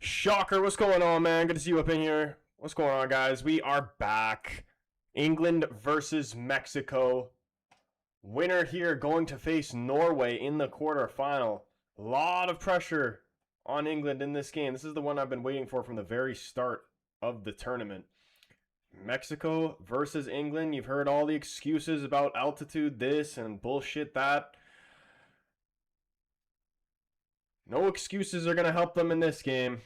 Shocker, what's going on, man? Good to see you up in here. What's going on, guys? We are back. England versus Mexico. Winner here going to face Norway in the quarterfinal. A lot of pressure on England in this game. This is the one I've been waiting for from the very start of the tournament. Mexico versus England. You've heard all the excuses about altitude this and bullshit that. No excuses are going to help them in this game.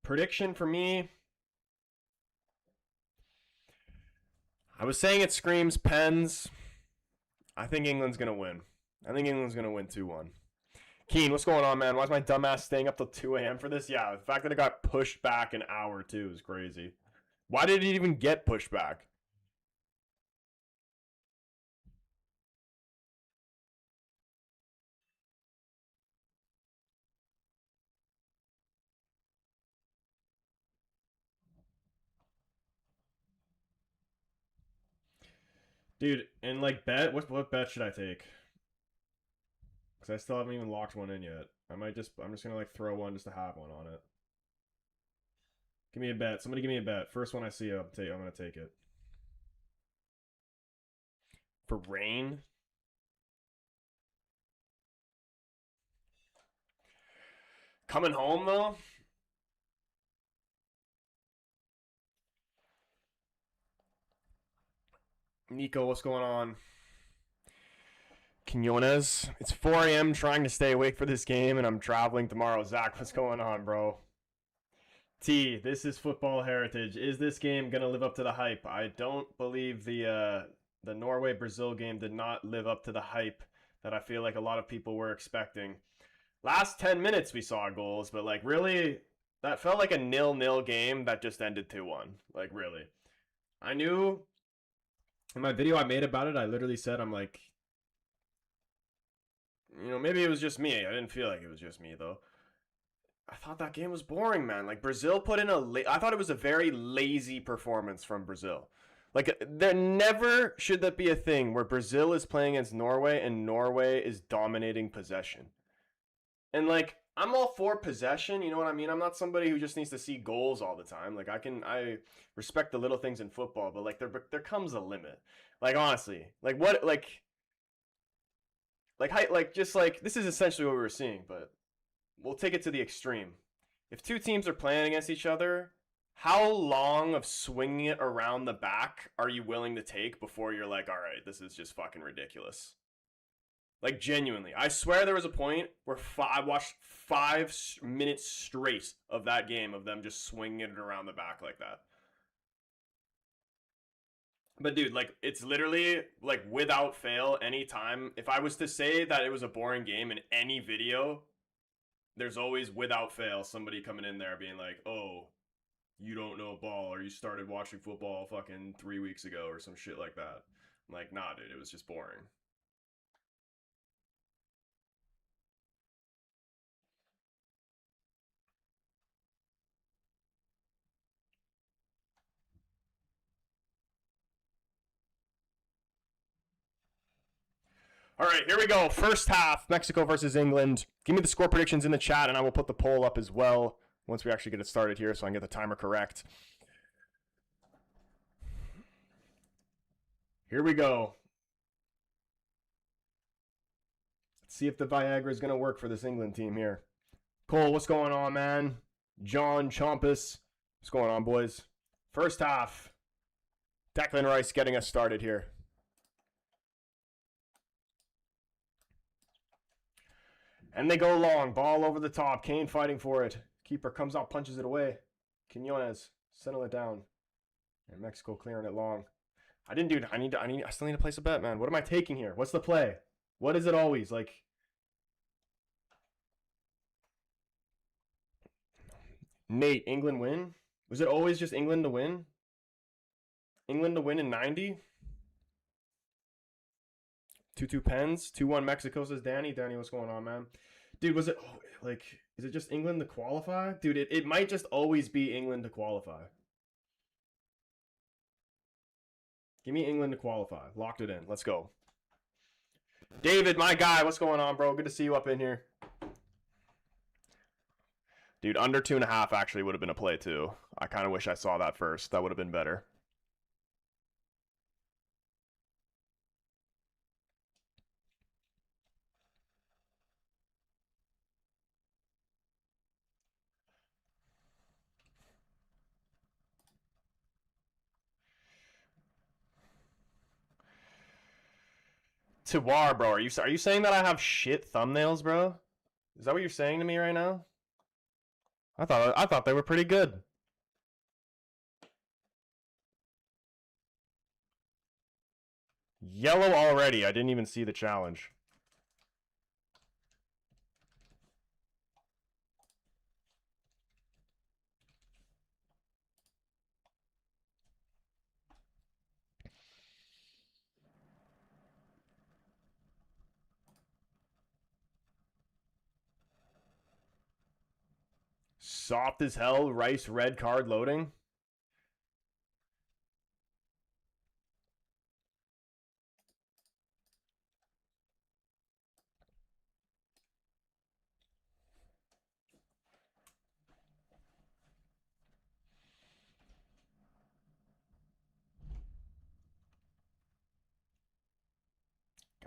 Prediction for me. I was saying it screams Pens. I think England's going to win. I think England's going to win 2-1. Keen, what's going on, man? Why is my dumbass staying up till 2 a.m. for this? Yeah, the fact that it got pushed back an hour, too, is crazy. Why did it even get pushed back? Dude, and like bet, what bet should I take? Because I still haven't even locked one in yet. I'm just gonna like throw one just to have one on it. Give me a bet. Somebody give me a bet. First one I see, I'm gonna take it. For rain? Coming home though? Nico, what's going on? Quinones. It's 4 a.m. trying to stay awake for this game, and I'm traveling tomorrow. Zach, what's going on, bro? T, this is football heritage. Is this game going to live up to the hype? I don't believe the Norway-Brazil game did not live up to the hype that I feel like a lot of people were expecting. Last 10 minutes we saw goals, but like really, that felt like a 0-0 game that just ended 2-1. Like really. I knew in my video I made about it, I literally said, I'm like, you know, maybe it was just me. I didn't feel like it was just me, though. I thought that game was boring, man. Like, Brazil put in I thought it was a very lazy performance from Brazil. Like, there never should that be a thing where Brazil is playing against Norway and Norway is dominating possession. And, like, I'm all for possession, you know what I mean? I'm not somebody who just needs to see goals all the time. Like, I respect the little things in football, but, like, there comes a limit. Like, honestly. Like, what, like, just like, this is essentially what we were seeing, but we'll take it to the extreme. If two teams are playing against each other, how long of swinging it around the back are you willing to take before you're like, all right, this is just fucking ridiculous? Like, genuinely. I swear there was a point where I watched 5 minutes straight of that game of them just swinging it around the back like that. But dude, like, it's literally like without fail anytime. If I was to say that it was a boring game in any video, there's always without fail somebody coming in there being like, oh, you don't know ball, or you started watching football fucking 3 weeks ago or some shit like that. I'm like, nah, dude, it was just boring. All right, here we go. First half, Mexico versus England. Give me the score predictions in the chat, and I will put the poll up as well once we actually get it started here so I can get the timer correct. Here we go. Let's see if the Viagra is going to work for this England team here. Cole, what's going on, man? John Chompus. What's going on, boys? First half. Declan Rice getting us started here. And they go long. Ball over the top. Kane fighting for it. Keeper comes out, punches it away. Quinones settle it down. And Mexico clearing it long. I didn't do it. I still need to place a bet, man. What am I taking here? What's the play? What is it always? Like, Nate, England win? Was it always just England to win? England to win in 90? 2-2 Pens. 2-1 Mexico, says Danny. Danny, what's going on, man? Dude, was it, like, is it just England to qualify? Dude, it might just always be England to qualify. Give me England to qualify. Locked it in. Let's go. David, my guy, what's going on, bro? Good to see you up in here. Dude, under 2.5 actually would have been a play too. I kind of wish I saw that first. That would have been better. Tiwar, bro, are you saying that I have shit thumbnails, bro? Is that what you're saying to me right now? I thought they were pretty good. Yellow already. I didn't even see the challenge. Soft as hell, Rice red card loading.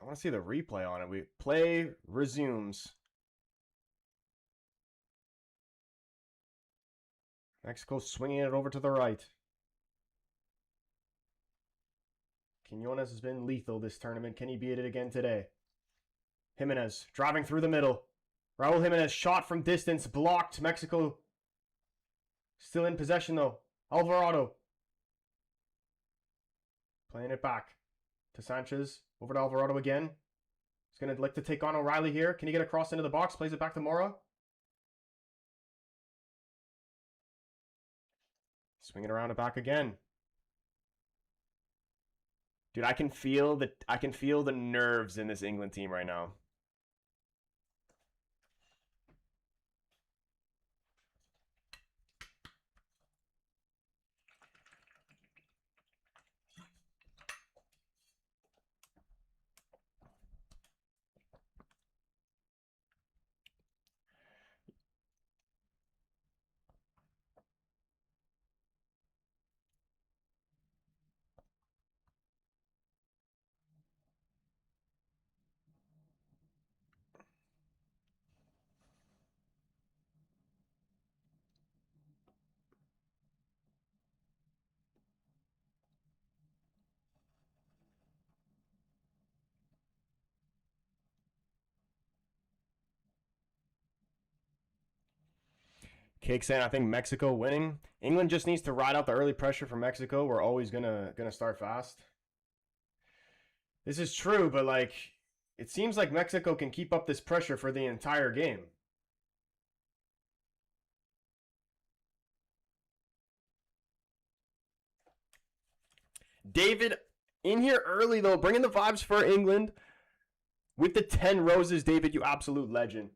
I want to see the replay on it. Play resumes. Mexico swinging it over to the right. Quinones has been lethal this tournament. Can he beat it again today? Jimenez driving through the middle. Raul Jimenez shot from distance, blocked. Mexico still in possession though. Alvarado playing it back to Sanchez. Over to Alvarado again. He's going to like to take on O'Reilly here. Can he get across into the box? Plays it back to Mora. Swinging around and back again. Dude, I can feel the nerves in this England team right now. Cake saying I think Mexico winning. England just needs to ride out the early pressure from Mexico. We're always gonna start fast. This is true, but like it seems like Mexico can keep up this pressure for the entire game. David in here early though, bringing the vibes for England with the 10 roses. David, you absolute legend.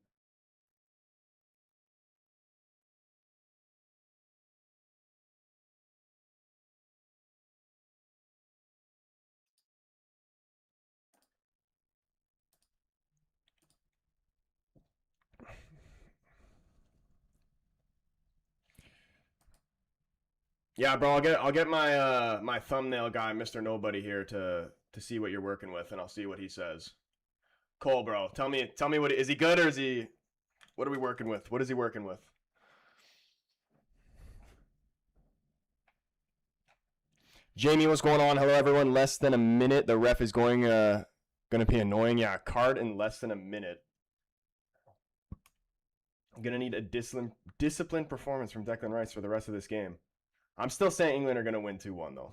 Yeah, bro, I'll get my my thumbnail guy, Mr. Nobody here to see what you're working with, and I'll see what he says. Cole, bro, tell me what is he good or is he? What are we working with? What is he working with? Jamie, what's going on? Hello, everyone. Less than a minute. The ref is gonna be annoying. Yeah, card in less than a minute. I'm gonna need a disciplined performance from Declan Rice for the rest of this game. I'm still saying England are gonna win 2-1 though.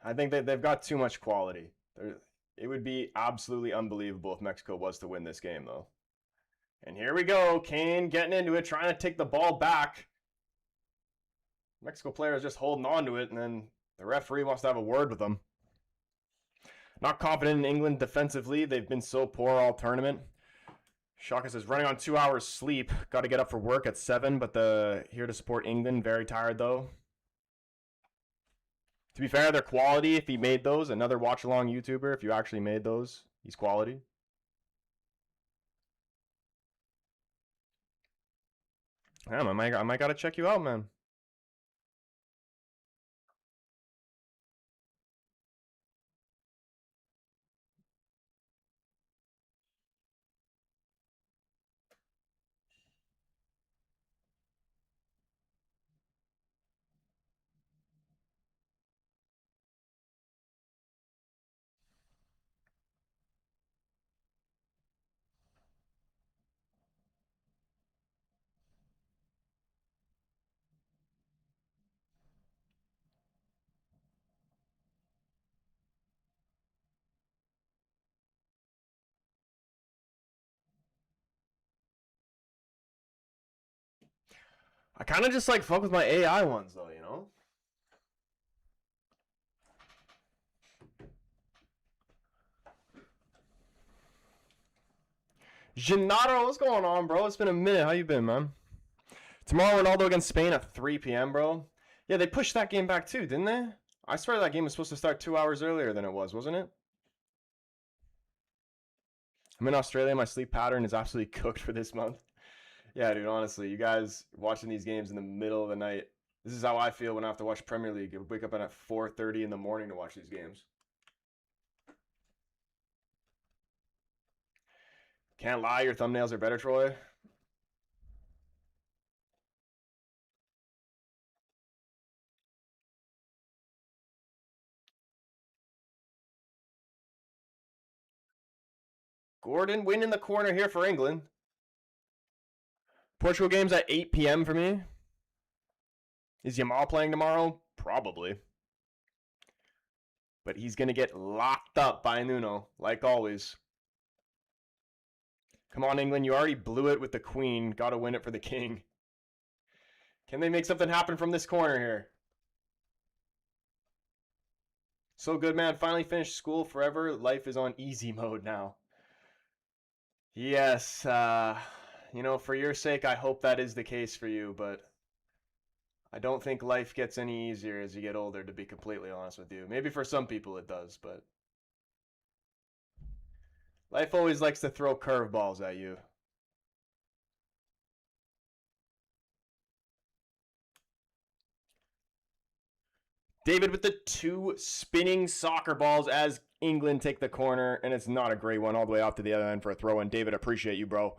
I think they've got too much quality. It would be absolutely unbelievable if Mexico was to win this game, though. And here we go. Kane getting into it, trying to take the ball back. Mexico player is just holding on to it, and then the referee wants to have a word with them. Not confident in England defensively. They've been so poor all tournament. Shaka says, running on 2 hours sleep. Got to get up for work at 7, but here to support England. Very tired, though. To be fair, they're quality. If he made those, another watch-along YouTuber, if you actually made those, he's quality. Damn, I might gotta check you out, man. I kind of just like fuck with my AI ones though, you know? Gennaro, what's going on, bro? It's been a minute. How you been, man? Tomorrow, Ronaldo against Spain at 3 p.m., bro. Yeah, they pushed that game back too, didn't they? I swear that game was supposed to start 2 hours earlier than it was, wasn't it? I'm in Australia. My sleep pattern is absolutely cooked for this month. Yeah, dude, honestly, you guys watching these games in the middle of the night. This is how I feel when I have to watch Premier League. I wake up at 4:30 in the morning to watch these games. Can't lie, your thumbnails are better, Troy. Gordon win in the corner here for England. Portugal game's at 8 p.m. for me. Is Yamal playing tomorrow? Probably. But he's going to get locked up by Nuno, like always. Come on, England. You already blew it with the queen. Got to win it for the king. Can they make something happen from this corner here? So good, man. Finally finished school forever. Life is on easy mode now. Yes. You know, for your sake, I hope that is the case for you, but I don't think life gets any easier as you get older, to be completely honest with you. Maybe for some people it does, but life always likes to throw curveballs at you. David with the 2 spinning soccer balls as England take the corner, and it's not a great one all the way off to the other end for a throw-in. David, appreciate you, bro.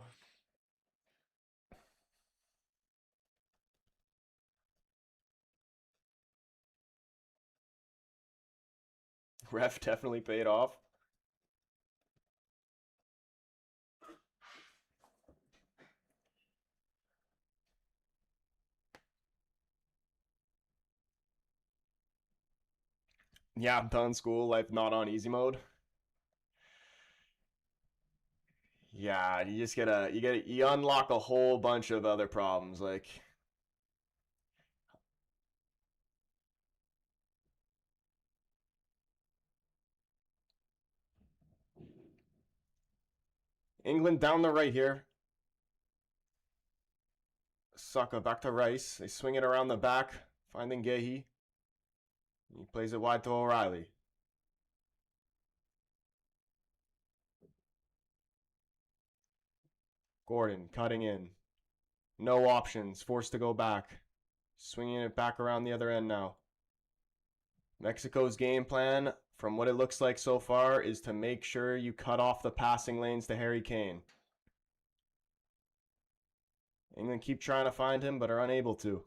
Ref definitely paid off. Yeah, I'm done school. Life not on easy mode. Yeah, you unlock a whole bunch of other problems. Like, England down the right here. Saka back to Rice. They swing it around the back, finding Gehi. He plays it wide to O'Reilly. Gordon cutting in. No options. Forced to go back. Swinging it back around the other end now. Mexico's game plan, from what it looks like so far, is to make sure you cut off the passing lanes to Harry Kane. England keep trying to find him, but are unable to.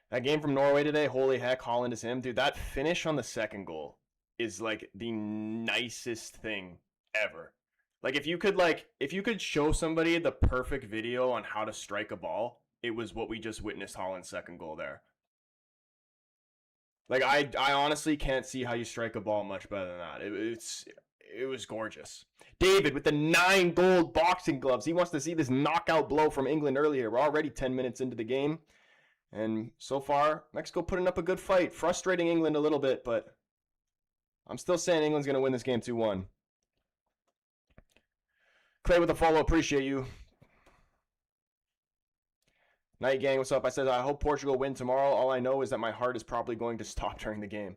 That game from Norway today, holy heck, Holland is him. Dude, that finish on the second goal is like the nicest thing ever. Like if you could show somebody the perfect video on how to strike a ball, it was what we just witnessed Holland's second goal there. Like I honestly can't see how you strike a ball much better than that. It was gorgeous. David with the 9 gold boxing gloves. He wants to see this knockout blow from England earlier. We're already 10 minutes into the game. And so far, Mexico putting up a good fight. Frustrating England a little bit, but I'm still saying England's going to win this game 2-1. Clay with a follow. Appreciate you. Night gang, what's up? I said I hope Portugal win tomorrow. All I know is that my heart is probably going to stop during the game.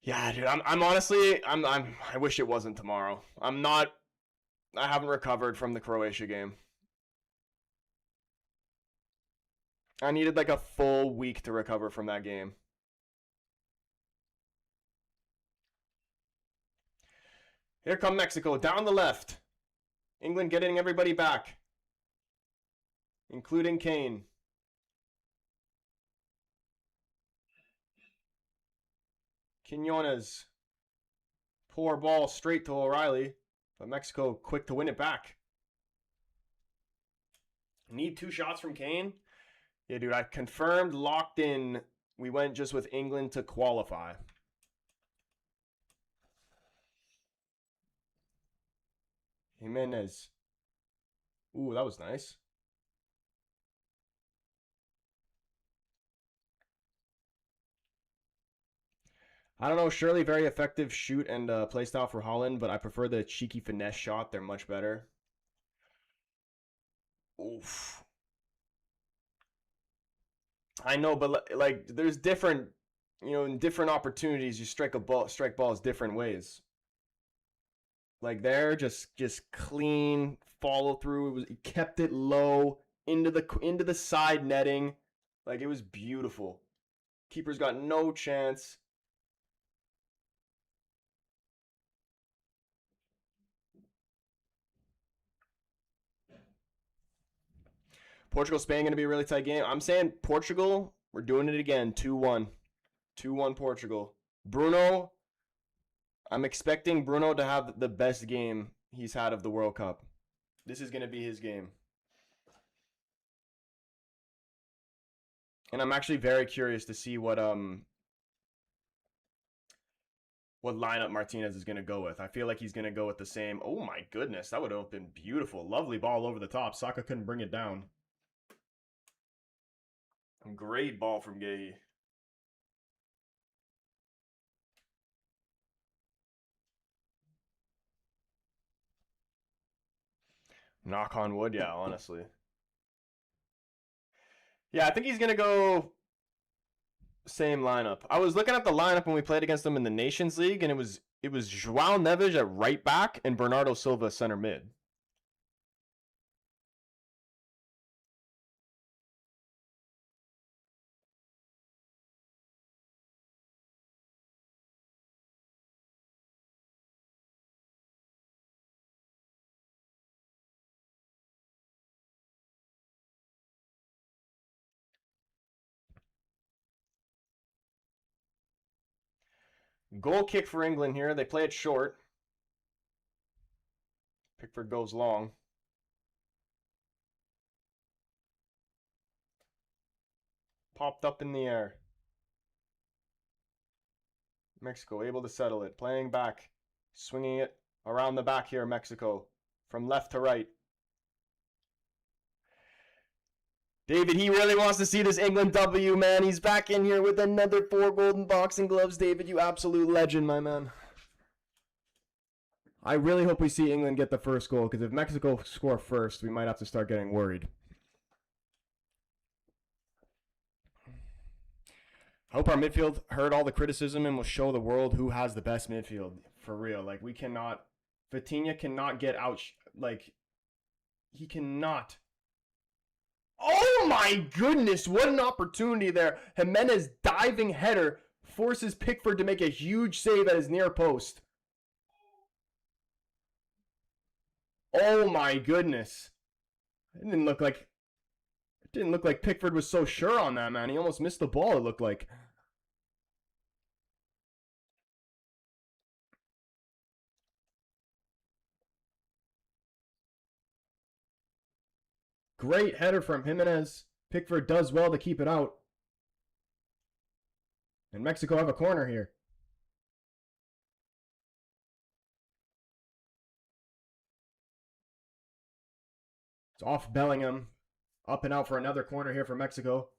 Yeah, dude. I'm honestly I wish it wasn't tomorrow. I haven't recovered from the Croatia game. I needed like a full week to recover from that game. Here come Mexico, down the left. England getting everybody back, including Kane. Quinones. Poor ball straight to O'Reilly, but Mexico quick to win it back. Need 2 shots from Kane? Yeah, dude, I confirmed, locked in. We went just with England to qualify. Jimenez. Ooh, that was nice. I don't know, surely very effective shoot and play style for Holland, but I prefer the cheeky finesse shot. They're much better. Oof. I know, but like there's different, in different opportunities you strike balls different ways. Like there, just clean follow through. It kept it low into the side netting. Like it was beautiful. Keeper's got no chance. Portugal Spain going to be a really tight game. I'm saying Portugal, we're doing it again. 2-1. 2-1 Portugal. Bruno, I'm expecting Bruno to have the best game he's had of the World Cup. This is going to be his game. And I'm actually very curious to see what lineup Martinez is going to go with. I feel like he's going to go with the same. Oh my goodness, that would have been beautiful. Lovely ball over the top. Saka couldn't bring it down. Great ball from Guehi. Knock on wood, yeah, honestly. Yeah, I think he's going to go same lineup. I was looking at the lineup when we played against them in the Nations League, and it was João Neves at right back and Bernardo Silva center mid. Goal kick for England here. They play it short. Pickford goes long. Popped up in the air. Mexico able to settle it. Playing back. Swinging it around the back here, Mexico. From left to right. David, he really wants to see this England W, man. He's back in here with another 4 golden boxing gloves. David, you absolute legend, my man. I really hope we see England get the first goal, because if Mexico score first, we might have to start getting worried. I hope our midfield heard all the criticism and will show the world who has the best midfield. For real. Like, we cannot... Vitinha cannot get out... Like, he cannot... Oh my goodness, what an opportunity there. Jimenez diving header forces Pickford to make a huge save at his near post. Oh my goodness. It didn't look like Pickford was so sure on that, man. He almost missed the ball, it looked like. Great header from Jimenez. Pickford does well to keep it out. And Mexico have a corner here. It's off Bellingham. Up and out for another corner here for Mexico.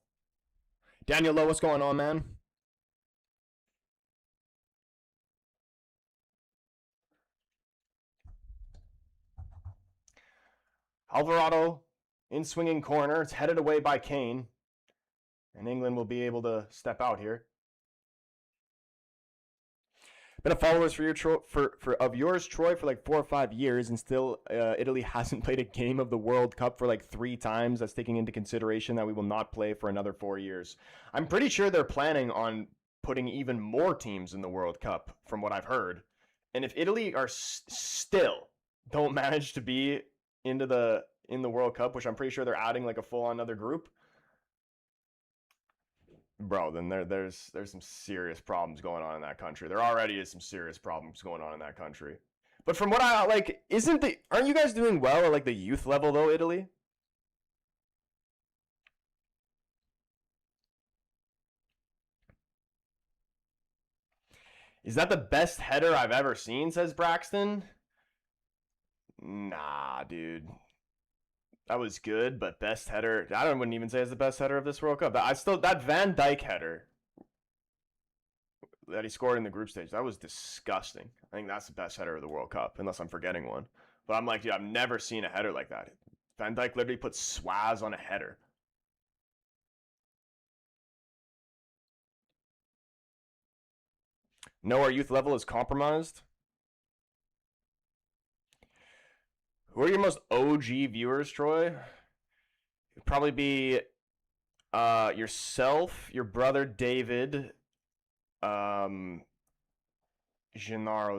Daniel Lowe, what's going on, man? Alvarado In swinging corner. It's headed away by Kane. And England will be able to step out here. Been a follower of yours, Troy, for like 4 or 5 years, and still Italy hasn't played a game of the World Cup for like 3 times. That's taking into consideration that we will not play for another 4 years. I'm pretty sure they're planning on putting even more teams in the World Cup, from what I've heard. And if Italy are still don't manage to be in the World Cup, which I'm pretty sure they're adding like a full-on another group, bro, then there's some serious problems going on in that country. There already is some serious problems going on in that country. But from what I like, aren't you guys doing well at like the youth level though, Italy? Is that the best header I've ever seen, says Braxton? Nah, dude. That was good, but best header, wouldn't even say it's the best header of this World Cup. That Van Dijk header that he scored in the group stage, that was disgusting. I think that's the best header of the World Cup, unless I'm forgetting one. But I'm like, dude, I've never seen a header like that. Van Dijk literally put Swaz on a header. No, our youth level is compromised. Who are your most OG viewers, Troy? It'd probably be yourself, your brother David. Gennaro's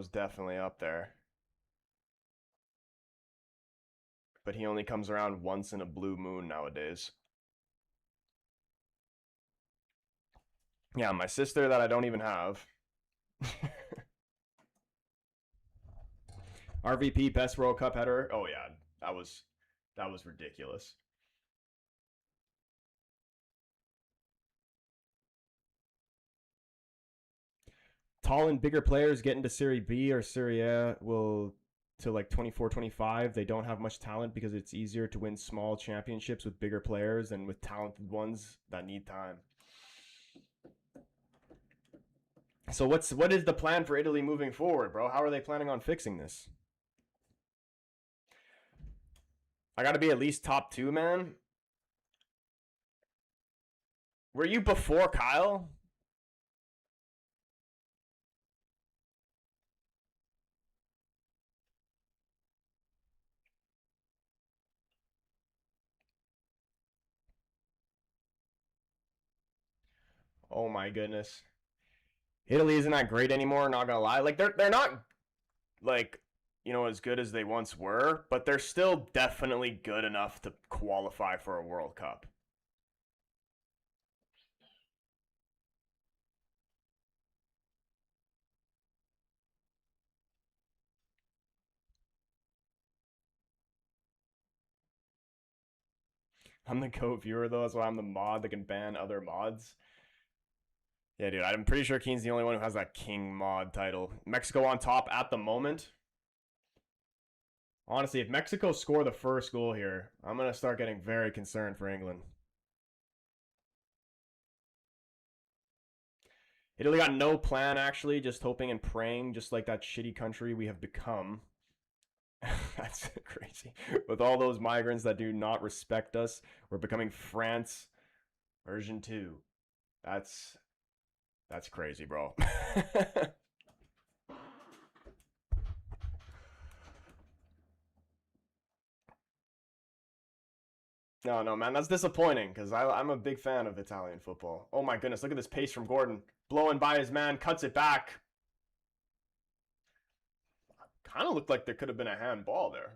definitely up there. But he only comes around once in a blue moon nowadays. Yeah, my sister that I don't even have. RVP best World Cup header. Oh yeah, that was ridiculous. Tall and bigger players get into Serie B or Serie A will to like 24, 25. They don't have much talent because it's easier to win small championships with bigger players than with talented ones that need time. So what is the plan for Italy moving forward, bro? How are they planning on fixing this? I got to be at least top 2, man. Were you before Kyle? Oh my goodness. Italy isn't that great anymore, not gonna lie. Like they're not like, you know, as good as they once were, but they're still definitely good enough to qualify for a World Cup. I'm the GOAT viewer though, that's why I'm the mod that can ban other mods. Yeah, dude, I'm pretty sure Keen's the only one who has that King mod title. Mexico on top at the moment. Honestly, if Mexico score the first goal here, I'm going to start getting very concerned for England. Italy got no plan, actually, just hoping and praying, just like that shitty country we have become. That's crazy. With all those migrants that do not respect us, we're becoming France version 2. That's crazy, bro. No, man, that's disappointing because I'm a big fan of Italian football. Oh my goodness, look at this pace from Gordon. Blowing by his man, cuts it back. Kind of looked like there could have been a handball there.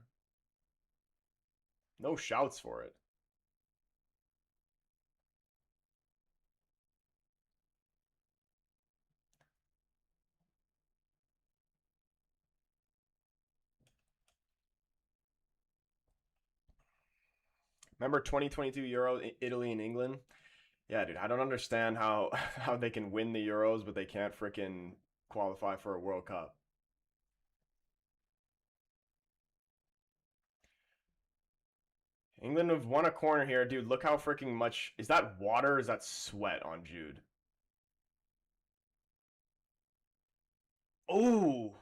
No shouts for it. Remember 2022 Euro, Italy and England? Yeah, dude, I don't understand how how they can win the Euros, but they can't freaking qualify for a World Cup. England have won a corner here, dude. Look how freaking much is that water? Or is that sweat on Jude? Oh,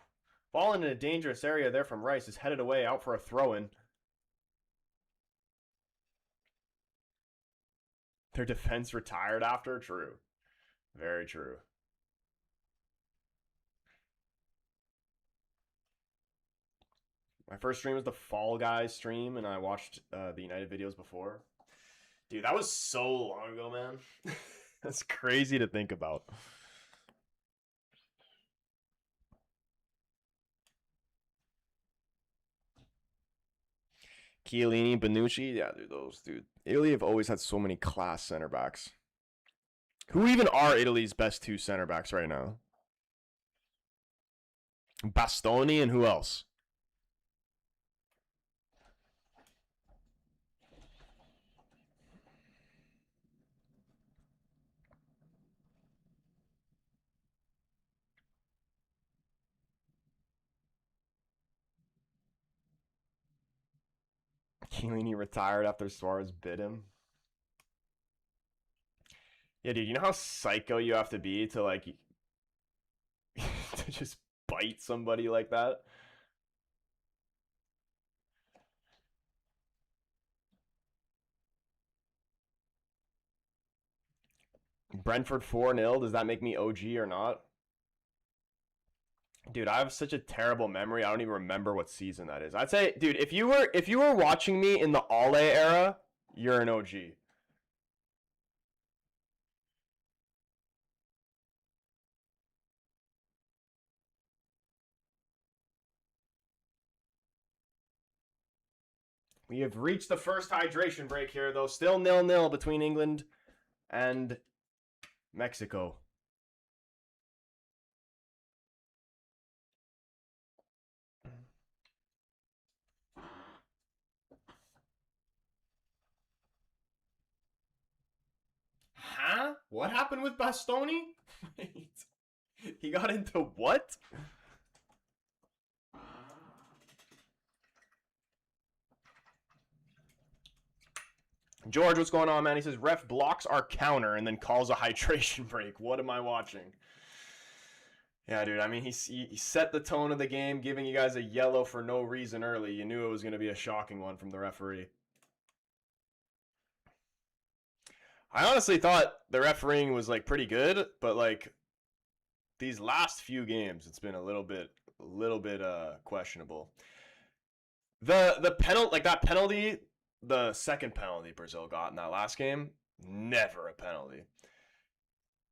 ball in a dangerous area there from Rice is headed away out for a throw-in. Their defense retired after? True. Very true. My first stream was the Fall Guys stream, and I watched the United videos before. Dude, that was so long ago, man. That's crazy to think about. Chiellini, Bonucci, yeah, dude, those, dude. Italy have always had so many class center backs. Who even are Italy's best two center backs right now? Bastoni and who else? Chiellini retired after Suarez bid him. Yeah, dude, you know how psycho you have to be to, like, to just bite somebody like that? Brentford 4-0. Does that make me OG or not? Dude, I have such a terrible memory. I don't even remember what season that is. I'd say, dude, if you were watching me in the Ole era, you're an OG. We have reached the first hydration break here, though. Still 0-0 between England and Mexico. Huh? What happened with Bastoni? He got into what? George, what's going on, man? He says, ref blocks our counter and then calls a hydration break. What am I watching? Yeah, dude, I mean, he set the tone of the game, giving you guys a yellow for no reason early. You knew it was going to be a shocking one from the referee. I honestly thought the refereeing was, like, pretty good, but, like, these last few games, it's been a little bit questionable. The penalty, like, that penalty, the second penalty Brazil got in that last game, never a penalty.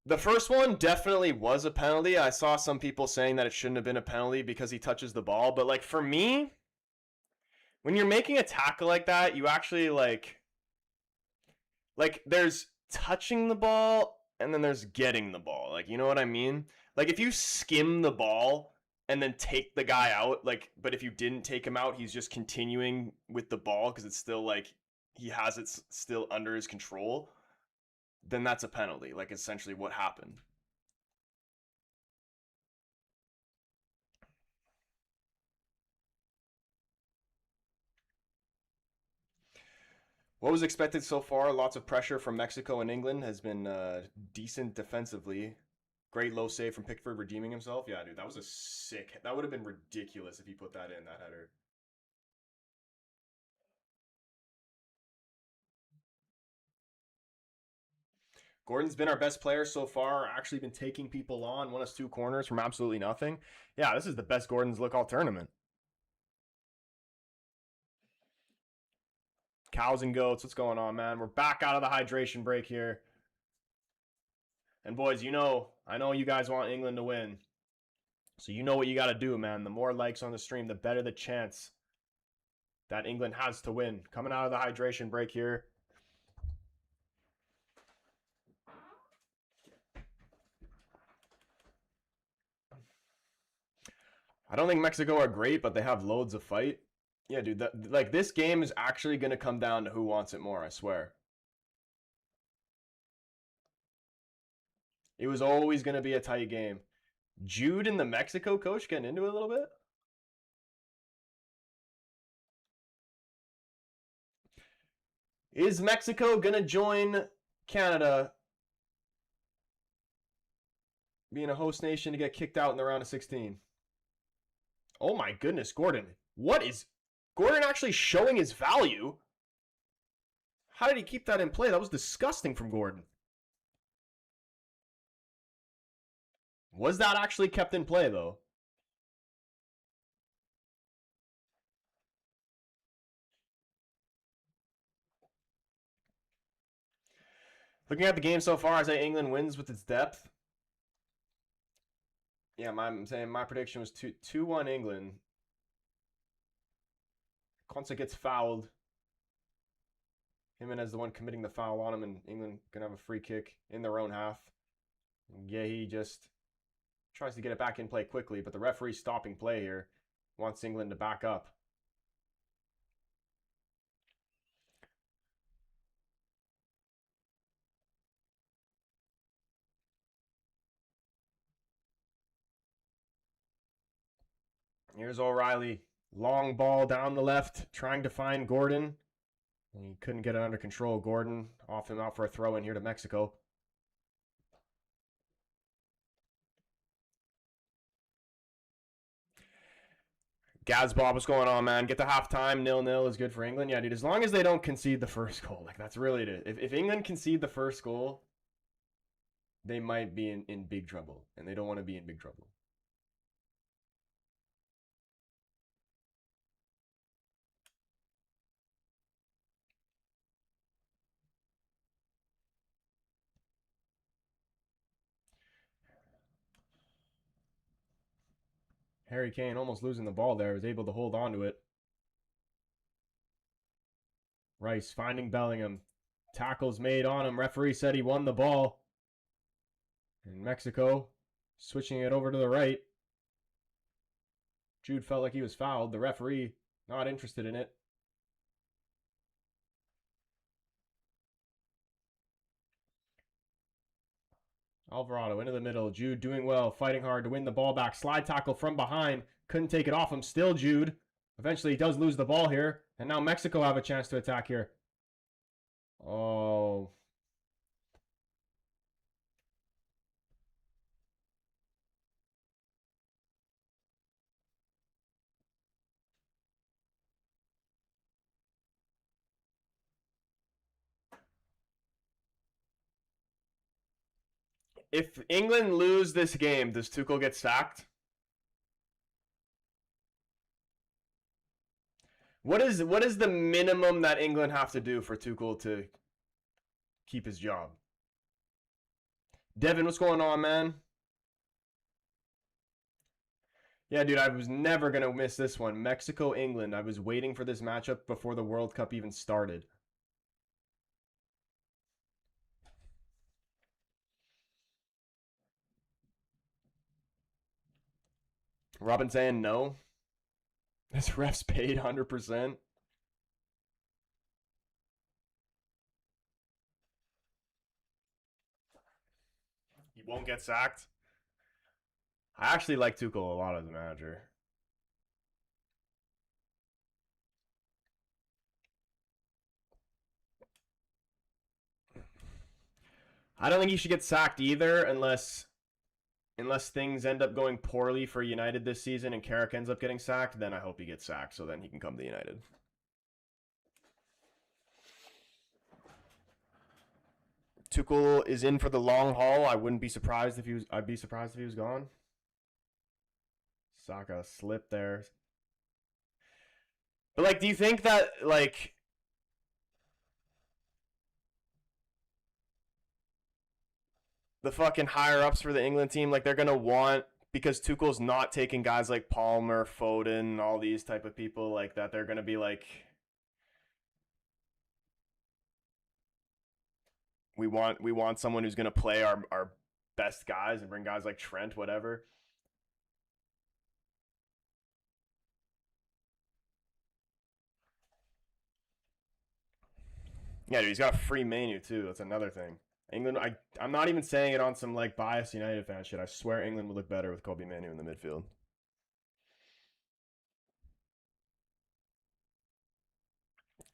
The first one definitely was a penalty. I saw some people saying that it shouldn't have been a penalty because he touches the ball. But, like, for me, when you're making a tackle like that, you actually, like, there's touching the ball and then there's getting the ball. Like, you know what I mean? Like, if you skim the ball and then take the guy out, like, but if you didn't take him out, he's just continuing with the ball because it's still, like, he has it still under his control, then that's a penalty. Like, essentially what happened. What was expected so far? Lots of pressure from Mexico and England. Has been decent defensively. Great low save from Pickford redeeming himself. Yeah, dude, that was a sick. That would have been ridiculous if he put that in, that header. Gordon's been our best player so far. Actually been taking people on. Won us 2 corners from absolutely nothing. Yeah, this is the best Gordon's look all tournament. Cows and goats, what's going on, man? We're back out of the hydration break here. And boys, you know, I know you guys want England to win. So you know what you got to do, man. The more likes on the stream, the better the chance that England has to win. Coming out of the hydration break here. I don't think Mexico are great, but they have loads of fight. Yeah, dude, like, this game is actually going to come down to who wants it more, I swear. It was always going to be a tight game. Jude and the Mexico coach getting into it a little bit? Is Mexico going to join Canada being a host nation to get kicked out in the round of 16? Oh my goodness, Gordon. What is Gordon actually showing his value? How did he keep that in play? That was disgusting from Gordon. Was that actually kept in play, though? Looking at the game so far, I say England wins with its depth. Yeah, I'm saying my prediction was 2-1 England. Konsa gets fouled. Jimenez the one committing the foul on him, and England gonna have a free kick in their own half. Yeah, he just tries to get it back in play quickly, but the referee's stopping play here. Wants England to back up. Here's O'Reilly. Long ball down the left, trying to find Gordon. He couldn't get it under control. Gordon off him out for a throw in here to Mexico. Gazbob, what's going on, man? Get the halftime. 0-0 is good for England. Yeah, dude, as long as they don't concede the first goal. Like, that's really it. If England concede the first goal, they might be in big trouble. And they don't want to be in big trouble. Harry Kane almost losing the ball there. Was able to hold on to it. Rice finding Bellingham. Tackles made on him. Referee said he won the ball. And Mexico switching it over to the right. Jude felt like he was fouled. The referee not interested in it. Alvarado into the middle. Jude doing well, fighting hard to win the ball back. Slide tackle from behind. Couldn't take it off him. Still Jude. Eventually he does lose the ball here. And now Mexico have a chance to attack here. Oh. If England lose this game, does Tuchel get sacked? What is the minimum that England have to do for Tuchel to keep his job? Devin, what's going on, man? Yeah, dude, I was never going to miss this one. Mexico, England. I was waiting for this matchup before the World Cup even started. Robin saying no. This ref's paid 100%. He won't get sacked. I actually like Tuchel a lot as a manager. I don't think he should get sacked either unless things end up going poorly for United this season and Carrick ends up getting sacked, then I hope he gets sacked so then he can come to United. Tuchel is in for the long haul. I wouldn't be surprised if he was. I'd be surprised if he was gone. Saka slipped there. But like, do you think that like the fucking higher ups for the England team, like they're gonna want, because Tuchel's not taking guys like Palmer, Foden, all these type of people like that, they're gonna be like, we want someone who's gonna play our best guys and bring guys like Trent, whatever. Yeah, dude, he's got a free menu too. That's another thing. England, I'm not even saying it on some like biased United fan shit. I swear England would look better with Kobe Manu in the midfield.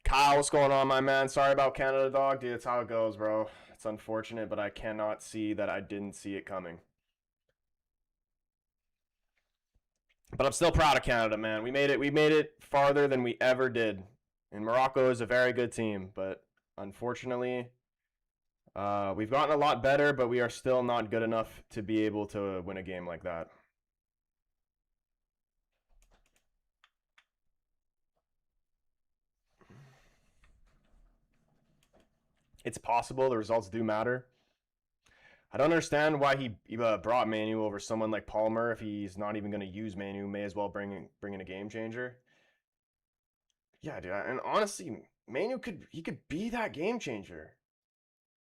Kyle, what's going on, my man? Sorry about Canada, dog. Dude, it's how it goes, bro. It's unfortunate, but I cannot see that I didn't see it coming. But I'm still proud of Canada, man. We made it farther than we ever did. And Morocco is a very good team, but unfortunately, we've gotten a lot better, but we are still not good enough to be able to win a game like that. It's possible. The results do matter. I don't understand why he brought Manu over someone like Palmer if he's not even going to use Manu. May as well bring in a game changer. Yeah, dude. And honestly, Manu could be that game changer.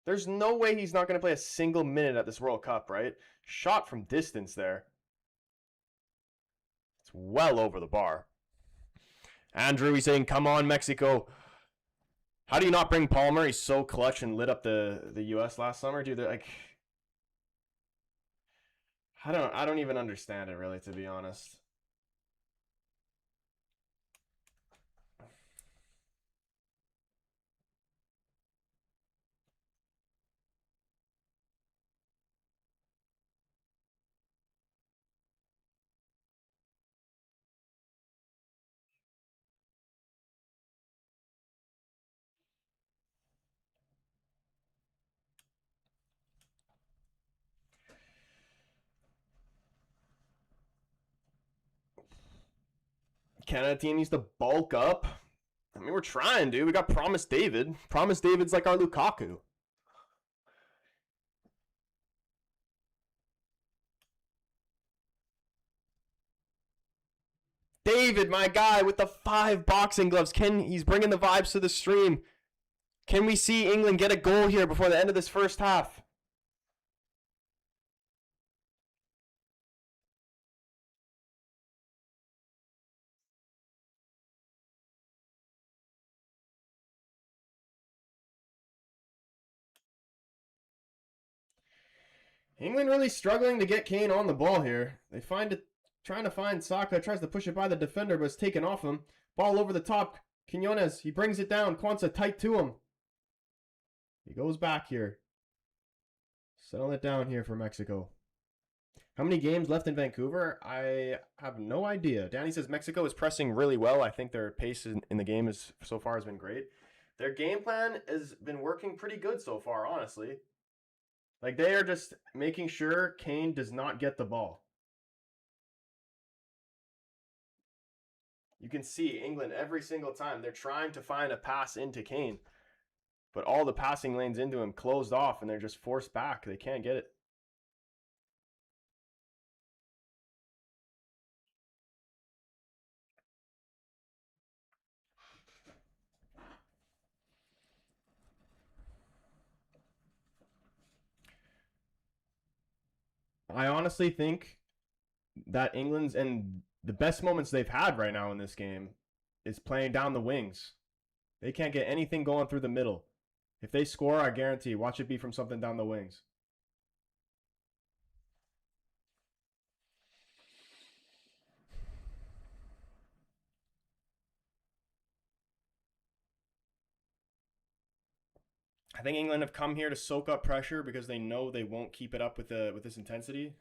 There's no way he's not going to play a single minute at this World Cup, right? Shot from distance there. It's well over the bar. Andrew, he's saying, come on, Mexico. How do you not bring Palmer? He's so clutch and lit up the U.S. last summer, dude. They're like, I don't even understand it really, to be honest. Canada team needs to bulk up. I mean, we're trying, dude. We got Promise David. Promise David's like our Lukaku. David, my guy, with the 5 boxing gloves. He's bringing the vibes to the stream. Can we see England get a goal here before the end of this first half? England really struggling to get Kane on the ball here. They find it, trying to find Saka, tries to push it by the defender, but it's taken off him. Ball over the top. Quinones, he brings it down. Quansah tight to him. He goes back here. Settle it down here for Mexico. How many games left in Vancouver? I have no idea. Danny says Mexico is pressing really well. I think their pace in the game is so far has been great. Their game plan has been working pretty good so far, honestly. Like, they are just making sure Kane does not get the ball. You can see England every single time. They're trying to find a pass into Kane. But all the passing lanes into him closed off, and they're just forced back. They can't get it. I honestly think that England's and the best moments they've had right now in this game is playing down the wings. They can't get anything going through the middle. If they score, I guarantee, watch it be from something down the wings. I think England have come here to soak up pressure because they know they won't keep it up with this intensity.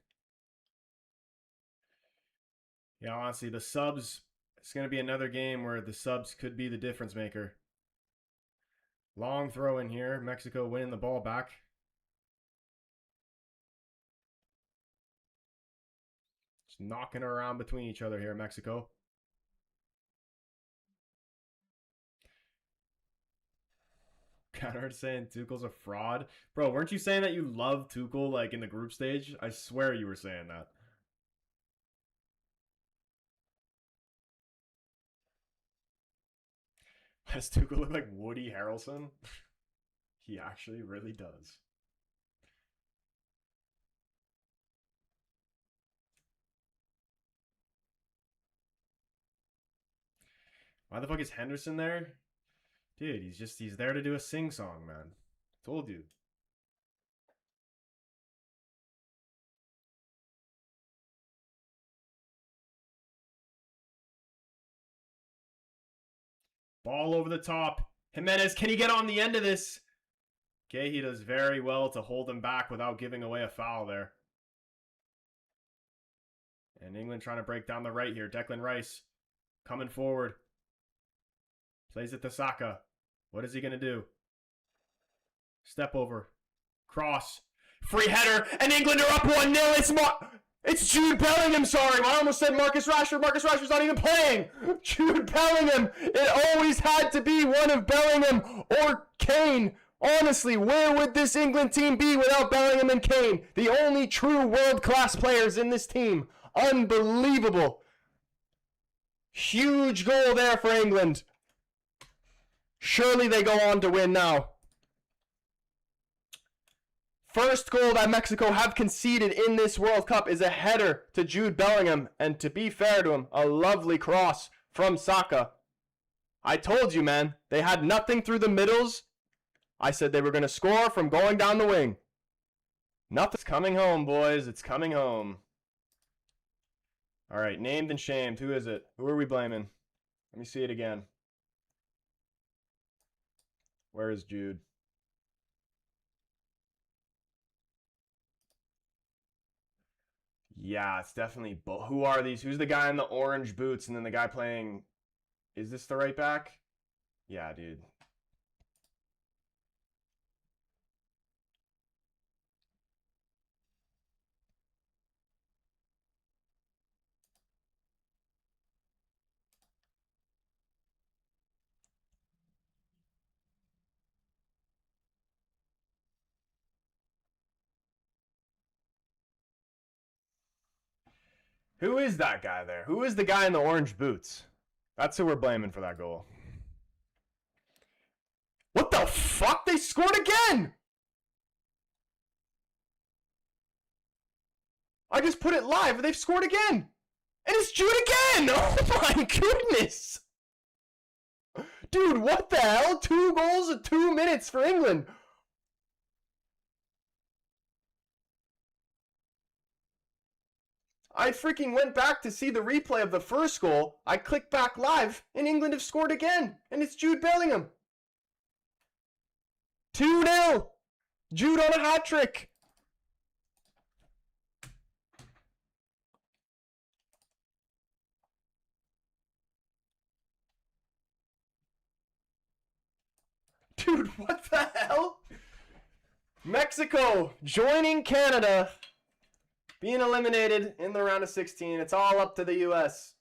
Yeah, honestly, the subs, it's going to be another game where the subs could be the difference maker. Long throw in here. Mexico winning the ball back. Just knocking it around between each other here, Mexico. Conrad saying Tuchel's a fraud. Bro, weren't you saying that you love Tuchel like in the group stage? I swear you were saying that. Does Tuchel look like Woody Harrelson? He actually really does. Why the fuck is Henderson there? Dude, he's there to do a sing song, man. Told you. Ball over the top. Jimenez, can he get on the end of this? Okay, he does very well to hold him back without giving away a foul there. And England trying to break down the right here. Declan Rice coming forward. Plays it to Saka. What is he going to do? Step over. Cross. Free header. And England are up 1-0. It's Jude Bellingham, sorry. I almost said Marcus Rashford. Marcus Rashford's not even playing. Jude Bellingham. It always had to be one of Bellingham or Kane. Honestly, where would this England team be without Bellingham and Kane? The only true world-class players in this team. Unbelievable. Huge goal there for England. Surely they go on to win now. First goal that Mexico have conceded in this World Cup is a header to Jude Bellingham. And to be fair to him, a lovely cross from Saka. I told you, man, they had nothing through the middles. I said they were going to score from going down the wing. Nothing's coming home, boys. It's coming home. All right, named and shamed. Who is it? Who are we blaming? Let me see it again. Where is Jude? Yeah, it's definitely who are these? Who's the guy in the orange boots and then the guy playing? Is this the right back? Yeah, dude. Who is that guy there? Who is the guy in the orange boots? That's who we're blaming for that goal. What the fuck? They scored again! I just put it live and they've scored again! And it's Jude again! Oh my goodness! Dude, what the hell? 2 goals in 2 minutes for England. I freaking went back to see the replay of the first goal. I clicked back live, and England have scored again. And it's Jude Bellingham. 2-0. Jude on a hat trick. Dude, what the hell? Mexico joining Canada. Being eliminated in the round of 16. It's all up to the U.S.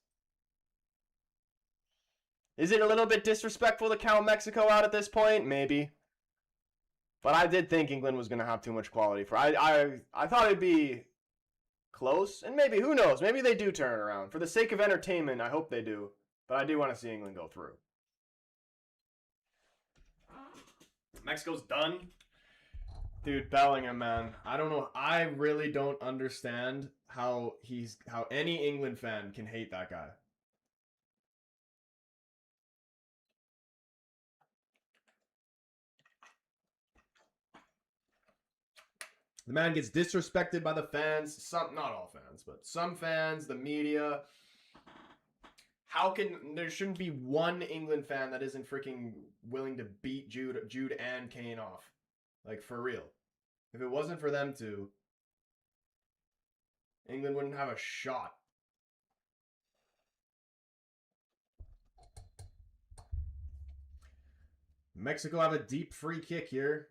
Is it a little bit disrespectful to count Mexico out at this point? Maybe. But I did think England was going to have too much quality. I thought it'd be close. And maybe, who knows? Maybe they do turn it around. For the sake of entertainment, I hope they do. But I do want to see England go through. Mexico's done. Dude, Bellingham, man. I don't know. I really don't understand how any England fan can hate that guy. The man gets disrespected by the fans. Some, not all fans, but some fans, the media. There shouldn't be one England fan that isn't freaking willing to beat Jude and Kane off. Like, for real. If it wasn't for them two, England wouldn't have a shot. Mexico have a deep free kick here.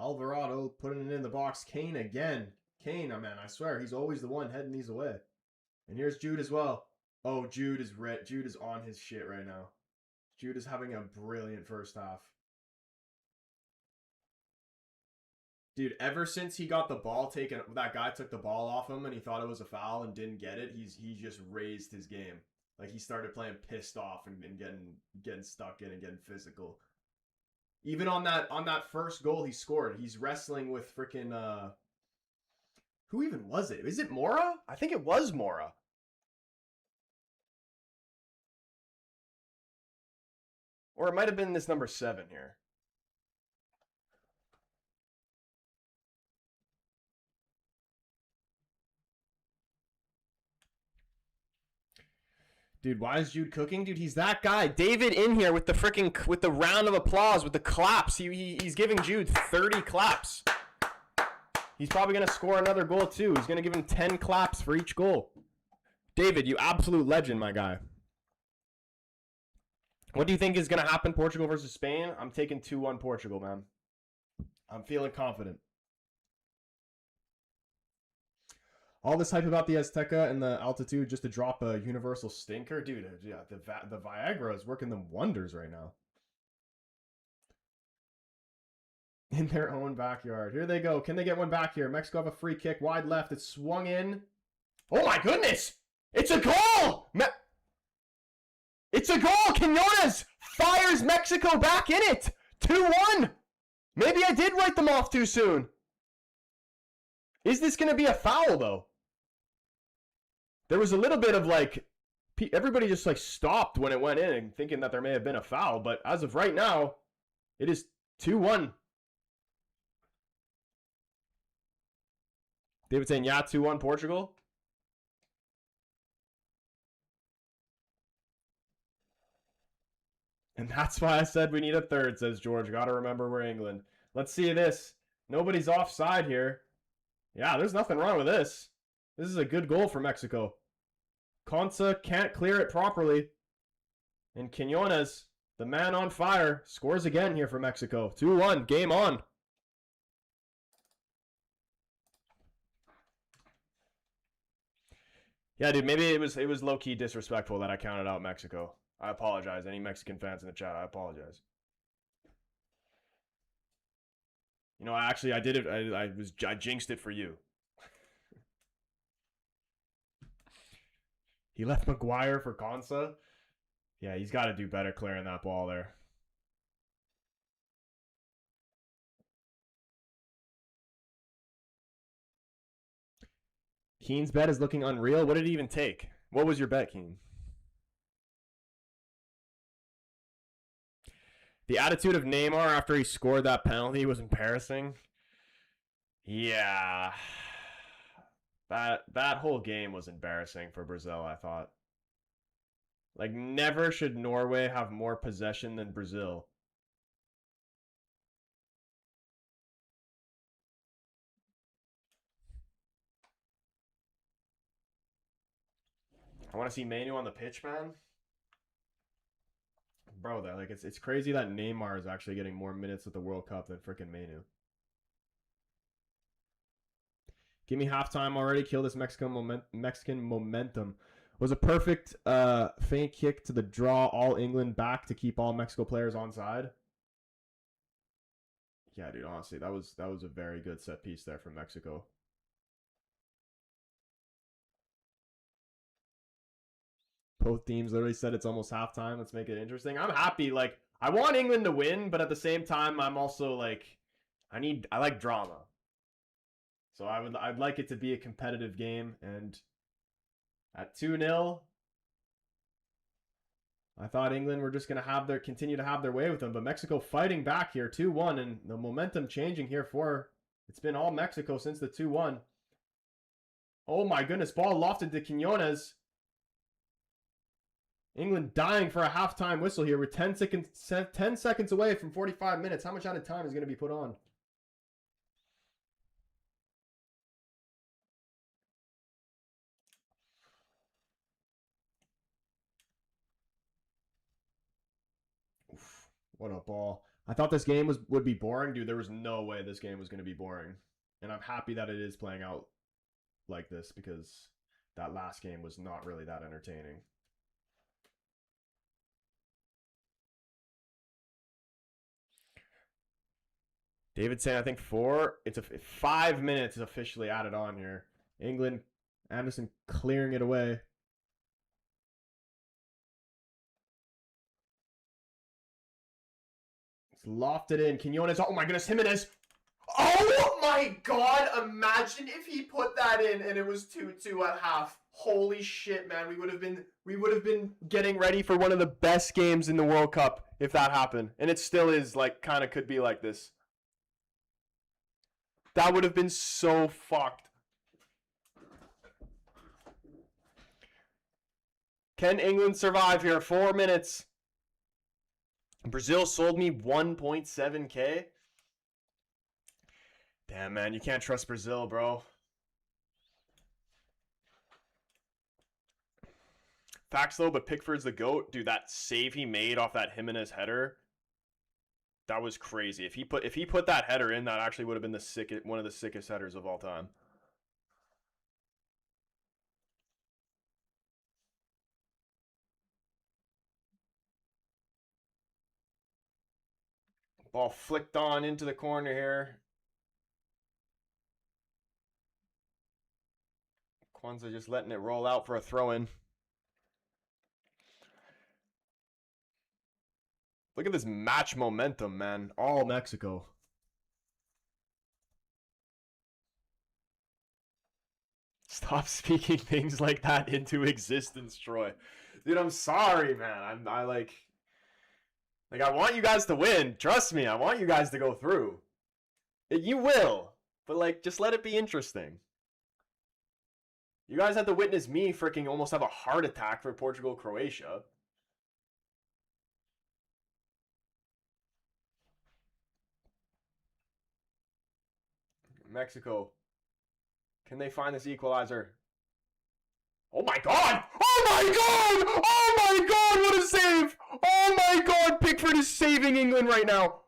Alvarado putting it in the box. Kane again. Kane, oh man, I swear, he's always the one heading these away. And here's Jude as well. Oh, Jude is on his shit right now. Jude is having a brilliant first half. Dude, ever since he got the ball taken, that guy took the ball off him and he thought it was a foul and didn't get it, he just raised his game. Like, he started playing pissed off and getting stuck in and getting physical. Even on that first goal he scored, he's wrestling with freaking who even was it? Is it Mora? I think it was Mora. Or it might have been this number 7 here. Dude, why is Jude cooking? Dude, he's that guy. David in here with the round of applause, with the claps. He's giving Jude 30 claps. He's probably going to score another goal too. He's going to give him 10 claps for each goal. David, you absolute legend, my guy. What do you think is going to happen, Portugal versus Spain? I'm taking 2-1 Portugal, man. I'm feeling confident. All this hype about the Azteca and the altitude just to drop a universal stinker? Dude, yeah, the Viagra is working them wonders right now. In their own backyard. Here they go. Can they get one back here? Mexico have a free kick. Wide left. It's swung in. Oh my goodness! It's a goal! It's a goal! Quinones fires Mexico back in it! 2-1! Maybe I did write them off too soon. Is this going to be a foul, though? There was a little bit of like, everybody just like stopped when it went in and thinking that there may have been a foul, but as of right now, it is 2-1. David saying, yeah, 2-1 Portugal. And that's why I said we need a third, says George. Got to remember we're England. Let's see this. Nobody's offside here. Yeah, there's nothing wrong with this. This is a good goal for Mexico. Consa can't clear it properly. And Quinones, the man on fire, scores again here for Mexico. 2-1, game on. Yeah, dude, maybe it was low-key disrespectful that I counted out Mexico. I apologize. Any Mexican fans in the chat, I apologize. You know, I did it. I jinxed it for you. He left Maguire for Consa. Yeah, he's got to do better clearing that ball there. Keen's bet is looking unreal. What did he even take? What was your bet, Keen? The attitude of Neymar after he scored that penalty was embarrassing. Yeah. That whole game was embarrassing for Brazil, I thought. Like, never should Norway have more possession than Brazil. I want to see Manu on the pitch, man. Bro, that like it's crazy that Neymar is actually getting more minutes at the World Cup than freaking Manu. Give me halftime already. Kill this Mexican momentum. It was a perfect feint kick to the draw all England back to keep all Mexico players onside. Yeah, dude, honestly, that was a very good set piece there from Mexico. Both teams literally said it's almost halftime. Let's make it interesting. I'm happy. Like, I want England to win, but at the same time, I'm also like, I like drama. So I'd like it to be a competitive game. And at 2-0, I thought England were just going to continue to have their way with them. But Mexico fighting back here, 2-1, and the momentum changing here it's been all Mexico since the 2-1. Oh my goodness, ball lofted to Quinones. England dying for a halftime whistle here. We're 10 seconds away from 45 minutes. How much added time is going to be put on? Oof, what a ball. I thought this game would be boring. Dude, there was no way this game was going to be boring. And I'm happy that it is playing out like this because that last game was not really that entertaining. David saying, I think 5 minutes is officially added on here. England, Anderson clearing it away. It's lofted in. Quinones, oh my goodness, Jimenez. Oh my god, imagine if he put that in and it was 2-2 at half. Holy shit, man. We would have been getting ready for one of the best games in the World Cup if that happened. And it still is, like, kind of could be like this. That would have been so fucked. Can England survive here? 4 minutes. Brazil sold me 1.7K. Damn, man. You can't trust Brazil, bro. Facts though, but Pickford's the GOAT. Dude, that save he made off that Jimenez header, that was crazy. If he put that header in, that actually would have been one of the sickest headers of all time. Ball flicked on into the corner here. Kwanzaa just letting it roll out for a throw-in. Look at this match momentum, man. All Mexico. Stop speaking things like that into existence, Troy. Dude, I'm sorry, man. I want you guys to win. Trust me, I want you guys to go through. You will. But, like, just let it be interesting. You guys had to witness me freaking almost have a heart attack for Portugal-Croatia. Mexico. Can they find this equalizer? Oh my god! Oh my god! Oh my god! What a save! Oh my god! Pickford is saving England right now.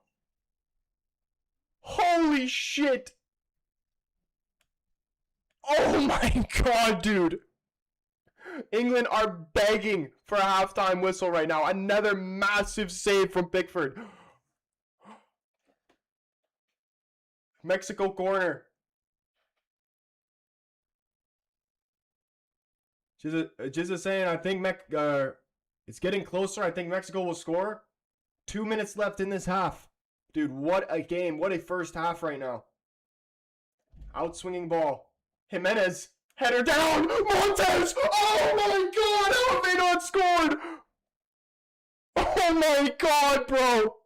Holy shit! Oh my god, dude! England are begging for a halftime whistle right now. Another massive save from Pickford. Mexico corner. Just saying, I think it's getting closer. I think Mexico will score. 2 minutes left in this half. Dude, what a game. What a first half right now. Outswinging ball. Jimenez. Header down. Montes. Oh my god. How have they not scored? Oh my god, bro.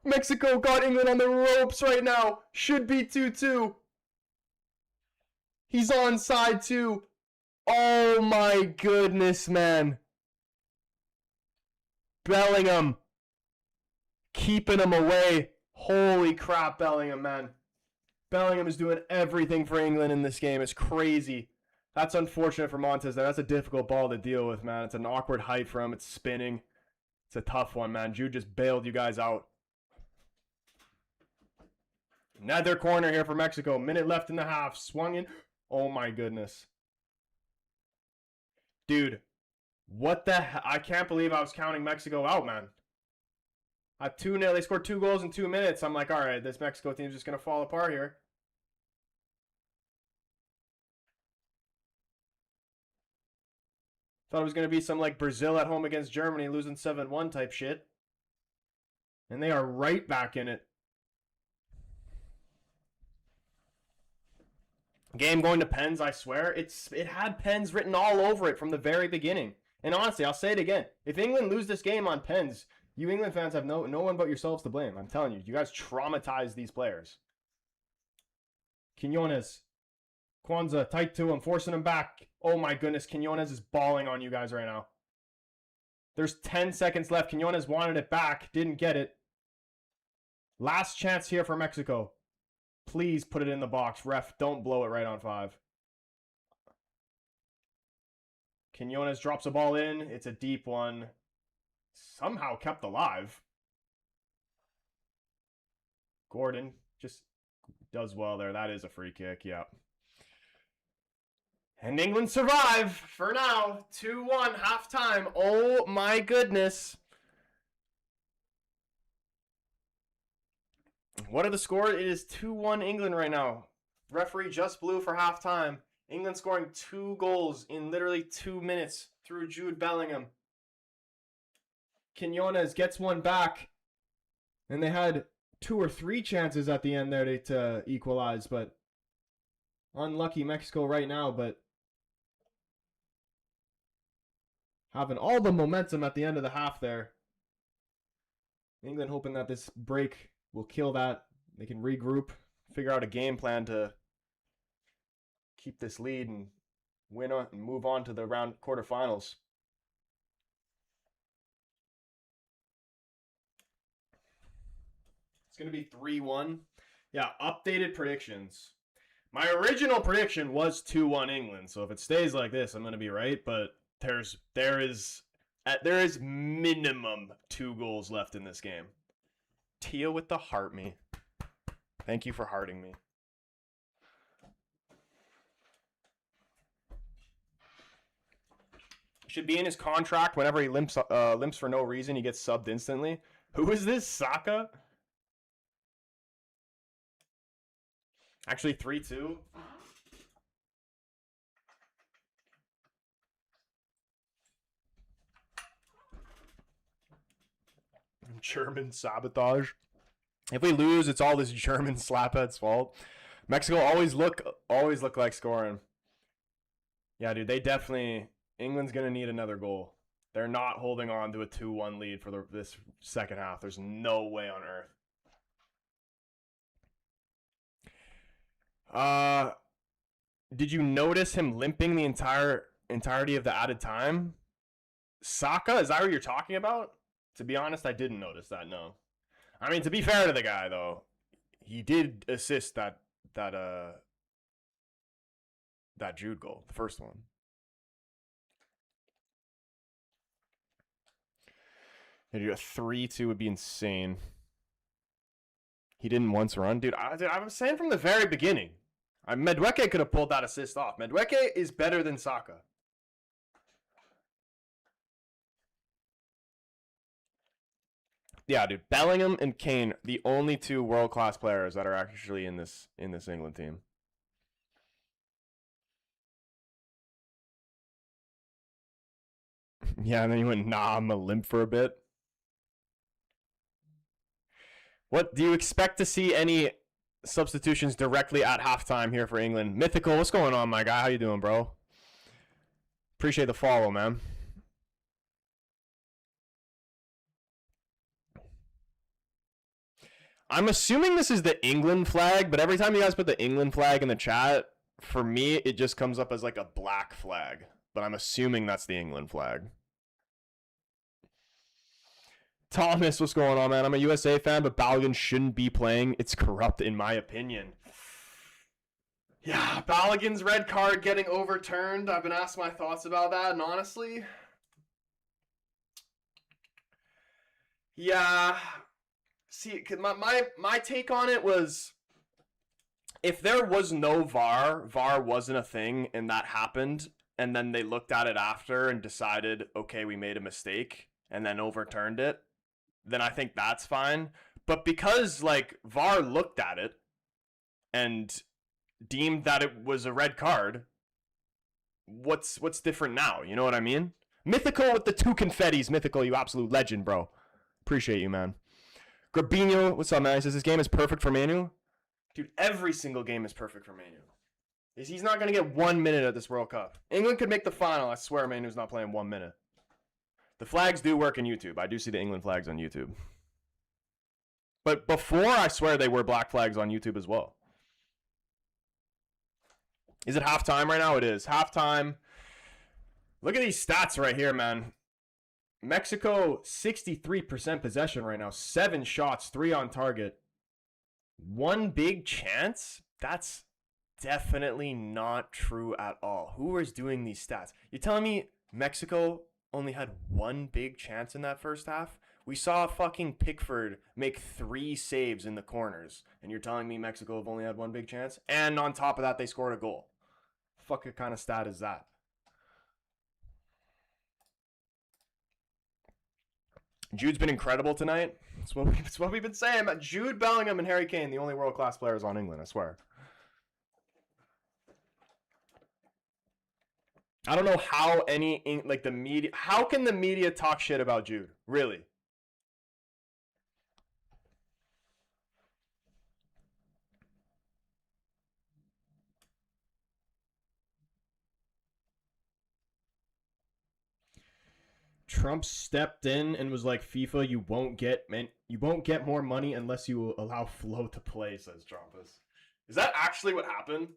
Mexico got England on the ropes right now. Should be 2-2. He's onside too. Oh my goodness, man. Bellingham. Keeping him away. Holy crap, Bellingham, man. Bellingham is doing everything for England in this game. It's crazy. That's unfortunate for Montes there. That's a difficult ball to deal with, man. It's an awkward height for him. It's spinning. It's a tough one, man. Jude just bailed you guys out. Another corner here for Mexico. Minute left in the half. Swung in. Oh my goodness. Dude, what the hell? I can't believe I was counting Mexico out, man. At 2-0, they scored 2 goals in 2 minutes. I'm like, all right, this Mexico team's just going to fall apart here. Thought it was going to be some like Brazil at home against Germany losing 7-1 type shit. And they are right back in it. Game going to pens, I swear. It had pens written all over it from the very beginning. And honestly, I'll say it again. If England lose this game on pens, you England fans have no one but yourselves to blame. I'm telling you. You guys traumatized these players. Quinones. Kwanzaa, tight to him, forcing him back. Oh my goodness, Quinones is balling on you guys right now. There's 10 seconds left. Quinones wanted it back, didn't get it. Last chance here for Mexico. Please put it in the box. Ref, don't blow it right on 5. Quinones drops a ball in. It's a deep one. Somehow kept alive. Gordon just does well there. That is a free kick, yeah. And England survive for now. 2-1 halftime. Oh my goodness. What are the scores? It is 2-1 England right now. Referee just blew for halftime. England scoring 2 goals in literally 2 minutes through Jude Bellingham. Quinones gets one back. And they had 2 or 3 chances at the end there to equalize, but unlucky Mexico right now, but having all the momentum at the end of the half there. England hoping that this break will kill that. They can regroup, figure out a game plan to keep this lead and win on and move on to the round quarterfinals. It's going to be 3-1. Yeah, updated predictions. My original prediction was 2-1 England, so if it stays like this, I'm going to be right, but There is minimum 2 goals left in this game. Tia with the heart me. Thank you for hearting me. Should be in his contract whenever he limps for no reason, he gets subbed instantly. Who is this? Saka? Actually, 3-2. German sabotage. If we lose, it's all this German slaphead's fault. Mexico always look like scoring. Yeah, dude, they definitely... England's going to need another goal. They're not holding on to a 2-1 lead for this second half. There's no way on earth. Did you notice him limping the entirety of the added time? Saka, is that what you're talking about? To be honest, I didn't notice that, no. I mean, to be fair to the guy, though, he did assist that Jude goal, the first one. A 3-2 would be insane. He didn't once run. Dude, I was saying from the very beginning, Madueke could have pulled that assist off. Madueke is better than Saka. Yeah, dude. Bellingham and Kane, the only 2 world-class players that are actually in this England team. Yeah, and then he went, nah, I'm a limp for a bit. What do you expect to see any substitutions directly at halftime here for England? Mythical, what's going on, my guy? How you doing, bro? Appreciate the follow, man. I'm assuming this is the England flag, but every time you guys put the England flag in the chat, for me, it just comes up as like a black flag. But I'm assuming that's the England flag. Thomas, what's going on, man? I'm a USA fan, but Balogun shouldn't be playing. It's corrupt, in my opinion. Yeah, Balogun's red card getting overturned. I've been asked my thoughts about that, and honestly... Yeah... See, my take on it was, if there was no VAR wasn't a thing, and that happened, and then they looked at it after and decided, okay, we made a mistake, and then overturned it, then I think that's fine. But because, like, VAR looked at it and deemed that it was a red card, what's different now? You know what I mean? Mythical with the 2 confettis. Mythical, you absolute legend, bro. Appreciate you, man. Grabinho, what's up, man? He says this game is perfect for Manu. Dude, every single game is perfect for Manu. He's not going to get 1 minute at this World Cup. England could make the final. I swear Manu's not playing 1 minute. The flags do work in YouTube. I do see the England flags on YouTube. But before, I swear they were black flags on YouTube as well. Is it halftime right now? It is. Halftime. Look at these stats right here, man. Mexico, 63% possession right now. 7 shots, 3 on target. 1 big chance? That's definitely not true at all. Who is doing these stats? You're telling me Mexico only had 1 big chance in that first half? We saw fucking Pickford make 3 saves in the corners. And you're telling me Mexico have only had 1 big chance? And on top of that, they scored a goal. Fuck, what kind of stat is that? Jude's been incredible tonight. It's what we've been saying about Jude Bellingham and Harry Kane, the only world-class players on England, I swear. I don't know how the media... How can the media talk shit about Jude? Really? Trump stepped in and was like, FIFA, you won't get more money unless you allow Flo to play, says Trumpus. Is that actually what happened?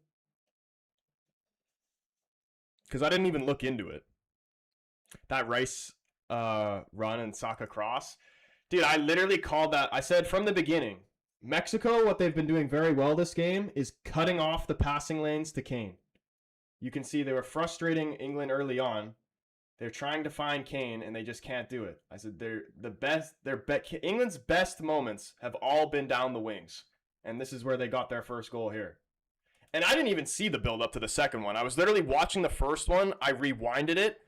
Because I didn't even look into it. That Rice run and Saka cross. Dude, I literally called that. I said from the beginning, Mexico, what they've been doing very well this game is cutting off the passing lanes to Kane. You can see they were frustrating England early on. They're trying to find Kane, and they just can't do it. I said they're the best. England's best moments have all been down the wings, and this is where they got their first goal here. And I didn't even see the build up to the second one. I was literally watching the first one. I rewinded it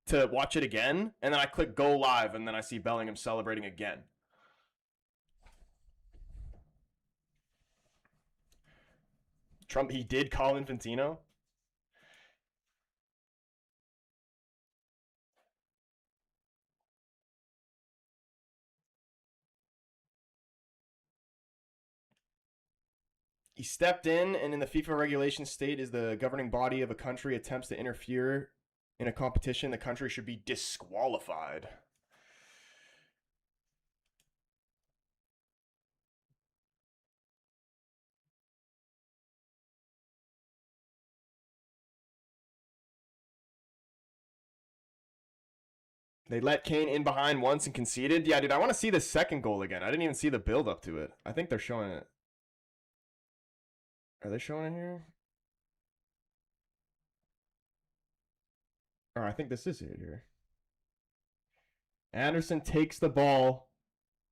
to watch it again, and then I click go live, and then I see Bellingham celebrating again. Trump, he did call Infantino. He stepped in, and in the FIFA regulation state is the governing body of a country attempts to interfere in a competition, the country should be disqualified. They let Kane in behind once and conceded. Yeah, dude, I want to see the second goal again. I didn't even see the build up to it. I think they're showing it. Are they showing it here? Oh, I think this is it here. Anderson takes the ball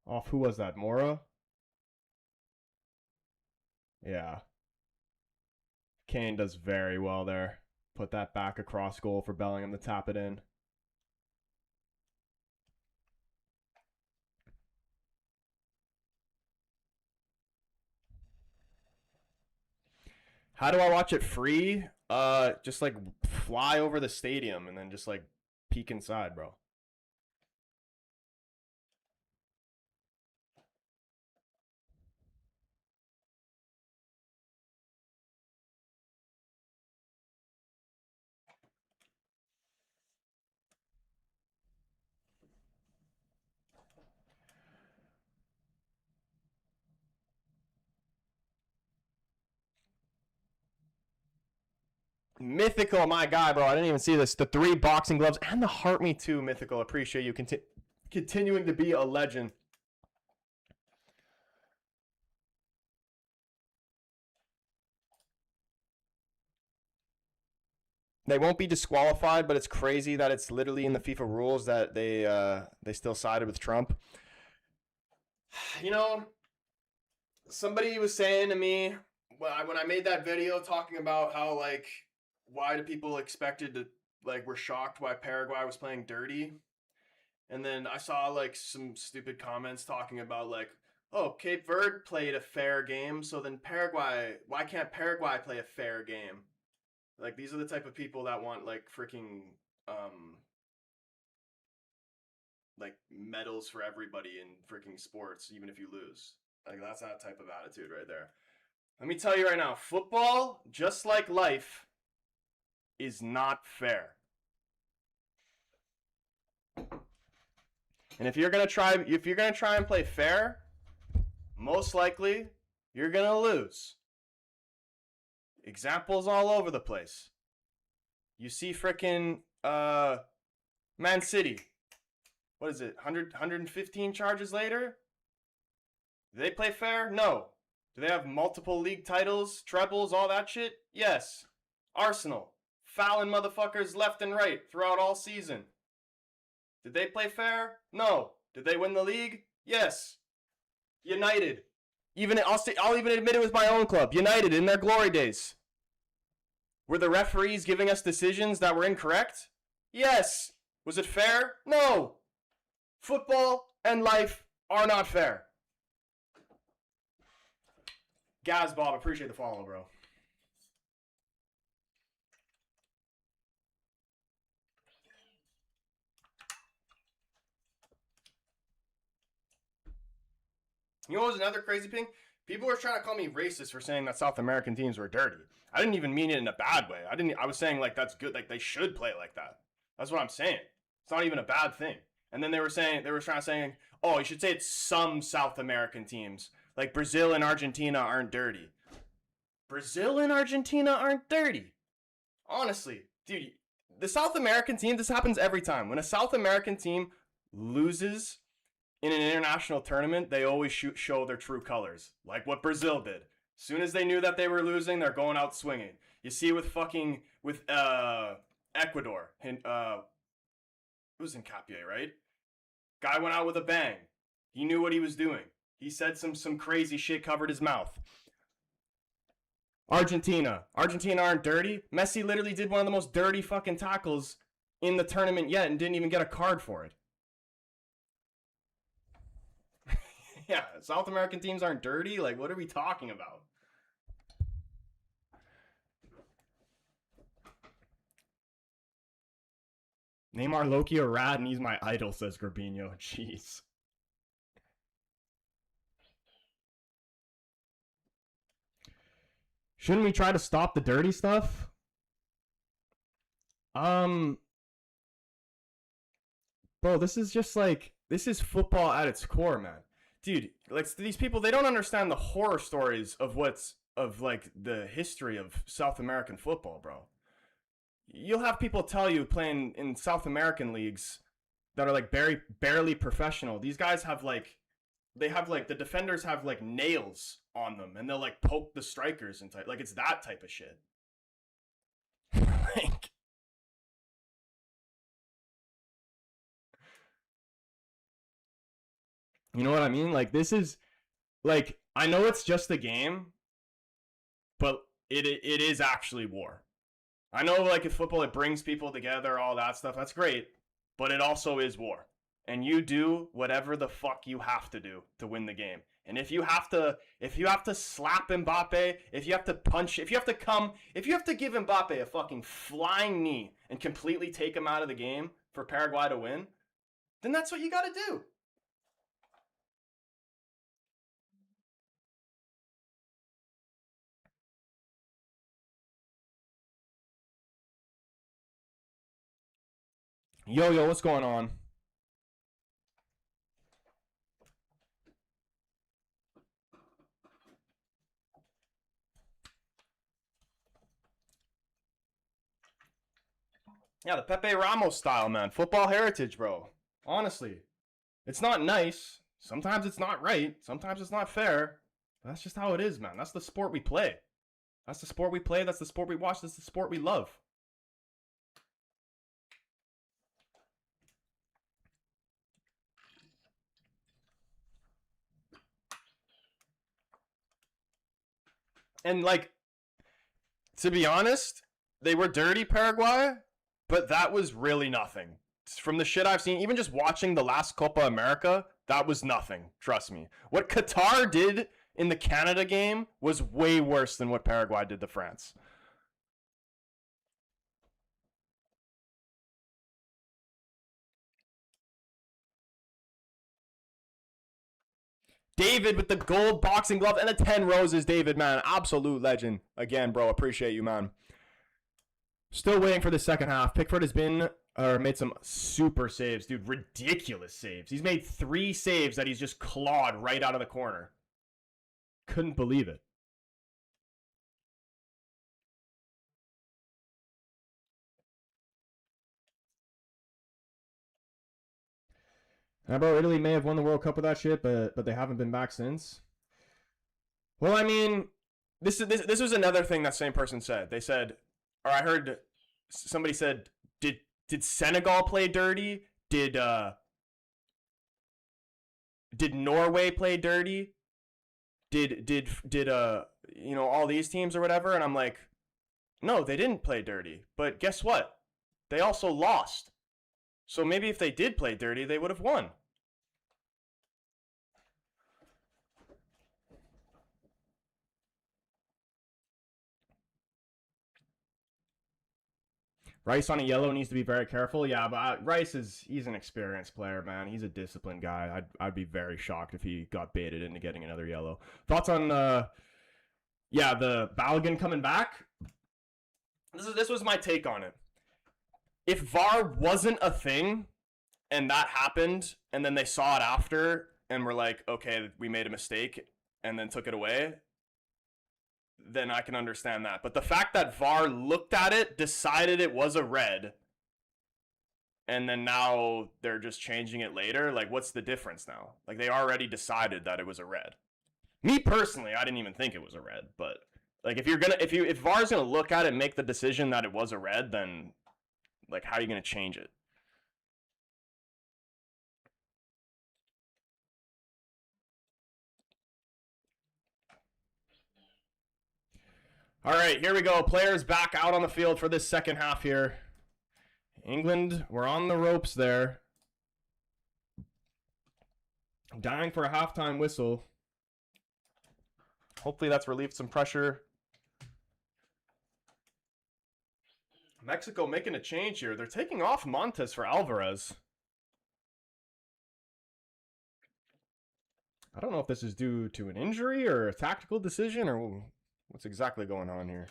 off. Who was that? Mora? Yeah. Kane does very well there. Put that back across goal for Bellingham to tap it in. How do I watch it free? Just like fly over the stadium and then just like peek inside, bro. Mythical, my guy, bro. I didn't even see this. The 3 boxing gloves and the Heart Me Too, Mythical. Appreciate you continuing to be a legend. They won't be disqualified, but it's crazy that it's literally in the FIFA rules that they still sided with Trump. You know, somebody was saying to me when I made that video talking about how like why do people expected to like were shocked why Paraguay was playing dirty, and then I saw like some stupid comments talking about like, oh, Cape Verde played a fair game, so then Paraguay, why can't Paraguay play a fair game? Like these are the type of people that want like freaking like medals for everybody in freaking sports, even if you lose. Like that's that type of attitude right there. Let me tell you right now, football, just like life, is not fair. And if you're gonna try and play fair, most likely you're gonna lose. Examples all over the place. You see frickin' Man City. What is it? 115 charges later? Do they play fair? No. Do they have multiple league titles, trebles, all that shit? Yes. Arsenal. Fouling motherfuckers left and right throughout all season. Did they play fair? No. Did they win the league? Yes. United. I'll even admit it was my own club. United in their glory days. Were the referees giving us decisions that were incorrect? Yes. Was it fair? No. Football and life are not fair. Gaz Bob, appreciate the follow, bro. You know what was another crazy thing? People were trying to call me racist for saying that South American teams were dirty. I didn't even mean it in a bad way. I was saying like that's good, like they should play like that. That's what I'm saying. It's not even a bad thing. And then they were trying to say, oh, you should say it's some South American teams. Like Brazil and Argentina aren't dirty. Brazil and Argentina aren't dirty. Honestly, dude, the South American team, this happens every time. When a South American team loses in an international tournament, they always show their true colors, like what Brazil did. As soon as they knew that they were losing, they're going out swinging. You see with Ecuador, It was Hincapié, right? Guy went out with a bang. He knew what he was doing. He said some crazy shit, covered his mouth. Argentina aren't dirty. Messi literally did one of the most dirty fucking tackles in the tournament yet and didn't even get a card for it. Yeah, South American teams aren't dirty? Like, what are we talking about? Neymar Loki a rat and he's my idol, says Garbino. Jeez. Shouldn't we try to stop the dirty stuff? Bro, this is just like, this is football at its core, man. Dude, like, these people, they don't understand the horror stories of like the history of South American football, bro. You'll have people tell you playing in South American leagues that are like barely professional. These guys have like, the defenders have like nails on them and they'll like poke the strikers and like it's that type of shit. Like, you know what I mean? Like, this is like, I know it's just a game, but it is actually war. I know, like, in football it brings people together, all that stuff. That's great, but it also is war. And you do whatever the fuck you have to do to win the game. And if you have to slap Mbappe, if you have to punch, if you have to give Mbappe a fucking flying knee and completely take him out of the game for Paraguay to win, then that's what you got to do. Yo, what's going on? Yeah, the Pepe Ramos style, man. Football heritage, bro. Honestly. It's not nice. Sometimes it's not right. Sometimes it's not fair. That's just how it is, man. That's the sport we play. That's the sport we play. That's the sport we watch. That's the sport we love. And, like, to be honest, they were dirty, Paraguay, but that was really nothing. From the shit I've seen, even just watching the last Copa America, that was nothing. Trust me. What Qatar did in the Canada game was way worse than what Paraguay did to France. David with the gold boxing glove and the 10 roses. David, man, absolute legend. Again, bro, appreciate you, man. Still waiting for the second half. Pickford has made some super saves, dude. Ridiculous saves. He's made 3 saves that he's just clawed right out of the corner. Couldn't believe it. Bro, Italy may have won the World Cup with that shit, but they haven't been back since. Well, I mean, this was another thing that same person said. They said, or I heard somebody said, did Senegal play dirty? Did Norway play dirty? Did all these teams or whatever? And I'm like, no, they didn't play dirty. But guess what? They also lost. So maybe if they did play dirty, they would have won. Rice on a yellow needs to be very careful. Yeah, but Rice he's an experienced player, man. He's a disciplined guy. I'd be very shocked if he got baited into getting another yellow. Thoughts on the Balogun coming back? This was my take on it. If VAR wasn't a thing and that happened and then they saw it after and were like, okay, we made a mistake and then took it away, then I can understand that. But the fact that VAR looked at it, decided it was a red, and then now they're just changing it later, like, what's the difference now? Like, they already decided that it was a red. Me personally, I didn't even think it was a red, but like, if VAR's gonna look at it and make the decision that it was a red, then like, how are you gonna change it? All right, here we go. Players back out on the field for this second half here. England, we're on the ropes there. Dying for a halftime whistle. Hopefully that's relieved some pressure. Mexico making a change here. They're taking off Montes for Alvarez. I don't know if this is due to an injury or a tactical decision or what's exactly going on here.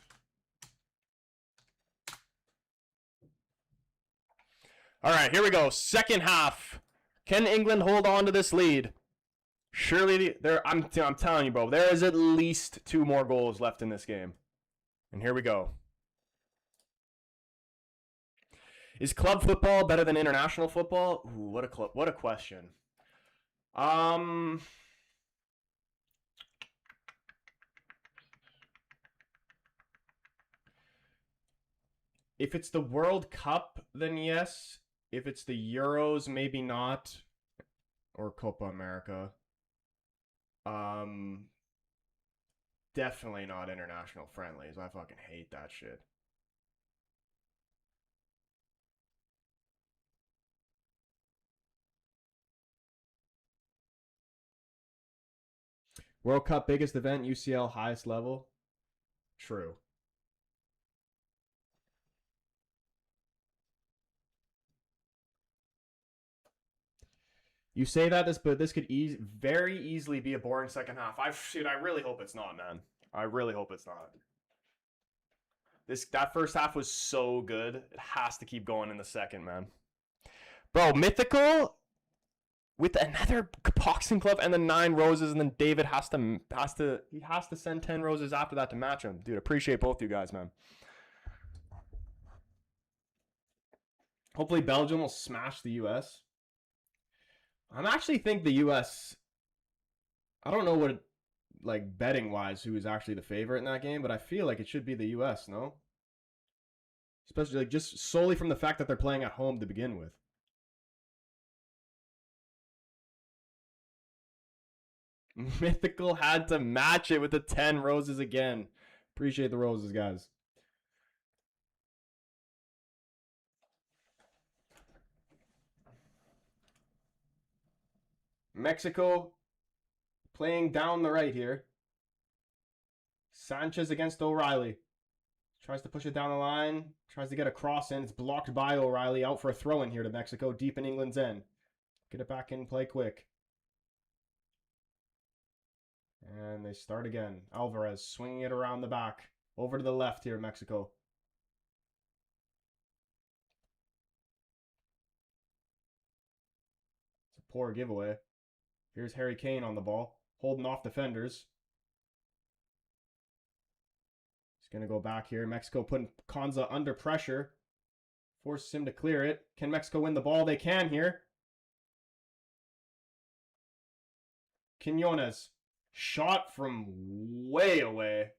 All right, here we go. Second half. Can England hold on to this lead? Surely, I'm telling you, bro, there is at least 2 more goals left in this game. And here we go. Is club football better than international football? Ooh, what a question. If it's the World Cup, then yes. If it's the Euros, maybe not. Or Copa America. Definitely not international friendlies. I fucking hate that shit. World Cup biggest event, UCL highest level. True. You say that, but this could very easily be a boring second half. I really hope it's not, man. I really hope it's not. That first half was so good. It has to keep going in the second, man. Bro, Mythical with another boxing glove and the 9 roses, and then David has to send 10 roses after that to match him. Dude, appreciate both you guys, man. Hopefully Belgium will smash the US. I actually think the US, I don't know what, like, betting-wise, who is actually the favorite in that game, but I feel like it should be the US, no? Especially, like, just solely from the fact that they're playing at home to begin with. Mythical had to match it with the 10 roses again. Appreciate the roses, guys. Mexico playing down the right here. Sanchez against O'Reilly. Tries to push it down the line. Tries to get a cross in. It's blocked by O'Reilly. Out for a throw in here to Mexico. Deep in England's end. Get it back in play quick. And they start again. Alvarez swinging it around the back. Over to the left here, Mexico. It's a poor giveaway. Here's Harry Kane on the ball. Holding off defenders. He's going to go back here. Mexico putting Konza under pressure. Forces him to clear it. Can Mexico win the ball? They can here. Quinones. Shot from way away.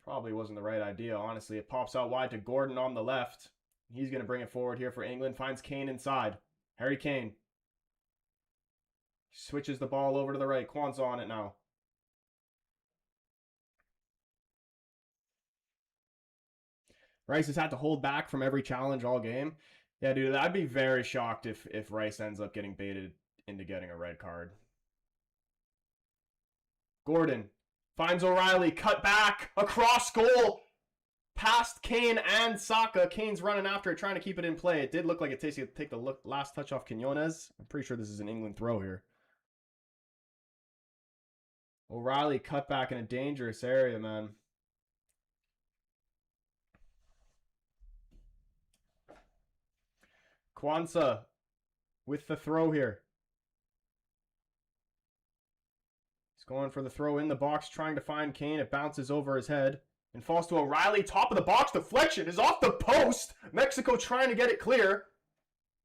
Probably wasn't the right idea, honestly. It pops out wide to Gordon on the left. He's going to bring it forward here for England. Finds Kane inside. Harry Kane. Switches the ball over to the right. Kwanzaa on it now. Rice has had to hold back from every challenge all game. Yeah, dude, I'd be very shocked if Rice ends up getting baited into getting a red card. Gordon finds O'Reilly. Cut back. Across goal. Past Kane and Saka. Kane's running after it, trying to keep it in play. It did look like it takes you to take the last touch off Quinones. I'm pretty sure this is an England throw here. O'Reilly cut back in a dangerous area, man. Kwanzaa with the throw here. He's going for the throw in the box, trying to find Kane. It bounces over his head and falls to O'Reilly. Top of the box. Deflection is off the post. Mexico trying to get it clear.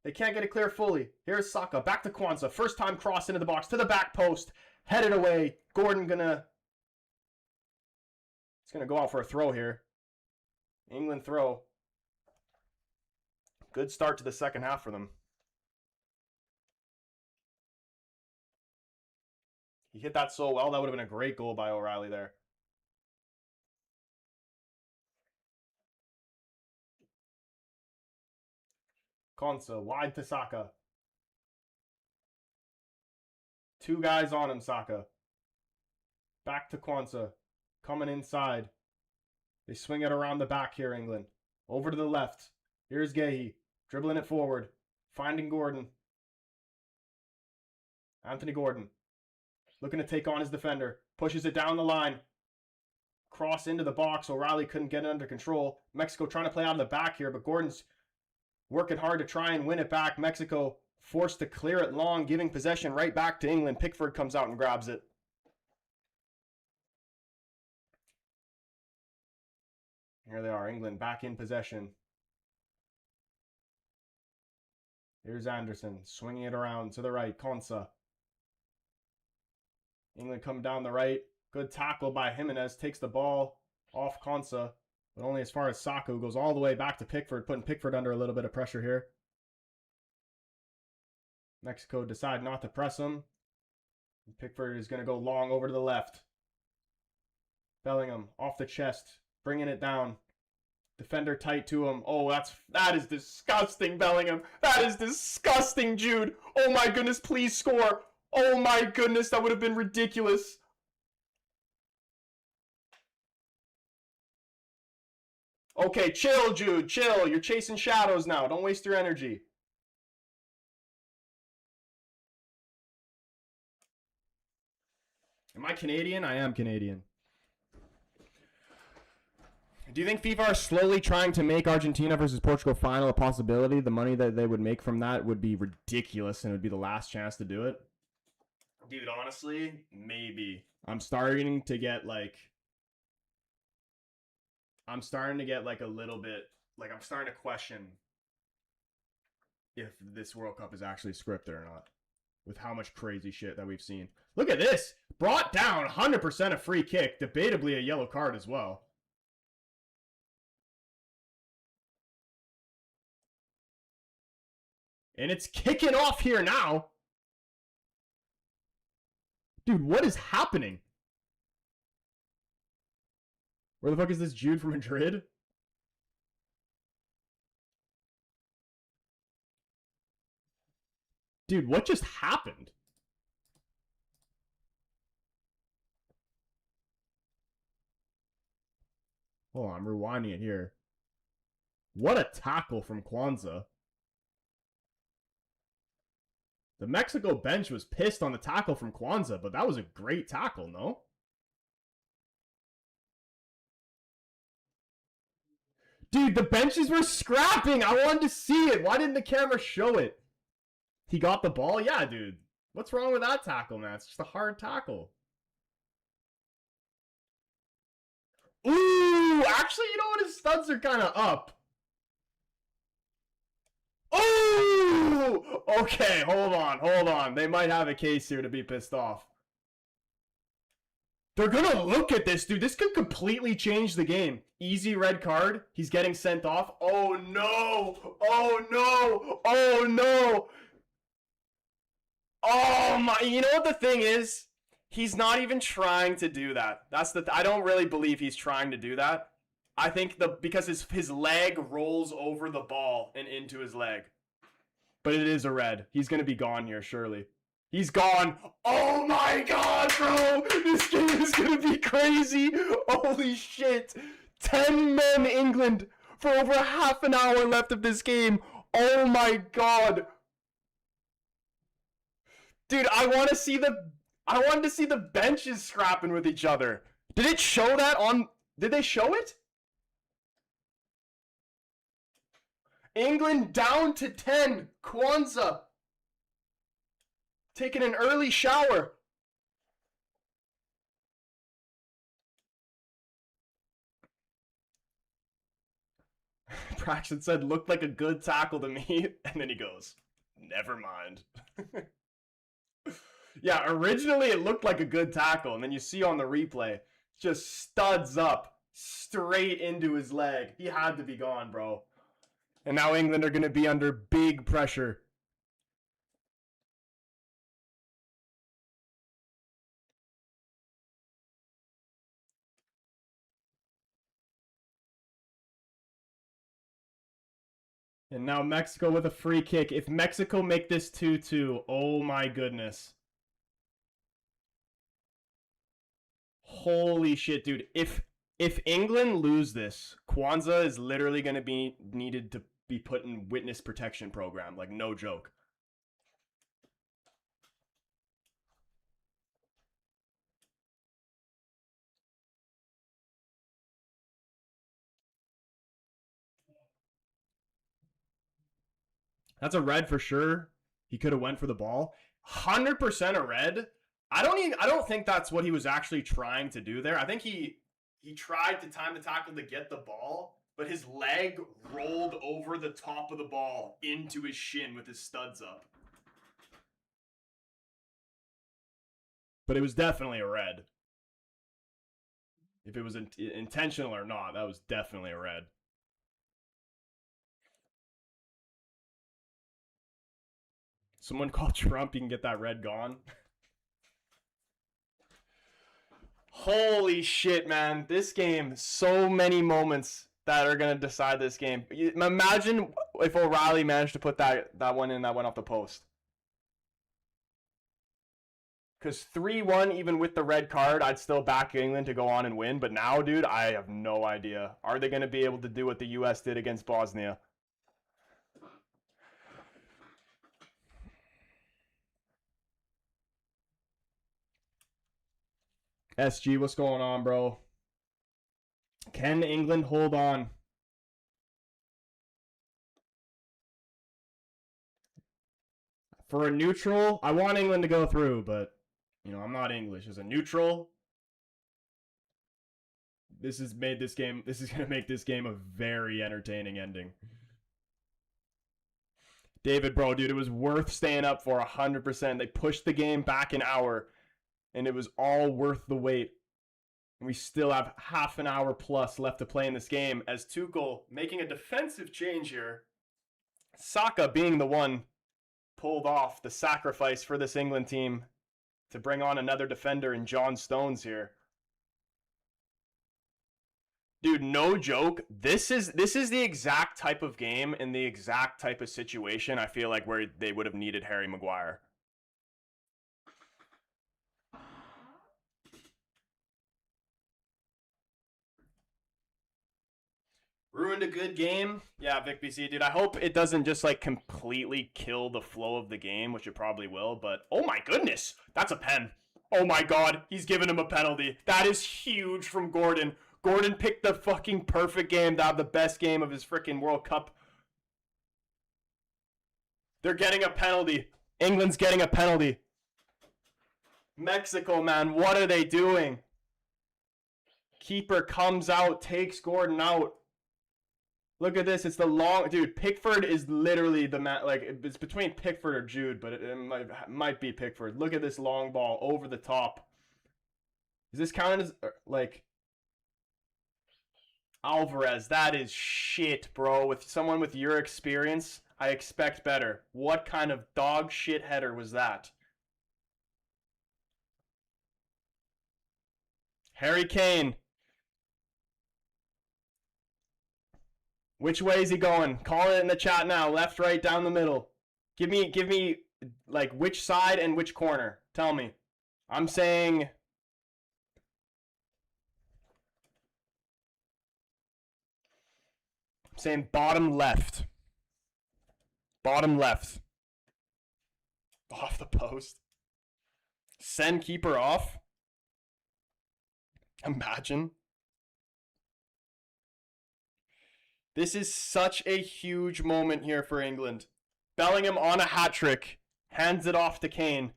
They can't get it clear fully. Here's Saka. Back to Kwanzaa. First time cross into the box. To the back post. Headed away. Gordon gonna... It's gonna go out for a throw here. England throw. Good start to the second half for them. He hit that so well. That would have been a great goal by O'Reilly there. Konsa, wide to Saka. 2 guys on him, Saka. Back to Kwanzaa. Coming inside. They swing it around the back here, England. Over to the left. Here's Guéhi. Dribbling it forward. Finding Gordon. Anthony Gordon. Looking to take on his defender. Pushes it down the line. Cross into the box. O'Reilly couldn't get it under control. Mexico trying to play out of the back here, but Gordon's working hard to try and win it back. Mexico forced to clear it long, giving possession right back to England. Pickford comes out and grabs it. Here they are, England back in possession. Here's Anderson, swinging it around to the right, Konsa. England coming down the right. Good tackle by Jimenez, takes the ball off Konsa, but only as far as Saka, who goes all the way back to Pickford, putting Pickford under a little bit of pressure here. Mexico decide not to press him. Pickford is going to go long over to the left. Bellingham off the chest, bringing it down. Defender tight to him. Oh, that is disgusting, Bellingham. That is disgusting, Jude. Oh my goodness, please score. Oh my goodness, that would have been ridiculous. Okay, chill, Jude, chill. You're chasing shadows now. Don't waste your energy. Am I Canadian? I am Canadian. Do you think FIFA are slowly trying to make Argentina versus Portugal final a possibility? The money that they would make from that would be ridiculous, and it would be the last chance to do it. Dude, honestly, maybe. I'm starting to get like a little bit, like I'm starting to question if this World Cup is actually scripted or not, with how much crazy shit that we've seen. Look at this. Brought down, 100% a free kick, debatably a yellow card as well. And it's kicking off here now. Dude, what is happening? Where the fuck is this Jude from Madrid? Dude, what just happened? Hold on, I'm rewinding it here. What a tackle from Kwanzaa. The Mexico bench was pissed on the tackle from Kwanzaa, but that was a great tackle, no? Dude, the benches were scrapping. I wanted to see it. Why didn't the camera show it? He got the ball? Yeah, dude. What's wrong with that tackle, man? It's just a hard tackle. Ooh, actually, you know what? His studs are kind of up. Oh! Okay, hold on. They might have a case here to be pissed off. They're gonna look at this, dude. This could completely change the game. Easy red card. He's getting sent off. Oh no! Oh no! Oh no! Oh my! You know what the thing is? He's not even trying to do that. I don't really believe he's trying to do that. I think because his leg rolls over the ball and into his leg. But it is a red. He's gonna be gone here, surely. He's gone. Oh my god, bro! This game is gonna be crazy! Holy shit! 10 men England for over half an hour left of this game. Oh my god! Dude, I wanted to see the benches scrapping with each other. Did it show that on... Did they show it? England down to 10. Kwanzaa taking an early shower. Braxton said, looked like a good tackle to me. And then he goes, never mind. Yeah, originally it looked like a good tackle. And then you see on the replay, just studs up straight into his leg. He had to be gone, bro. And now England are going to be under big pressure. And now Mexico with a free kick. If Mexico make this 2-2, oh my goodness. Holy shit, dude. If England lose this, Kwanzaa is literally going to be needed to be put in witness protection program. Like, no joke. That's a red for sure. He could have went for the ball. 100% a red. I don't think that's what he was actually trying to do there. I think he tried to time the tackle to get the ball, but his leg rolled over the top of the ball into his shin with his studs up. But it was definitely a red. If it was intentional or not, that was definitely a red. Someone call Trump, you can get that red gone. Holy shit, man. This game, so many moments that are going to decide this game. Imagine if O'Reilly managed to put that one in that went off the post. Because 3-1, even with the red card, I'd still back England to go on and win. But now, dude, I have no idea. Are they going to be able to do what the U.S. did against Bosnia? SG, what's going on, bro? Can England hold on? For a neutral, I want England to go through, but, you know, I'm not English. As a neutral, this is going to make this game a very entertaining ending. David, bro, dude, it was worth staying up for 100%. They pushed the game back an hour, and it was all worth the wait. And we still have half an hour plus left to play in this game as Tuchel making a defensive change here. Saka being the one pulled off the sacrifice for this England team to bring on another defender in John Stones here. Dude, no joke. This is the exact type of game and the exact type of situation I feel like where they would have needed Harry Maguire. Ruined a good game. Yeah, Vic BC, dude. I hope it doesn't just like completely kill the flow of the game, which it probably will. But oh my goodness, that's a pen. Oh my god, he's giving him a penalty. That is huge from Gordon. Gordon picked the fucking perfect game to have the best game of his freaking World Cup. They're getting a penalty. England's getting a penalty. Mexico, man, what are they doing? Keeper comes out, takes Gordon out. Look at this. It's the long... Dude, Pickford is literally the man... Like, it's between Pickford or Jude, but it might be Pickford. Look at this long ball over the top. Is this counted as... Like... Alvarez, that is shit, bro. With someone with your experience, I expect better. What kind of dog shit header was that? Harry Kane. Which way is he going? Call it in the chat now. Left, right, down the middle. Give me, like, which side and which corner. Tell me. I'm saying... bottom left. Bottom left. Off the post. Send keeper off. Imagine. This is such a huge moment here for England. Bellingham on a hat-trick. Hands it off to Kane.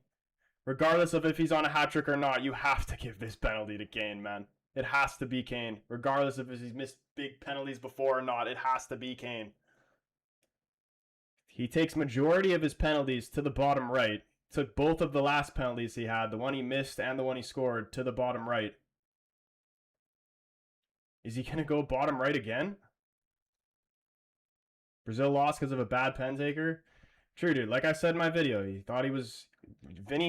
Regardless of if he's on a hat-trick or not, you have to give this penalty to Kane, man. It has to be Kane. Regardless of if he's missed big penalties before or not, it has to be Kane. He takes majority of his penalties to the bottom right. Took both of the last penalties he had, the one he missed and the one he scored, to the bottom right. Is he going to go bottom right again? Brazil lost because of a bad pen taker? True, dude. Like I said in my video, Vinny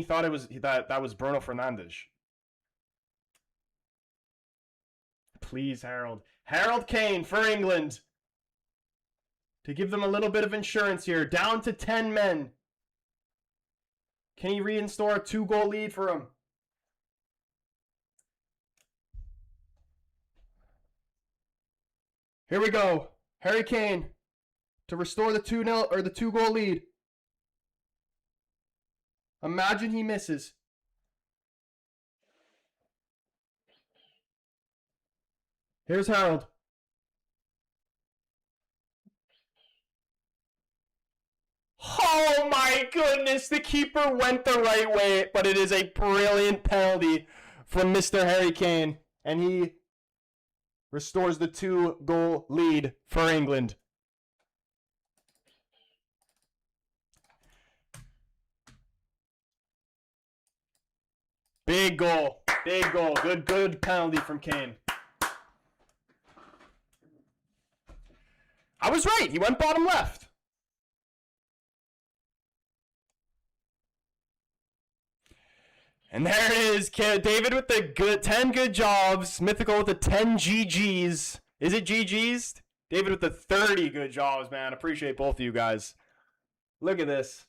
thought it was that was Bruno Fernandes. Please, Harold. Harold Kane for England. to give them a little bit of insurance here. Down to 10 men. Can he reinstore a 2-goal lead for him? Here we go. Harry Kane to restore the 2-0 or the 2-goal lead. Imagine he misses. Here's Harold. Oh my goodness, the keeper went the right way, but it is a brilliant penalty from Mr. Harry Kane, and he restores the 2-goal lead for England. Big goal, good penalty from Kane. I was right, he went bottom left. And there it is, David with the 10 good jobs. Mythical with the 10 GGs. Is it GGs? David with the 30 good jobs, man. Appreciate both of you guys. Look at this.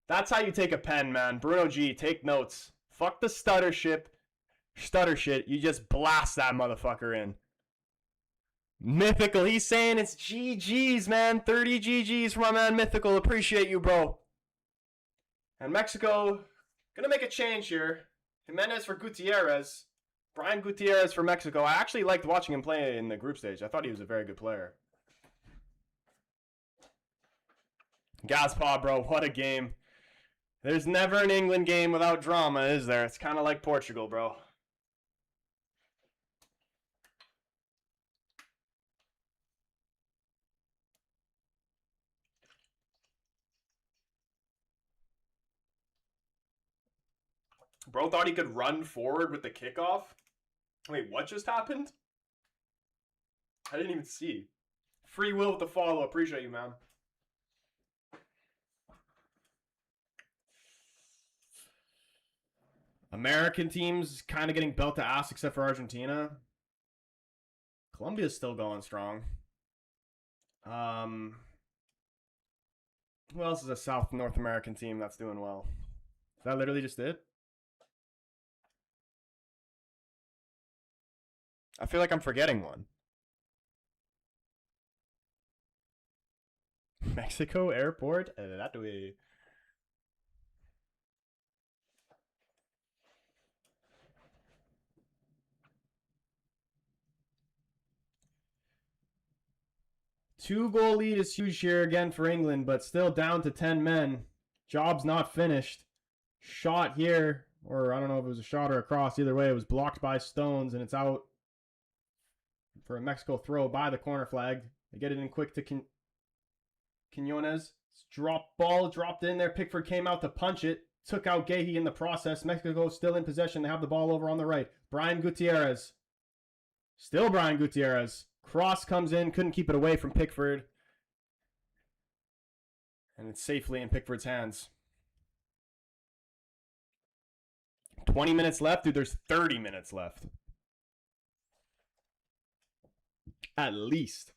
That's how you take a pen, man. Bruno G, take notes. Fuck the stutter shit. You just blast that motherfucker in. Mythical, he's saying it's GGs, man. 30 GGs from my man Mythical. Appreciate you, bro. And Mexico... gonna make a change here. Jimenez for Gutierrez. Brian Gutierrez for Mexico. I actually liked watching him play in the group stage. I thought he was a very good player. Gaspaw, bro. What a game. There's never an England game without drama, is there? It's kind of like Portugal, bro. Bro thought he could run forward with the kickoff. Wait, what just happened? I didn't even see. Free will with the follow. Appreciate you, man. American teams kind of getting belt to ass except for Argentina. Colombia's still going strong. Who else is a South North American team that's doing well? Is that literally just it? I feel like I'm forgetting one. Mexico airport? That way. Two-goal lead is huge here again for England, but still down to 10 men. Job's not finished. Shot here, or I don't know if it was a shot or a cross. Either way, it was blocked by Stones, and it's out for a Mexico throw by the corner flag. They get it in quick to Quinones. Ball dropped in there. Pickford came out to punch it. Took out Gahey in the process. Mexico still in possession. They have the ball over on the right. Brian Gutierrez. Still Brian Gutierrez. Cross comes in. Couldn't keep it away from Pickford. And it's safely in Pickford's hands. 20 minutes left. Dude, there's 30 minutes left. At least.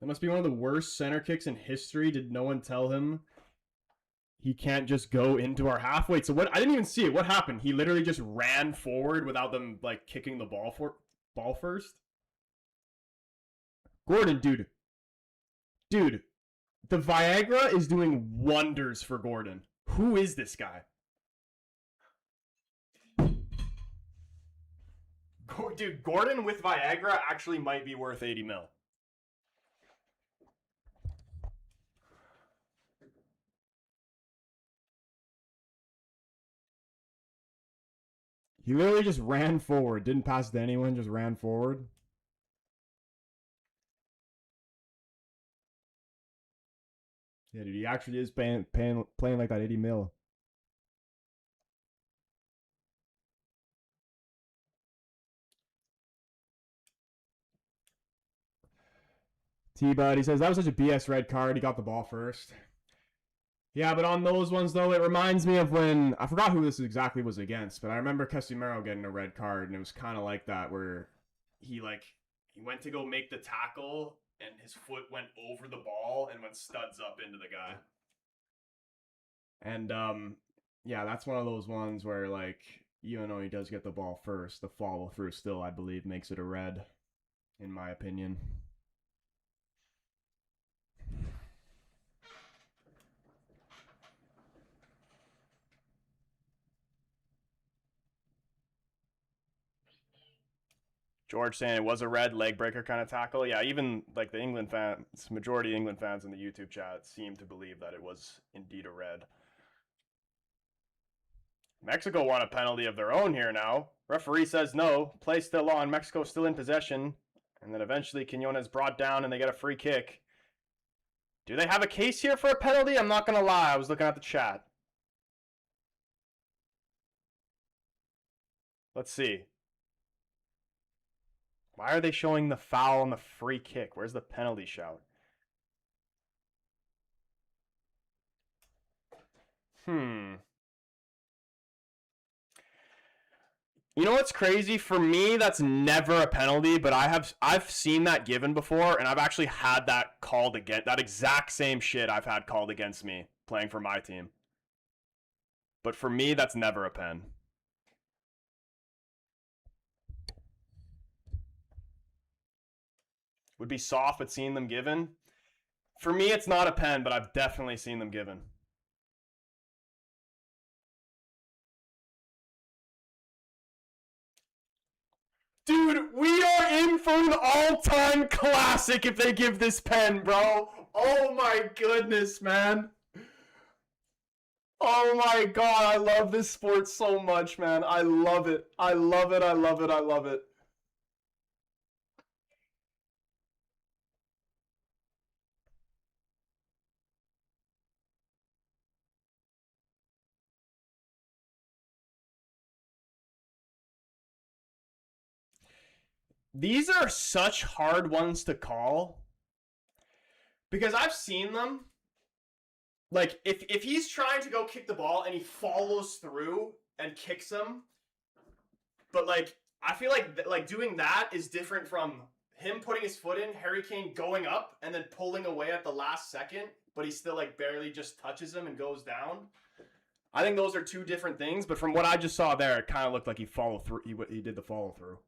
That must be one of the worst center kicks in history. Did no one tell him he can't just go into our half? Wait, so what? I didn't even see it. What happened? He literally just ran forward without them like kicking the ball first? Gordon, dude. Dude, the Viagra is doing wonders for Gordon. Who is this guy? Dude, Gordon with Viagra actually might be worth 80 mil. He literally just ran forward. Didn't pass it to anyone, just ran forward. Yeah, dude, he actually is playing like that 80 mil. T-Bud, he says, that was such a BS red card. He got the ball first. Yeah, but on those ones, though, it reminds me of when, I forgot who this exactly was against, but I remember Casemiro getting a red card, and it was kind of like that, where he went to go make the tackle, and his foot went over the ball and went studs up into the guy. And, yeah, that's one of those ones where, like, even though he does get the ball first, the follow through still, I believe, makes it a red, in my opinion. George saying it was a red leg breaker kind of tackle. Yeah, even like the England fans, majority of England fans in the YouTube chat seem to believe that it was indeed a red. Mexico want a penalty of their own here now. Referee says no. Play still on. Mexico still in possession. And then eventually Quinones brought down and they get a free kick. Do they have a case here for a penalty? I'm not going to lie. I was looking at the chat. Let's see. Why are they showing the foul on the free kick? Where's the penalty shout? You know what's crazy? For me, that's never a penalty, but I've seen that given before, and I've actually had that called against, that exact same shit I've had called against me playing for my team. But for me, that's never a pen. Would be soft, but seeing them given. For me, it's not a pen, but I've definitely seen them given. Dude, we are in for an all-time classic if they give this pen, bro. Oh my goodness, man. Oh my god, I love this sport so much, man. I love it. I love it, I love it, I love it. These are such hard ones to call. Because I've seen them. Like, if he's trying to go kick the ball and he follows through and kicks him, but, like, I feel like doing that is different from him putting his foot in, Harry Kane going up, and then pulling away at the last second, but he still, like, barely just touches him and goes down. I think those are two different things, but from what I just saw there, it kind of looked like he followed through. He did the follow through.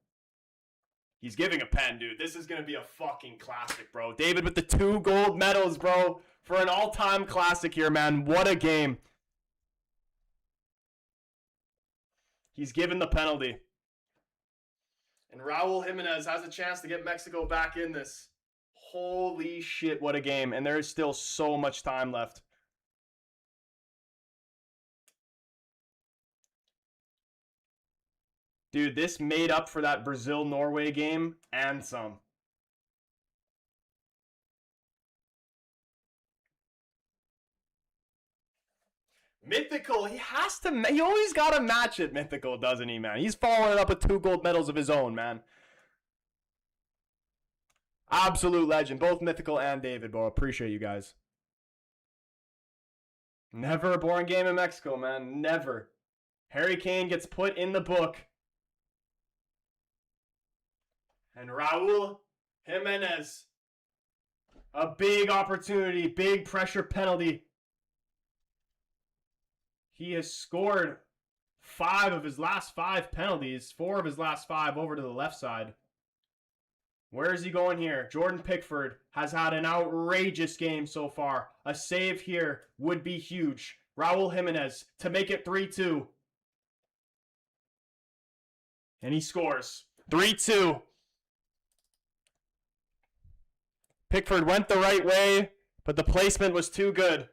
He's giving a pen, dude. This is going to be a fucking classic, bro. David with the 2 gold medals, bro. For an all-time classic here, man. What a game. He's given the penalty. And Raul Jimenez has a chance to get Mexico back in this. Holy shit, what a game. And there is still so much time left. Dude, this made up for that Brazil-Norway game and some. Mythical, he always got to match it, Mythical, doesn't he, man? He's following it up with 2 gold medals of his own, man. Absolute legend, both Mythical and David, bro. Appreciate you guys. Never a boring game in Mexico, man. Never. Harry Kane gets put in the book. And Raul Jimenez, a big opportunity, big pressure penalty. He has scored 5 of his last 5 penalties, 4 of his last 5 over to the left side. Where is he going here? Jordan Pickford has had an outrageous game so far. A save here would be huge. Raul Jimenez to make it 3-2. And he scores. 3-2. Pickford went the right way, but the placement was too good.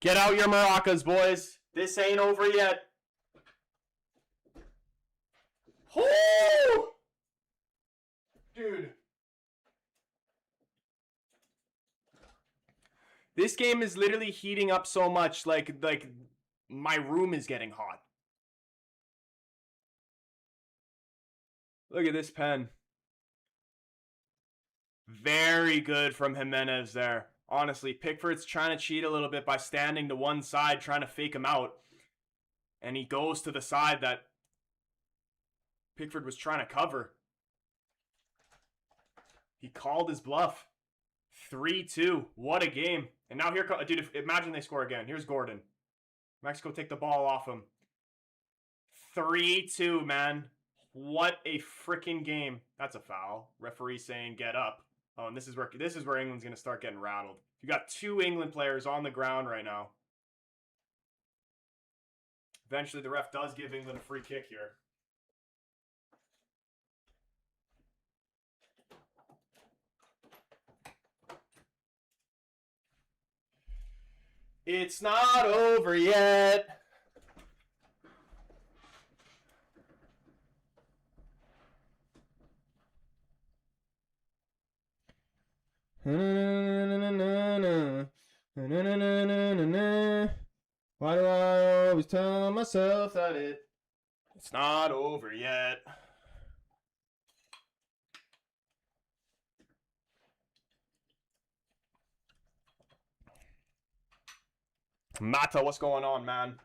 Get out your maracas, boys. This ain't over yet. Oh! Dude. This game is literally heating up so much, like my room is getting hot. Look at this pen. Very good from Jimenez there. Honestly, Pickford's trying to cheat a little bit by standing to one side, trying to fake him out. And he goes to the side that Pickford was trying to cover. He called his bluff. 3-2. What a game. And now here, dude, imagine they score again. Here's Gordon. Mexico take the ball off him. 3-2, man. What a freaking game. That's a foul. Referee saying get up. Oh, and this is where England's going to start getting rattled. You got 2 England players on the ground right now. Eventually, the ref does give England a free kick here. It's not over yet. Why do I always tell myself that it's not over yet? Mata, what's going on, man?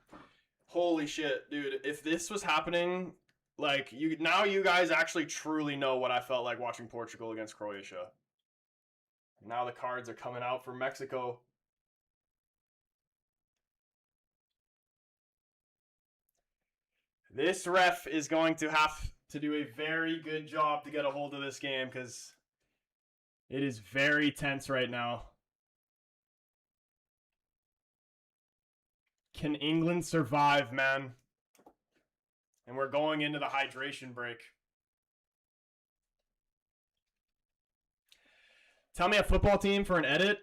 Holy shit, dude. If this was happening, like, you guys actually truly know what I felt like watching Portugal against Croatia. Now the cards are coming out for Mexico. This ref is going to have to do a very good job to get a hold of this game because it is very tense right now. Can England survive, man? And we're going into the hydration break. Tell me a football team for an edit.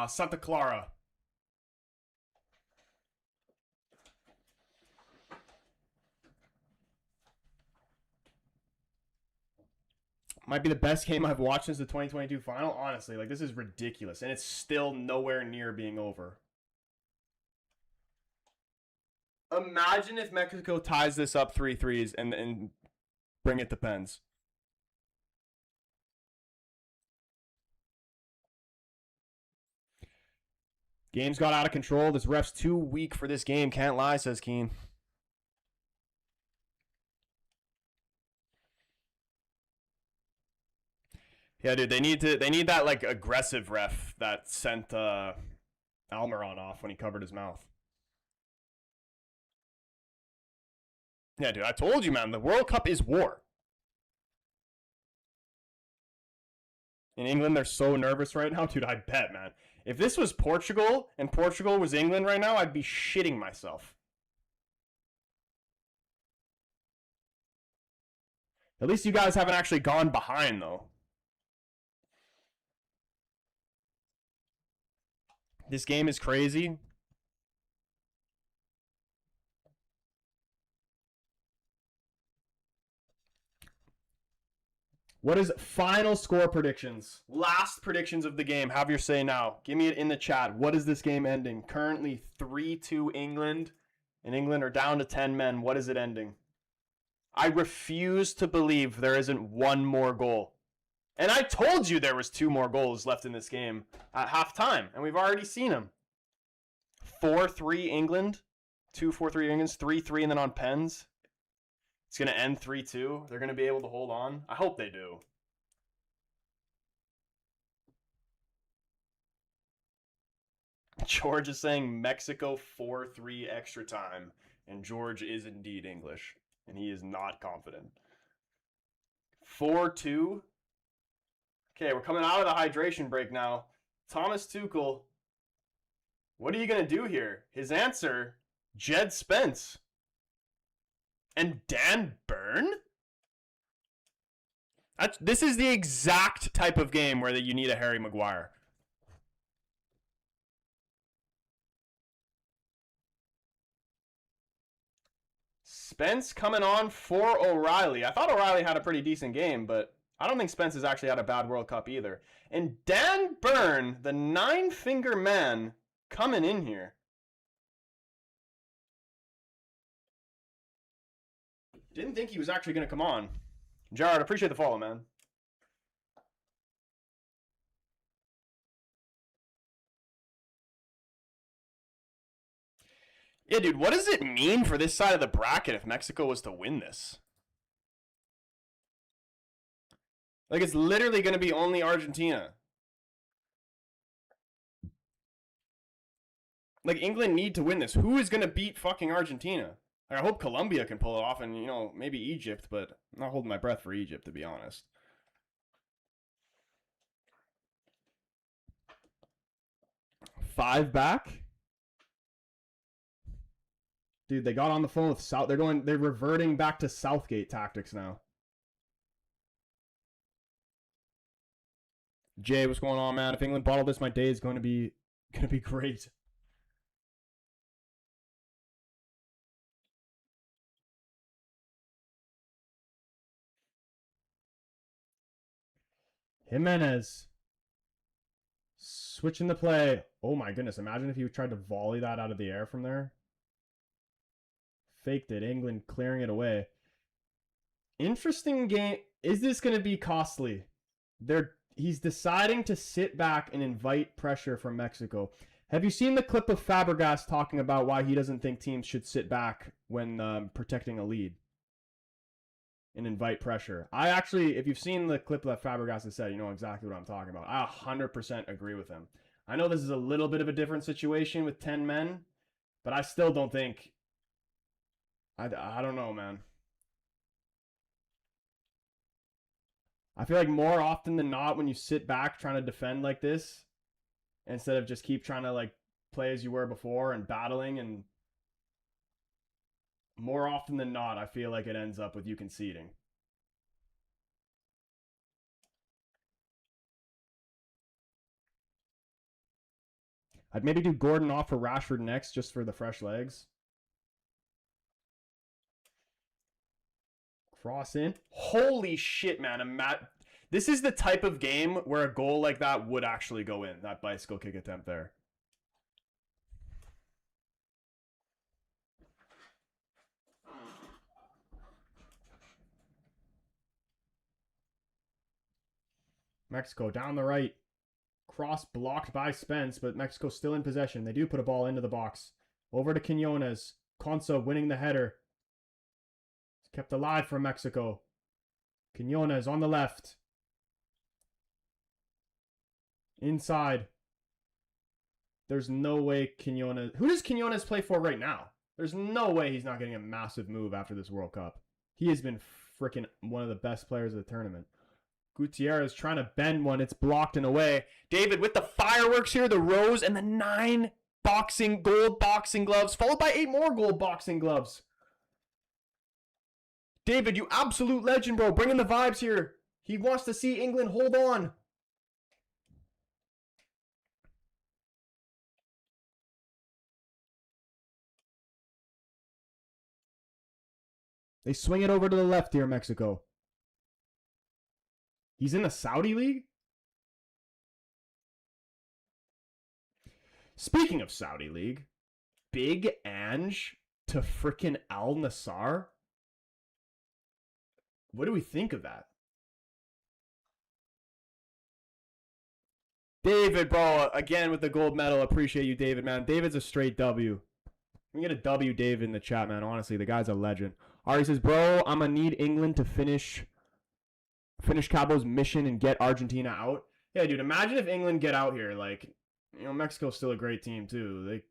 Santa Clara. Might be the best game I've watched since the 2022 final. Honestly, like, this is ridiculous. And it's still nowhere near being over. Imagine if Mexico ties this up 3-3 and bring it to pens. Game's got out of control. This ref's too weak for this game. Can't lie, says Keen. Yeah, dude, they need that, like, aggressive ref that sent Almiron off when he covered his mouth. Yeah, dude, I told you, man, the World Cup is war. In England, they're so nervous right now. Dude, I bet, man. If this was Portugal and Portugal was England right now, I'd be shitting myself. At least you guys haven't actually gone behind, though. This game is crazy. What is final score predictions? Last predictions of the game. Have your say now. Give me it in the chat. What is this game ending? Currently 3-2 England. And England are down to 10 men. What is it ending? I refuse to believe there isn't one more goal. And I told you there was 2 more goals left in this game at halftime. And we've already seen them. 4-3 England. 2-4-3 England. 3-3 and then on pens. It's going to end 3-2. They're going to be able to hold on. I hope they do. George is saying Mexico 4-3 extra time. And George is indeed English. And he is not confident. 4-2. Okay, we're coming out of the hydration break now. Thomas Tuchel. What are you going to do here? His answer, Jed Spence. And Dan Burn? This is the exact type of game where you need a Harry Maguire. Spence coming on for O'Reilly. I thought O'Reilly had a pretty decent game, but I don't think Spence has actually had a bad World Cup either. And Dan Burn, the 9-finger man, coming in here. Didn't think he was actually going to come on. Jared, appreciate the follow, man. Yeah, dude, what does it mean for this side of the bracket if Mexico was to win this? Like, it's literally going to be only Argentina. Like, England need to win this. Who is going to beat fucking Argentina? Like, I hope Colombia can pull it off and, you know, maybe Egypt, but I'm not holding my breath for Egypt, to be honest. Five back? Dude, they got on the phone with South. They're reverting back to Southgate tactics now. Jay, what's going on, man? If England bottle this, my day is going to be great. Jimenez. Switching the play. Oh my goodness, imagine if you tried to volley that out of the air from there. Faked it. England clearing it away. Interesting game. Is this going to be costly? He's deciding to sit back and invite pressure from Mexico. Have you seen the clip of Fabregas talking about why he doesn't think teams should sit back when protecting a lead and invite pressure? I actually, if you've seen the clip that Fabregas has said, you know exactly what I'm talking about. I 100% agree with him. I know this is a little bit of a different situation with 10 men, but I still don't think... I don't know, man. I feel like more often than not, when you sit back trying to defend like this, instead of just keep trying to like play as you were before and battling, and more often than not, I feel like it ends up with you conceding. I'd maybe do Gordon off for Rashford next, just for the fresh legs. Cross in. Holy shit, man. This is the type of game where a goal like that would actually go in. That bicycle kick attempt there. Mexico down the right. Cross blocked by Spence, but Mexico still in possession. They do put a ball into the box. Over to Quinones. Konsa winning the header. It's kept alive for Mexico. Quinones on the left. Inside. There's no way Quinones... Who does Quinones play for right now? There's no way he's not getting a massive move after this World Cup. He has been freaking one of the best players of the tournament. Gutierrez trying to bend one. It's blocked and away. David with the fireworks here. The rose and the 9 gold boxing gloves. Followed by 8 more gold boxing gloves. David, you absolute legend, bro. Bringing the vibes here. He wants to see England hold on. They swing it over to the left here, Mexico. He's in the Saudi League? Speaking of Saudi League, Big Ange to frickin' Al Nassr? What do we think of that? David, bro, again with the gold medal. Appreciate you, David, man. David's a straight W. We can get a W, David, in the chat, man. Honestly, the guy's a legend. Ari says, bro, I'm going to need England to finish Cabo's mission and get Argentina out. Yeah, dude, imagine if England get out here. Like, you know, Mexico's still a great team, too.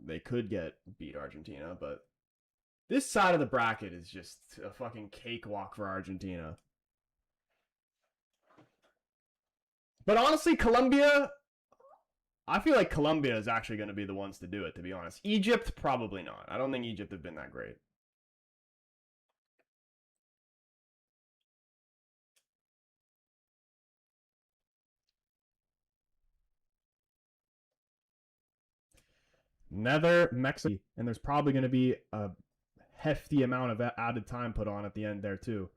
They could beat Argentina, but this side of the bracket is just a fucking cakewalk for Argentina. But honestly, Colombia, I feel like Colombia is actually going to be the ones to do it, to be honest. Egypt, probably not. I don't think Egypt have been that great. Nether, Mexico, and there's probably going to be a hefty amount of added time put on at the end there, too.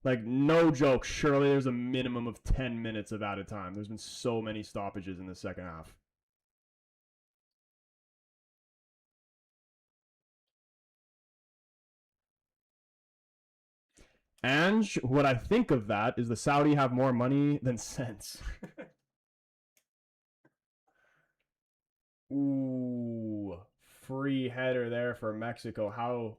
Like, no joke, surely there's a minimum of 10 minutes of added time. There's been so many stoppages in the second half. And what I think of that is the Saudi have more money than sense. Ooh, free header there for Mexico. How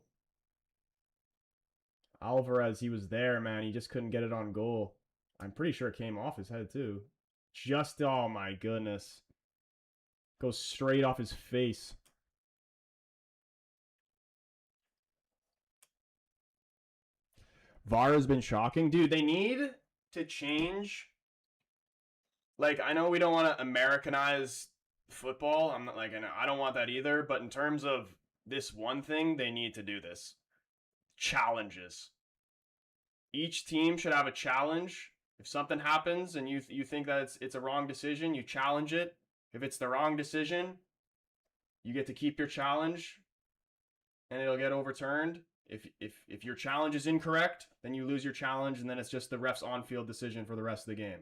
Alvarez, he was there, man. He just couldn't get it on goal. I'm pretty sure it came off his head, too. Just, oh my goodness. Goes straight off his face. VAR has been shocking. Dude, they need to change. Like, I know we don't want to Americanize football. I'm not like, I don't want that either. But in terms of this one thing, they need to do this. Challenges. Each team should have a challenge. If something happens and you think that it's a wrong decision, you challenge it. If it's the wrong decision, you get to keep your challenge and it'll get overturned. If your challenge is incorrect, then you lose your challenge and then it's just the ref's on-field decision for the rest of the game.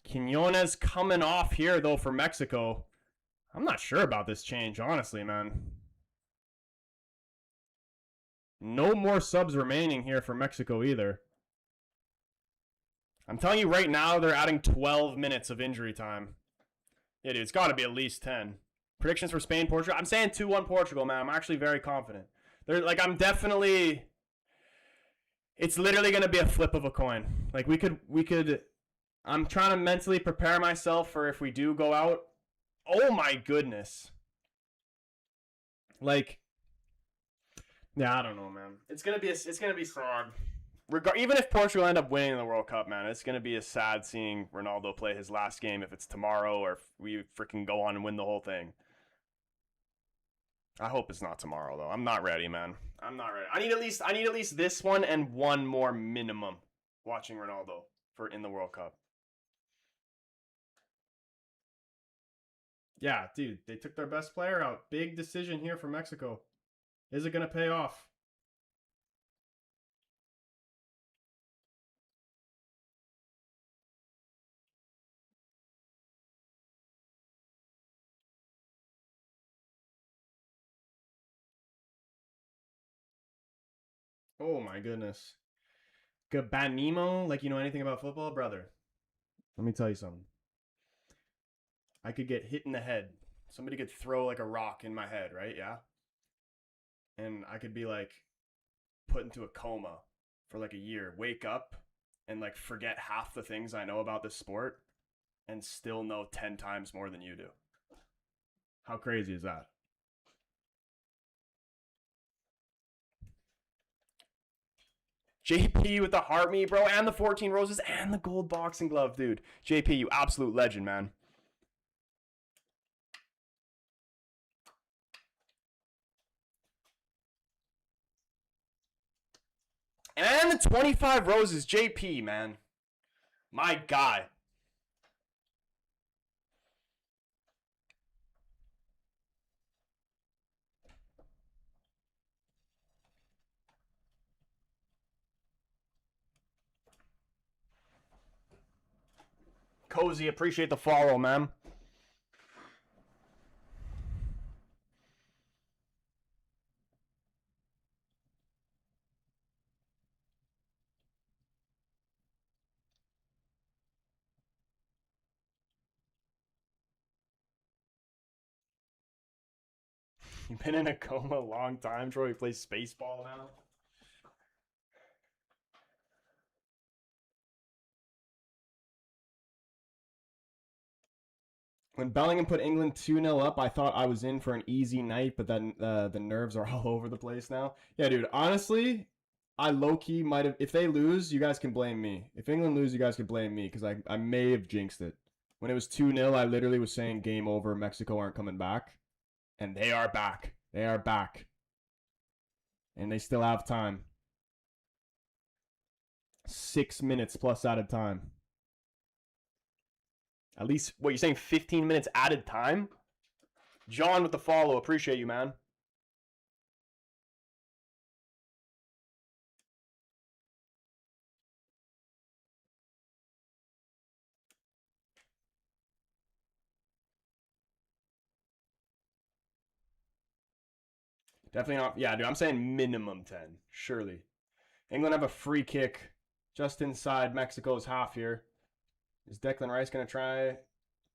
Quinones coming off here, though, for Mexico. I'm not sure about this change, honestly, man. No more subs remaining here for Mexico either. I'm telling you right now, they're adding 12 minutes of injury time. Yeah, dude, it's got to be at least 10. Predictions for Spain, Portugal. I'm saying 2-1 Portugal, man. I'm actually very confident. I'm definitely... It's literally going to be a flip of a coin. Like, we could... I'm trying to mentally prepare myself for if we do go out. Oh my goodness. Like, yeah, I don't know, man. It's gonna be sad. Even if Portugal end up winning the World Cup, man, it's gonna be a sad seeing Ronaldo play his last game if it's tomorrow or if we freaking go on and win the whole thing. I hope it's not tomorrow though. I'm not ready, man. I'm not ready. I need at least this one and one more minimum watching Ronaldo for in the World Cup. Yeah, dude, they took their best player out. Big decision here for Mexico. Is it going to pay off? Oh my goodness. Gabanimo, like you know anything about football, brother? Let me tell you something. I could get hit in the head. Somebody could throw like a rock in my head, right? Yeah. And I could be like put into a coma for like a year, wake up and like forget half the things I know about this sport and still know 10 times more than you do. How crazy is that? JP with the heart me, bro, and the 14 roses and the gold boxing glove, dude. JP, you absolute legend, man. And the 25 roses, JP, man. My guy. Cozy, appreciate the follow, man. You've been in a coma a long time, Troy. You play Spaceball now. When Bellingham put England 2-0 up, I thought I was in for an easy night, but then the nerves are all over the place now. Yeah, dude, honestly, I low-key might have... If they lose, you guys can blame me. If England lose, you guys can blame me, because I may have jinxed it. When it was 2-0, I literally was saying game over, Mexico aren't coming back. And they are back. They are back. And they still have time. 6 minutes plus added time. At least, what, you're saying 15 minutes added time? John with the follow. Appreciate you, man. Definitely not. Yeah, dude, I'm saying minimum 10. Surely. England have a free kick just inside Mexico's half here. Is Declan Rice going to try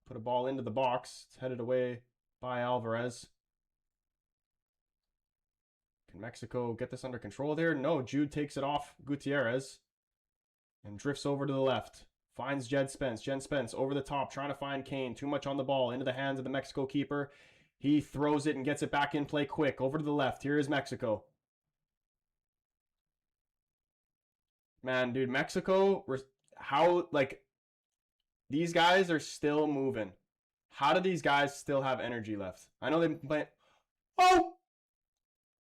put a ball into the box? It's headed away by Alvarez. Can Mexico get this under control there? No, Jude takes it off Gutierrez and drifts over to the left. Finds Jed Spence. Jed Spence over the top, trying to find Kane. Too much on the ball. Into the hands of the Mexico keeper. He throws it and gets it back in play quick. Over to the left. Here is Mexico. Man, dude, Mexico, how, like, these guys are still moving. How do these guys still have energy left? I know they've been playing. Oh!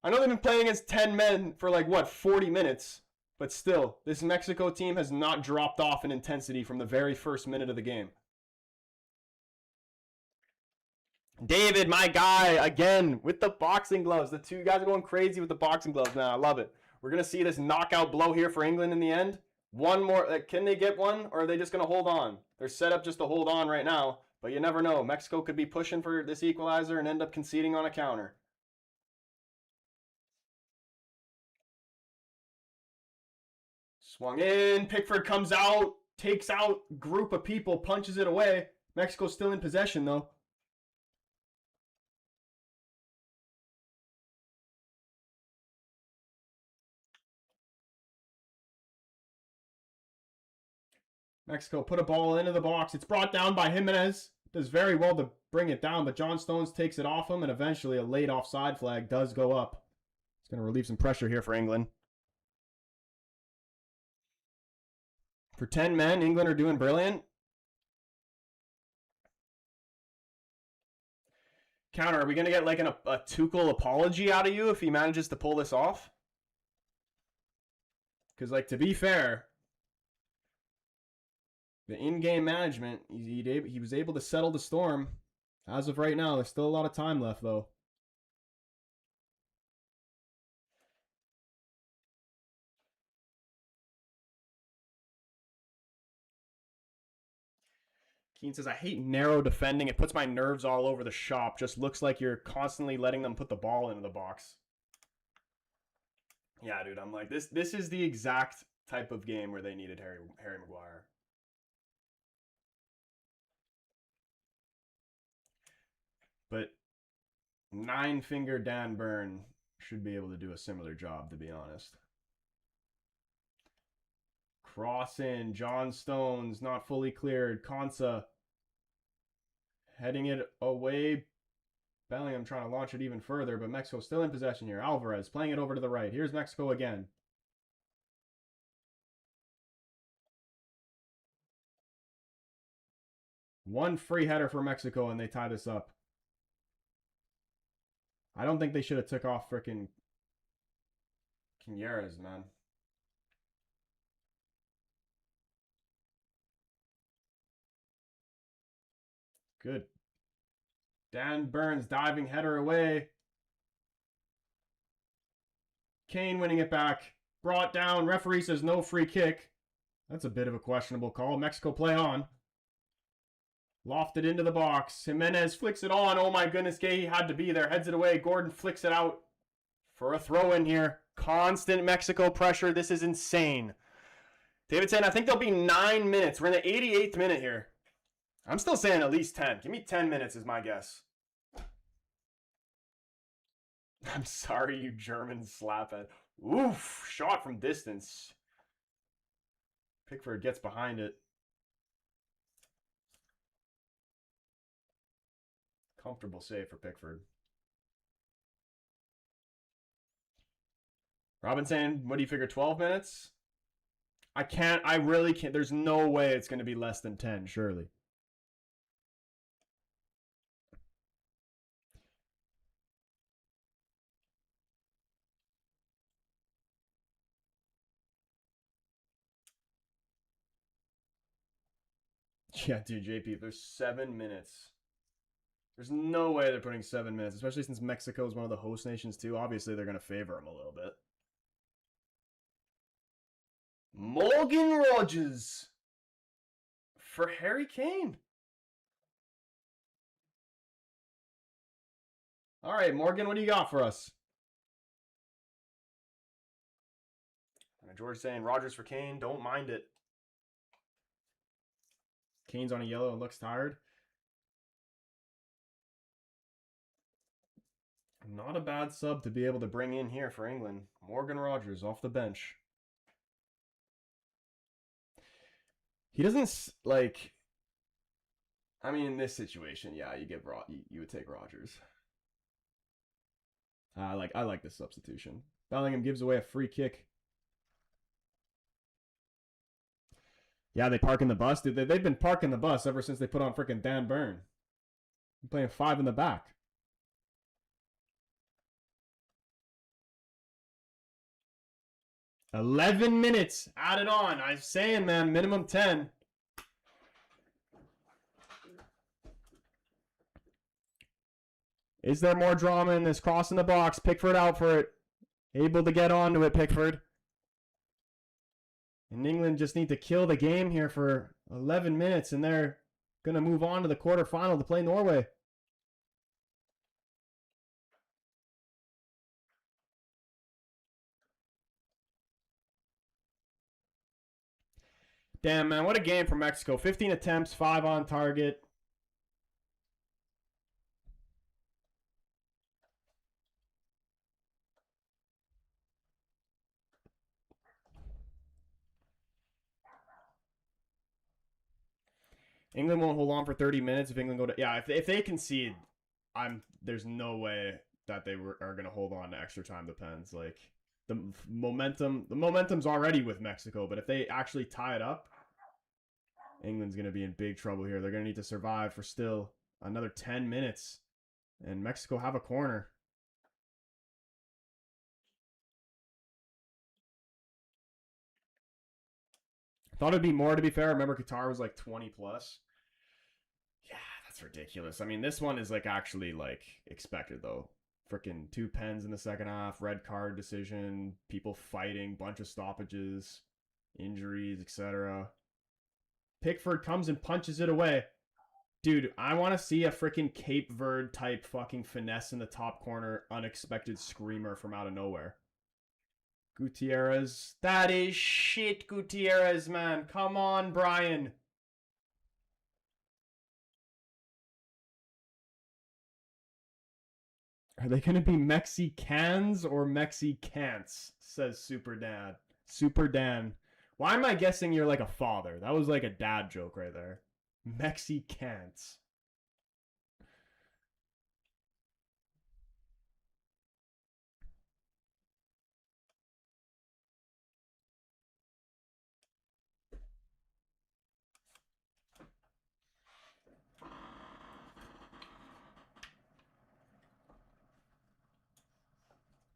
I know they've been playing against 10 men for, like, what, 40 minutes? But still, this Mexico team has not dropped off in intensity from the very first minute of the game. David, my guy, again, with the boxing gloves. The two guys are going crazy with the boxing gloves now. I love it. We're going to see this knockout blow here for England in the end. One more. Can they get one, or are they just going to hold on? They're set up just to hold on right now, but you never know. Mexico could be pushing for this equalizer and end up conceding on a counter. Swung in. Pickford comes out, takes out group of people, punches it away. Mexico's still in possession, though. Mexico put a ball into the box. It's brought down by Jimenez. Does very well to bring it down, but John Stones takes it off him, and eventually a late offside flag does go up. It's going to relieve some pressure here for England. For 10 men, England are doing brilliant. Counter, are we going to get like a Tuchel apology out of you if he manages to pull this off? Because, like, to be fair, the in-game management, he was able to settle the storm. As of right now, there's still a lot of time left, though. Keane says, I hate narrow defending. It puts my nerves all over the shop. Just looks like you're constantly letting them put the ball into the box. Yeah, dude, I'm like, this is the exact type of game where they needed Harry Maguire. But nine-finger Dan Burn should be able to do a similar job, to be honest. Cross in. John Stones, not fully cleared. Konsa heading it away. Bellingham trying to launch it even further, but Mexico still in possession here. Alvarez playing it over to the right. Here's Mexico again. One free header for Mexico, and they tie this up. I don't think they should have took off frickin' Quinones, man. Good. Dan Burns diving header away. Kane winning it back. Brought down. Referee says no free kick. That's a bit of a questionable call. Mexico play on. Lofted into the box. Jimenez flicks it on. Oh my goodness, Gay had to be there. Heads it away. Gordon flicks it out for a throw in here. Constant Mexico pressure. This is insane. David saying, I think there'll be 9 minutes. We're in the 88th minute here. I'm still saying at least 10. Give me 10 minutes is my guess. I'm sorry, you German slaphead. Oof, shot from distance. Pickford gets behind it. Comfortable save for Pickford. Robinson, what do you figure, 12 minutes? I really can't. There's no way it's going to be less than 10, surely. Yeah, dude, JP, there's 7 minutes. There's no way they're putting 7 minutes, especially since Mexico is one of the host nations too. Obviously, they're going to favor them a little bit. Morgan Rogers for Harry Kane. All right, Morgan, what do you got for us? George saying Rogers for Kane. Don't mind it. Kane's on a yellow and looks tired. Not a bad sub to be able to bring in here for England. Morgan Rogers off the bench. He doesn't, like... I mean, in this situation, yeah, you would take Rogers. I like this substitution. Bellingham gives away a free kick. Yeah, they park in the bus. Dude, they've been parking the bus ever since they put on freaking Dan Burn. Playing 5 in the back. "11 minutes added on." I'm saying, man, minimum 10. Is there more drama in this? Cross in the box. Pickford out for it. Able to get onto it, Pickford. And England just need to kill the game here for 11 minutes, and they're going to move on to the quarterfinal to play Norway. Damn, man, what a game for Mexico. 15 attempts, 5 on target. England won't hold on for 30 minutes if England go to... Yeah, if they concede, there's no way that they are going to hold on to extra time depends. Like, the momentum's already with Mexico, but if they actually tie it up, England's going to be in big trouble here. They're going to need to survive for still another 10 minutes. And Mexico have a corner. Thought it'd be more, to be fair. I remember Qatar was like 20 plus. Yeah, that's ridiculous. I mean, this one is like actually like expected though. Freaking 2 pens in the second half, red card decision, people fighting, bunch of stoppages, injuries, etc. Pickford comes and punches it away. Dude, I want to see a freaking Cape Verde type fucking finesse in the top corner, unexpected screamer from out of nowhere. Gutierrez. That is shit, Gutierrez, man. Come on, Brian. Are they going to be Mexicans or Mexicants? Says Super Dad. Super Dan. Why am I guessing you're like a father? That was like a dad joke right there. Mexicans.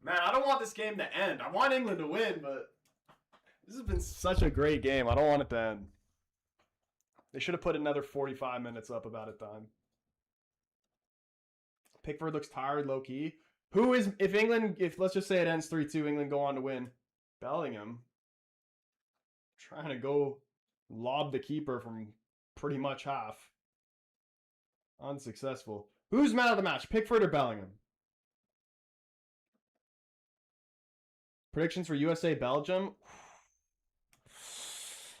Man, I don't want this game to end. I want England to win, but this has been such a great game. I don't want it to end. They should have put another 45 minutes up about it time. Pickford looks tired, low-key. Who is, if let's just say it ends 3-2, England go on to win. Bellingham. Trying to go lob the keeper from pretty much half. Unsuccessful. Who's man of the match, Pickford or Bellingham? Predictions for USA-Belgium?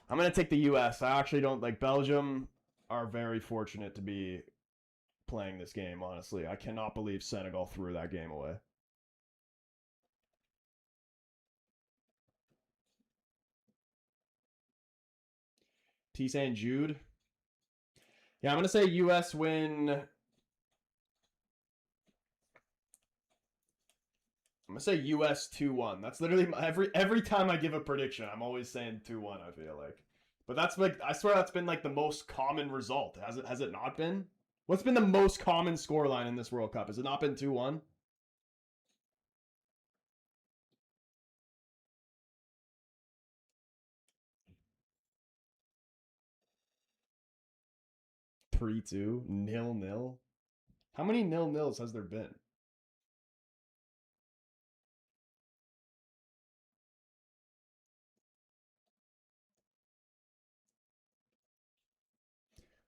I'm going to take the US. I actually don't like Belgium are very fortunate to be playing this game, honestly. I cannot believe Senegal threw that game away. T saying Jude. Yeah, I'm going to say US win. I'm going to say US 2-1. That's literally every time I give a prediction, I'm always saying 2-1, I feel like. But that's like, I swear that's been like the most common result. Has it not been? What's been the most common scoreline in this World Cup? Has it not been 2-1? Three, 2, 0-0. How many 0-0s has there been?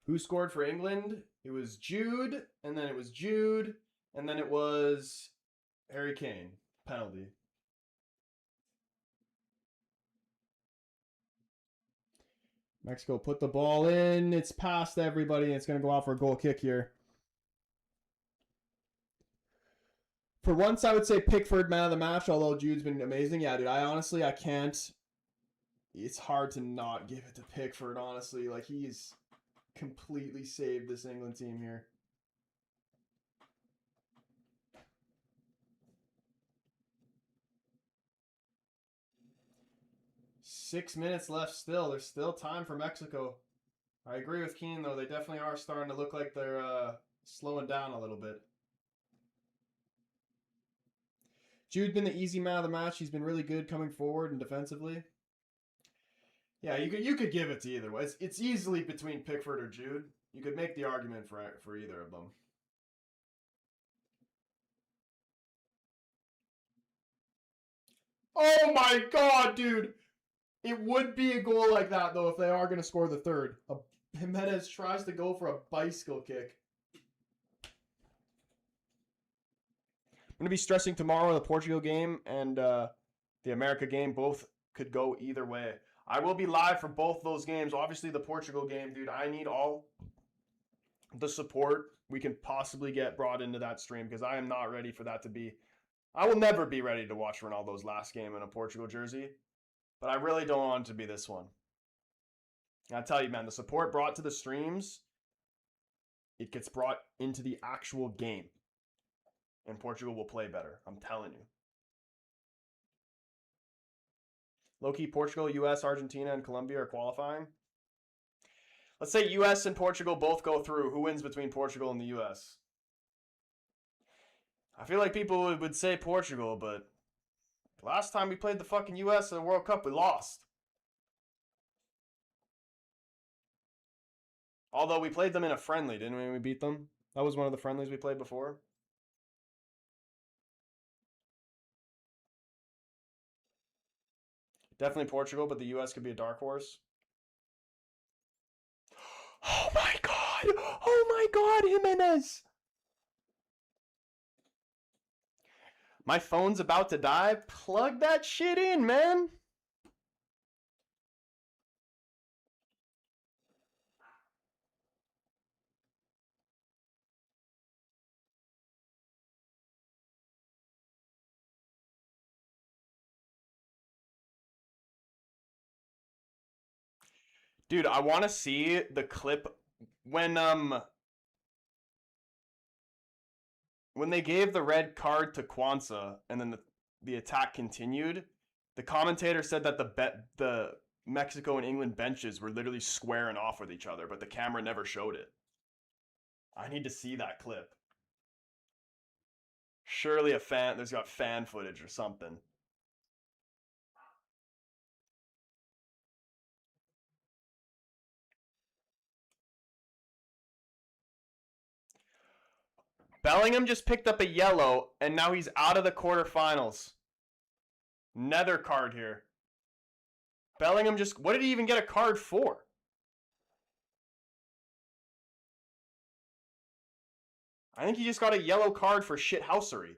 Who scored for England? It was Jude, and then it was Jude, and then it was Harry Kane. Penalty. Mexico put the ball in. It's past everybody. It's going to go out for a goal kick here. For once, I would say Pickford man of the match, although Jude's been amazing. Yeah, dude, I can't. It's hard to not give it to Pickford, honestly. Like, he's completely saved this England team here. Six minutes left still. There's still time for Mexico. I agree with Keane, though. They definitely are starting to look like they're slowing down a little bit. Jude's been the easy man of the match. He's been really good coming forward and defensively. Yeah, you could give it to either way. It's easily between Pickford or Jude. You could make the argument for either of them. Oh my god, dude! It would be a goal like that, though, if they are going to score the third. Jimenez tries to go for a bicycle kick. I'm going to be stressing tomorrow the Portugal game and the America game. Both could go either way. I will be live for both those games. Obviously, the Portugal game, dude, I need all the support we can possibly get brought into that stream because I am not ready for that to be. I will never be ready to watch Ronaldo's last game in a Portugal jersey, but I really don't want it to be this one. And I tell you, man, the support brought to the streams, it gets brought into the actual game. And Portugal will play better. I'm telling you. Low-key, Portugal, U.S., Argentina, and Colombia are qualifying. Let's say U.S. and Portugal both go through. Who wins between Portugal and the U.S.? I feel like people would say Portugal, but last time we played the fucking U.S. in the World Cup, we lost. Although we played them in a friendly, didn't we? We beat them. That was one of the friendlies we played before. Definitely Portugal, but the U.S. could be a dark horse. Oh my god! Oh my god, Jimenez! My phone's about to die. Plug that shit in, man! Dude, I want to see the clip when they gave the red card to Kwanzaa and then the attack continued. The commentator said that the Mexico and England benches were literally squaring off with each other, but the camera never showed it. I need to see that clip. Surely there's got fan footage or something. Bellingham just picked up a yellow, and now he's out of the quarterfinals. Nether card here. Bellingham what did he even get a card for? I think he just got a yellow card for shithousery.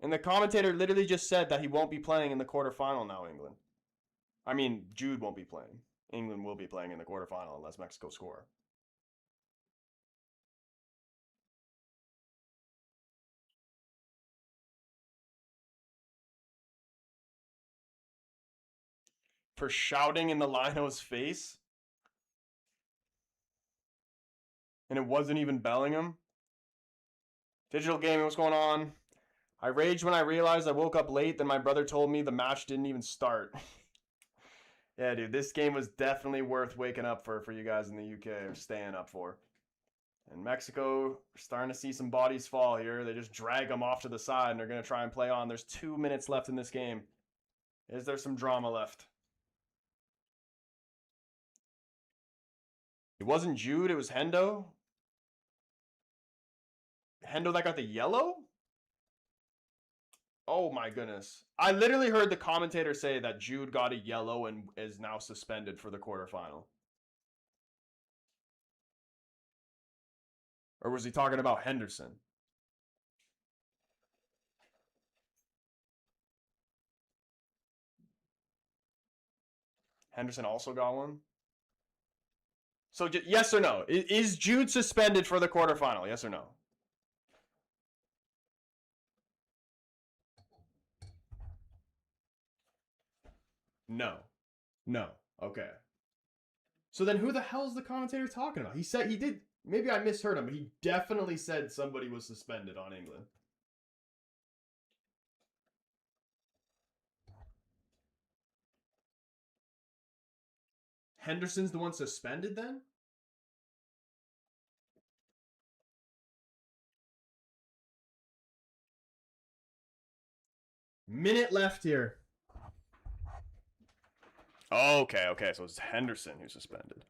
And the commentator literally just said that he won't be playing in the quarterfinal now, England. I mean, Jude won't be playing. England will be playing in the quarterfinal unless Mexico score. For shouting in the Lino's face? And it wasn't even Bellingham? Digital gaming, what's going on? I raged when I realized I woke up late, then my brother told me the match didn't even start. Yeah, dude, this game was definitely worth waking up for you guys in the UK, or staying up for. And Mexico, we're starting to see some bodies fall here. They just drag them off to the side, and they're going to try and play on. There's 2 minutes left in this game. Is there some drama left? It wasn't Jude, it was Hendo. Hendo that got the yellow? Oh my goodness. I literally heard the commentator say that Jude got a yellow and is now suspended for the quarterfinal. Or was he talking about Henderson? Henderson also got one. So yes or no? Is Jude suspended for the quarterfinal? Yes or no? No. No. Okay. So then who the hell is the commentator talking about? He said he did. Maybe I misheard him, but he definitely said somebody was suspended on England. Henderson's the one suspended then? Minute left here. Okay. So it's Henderson who's suspended.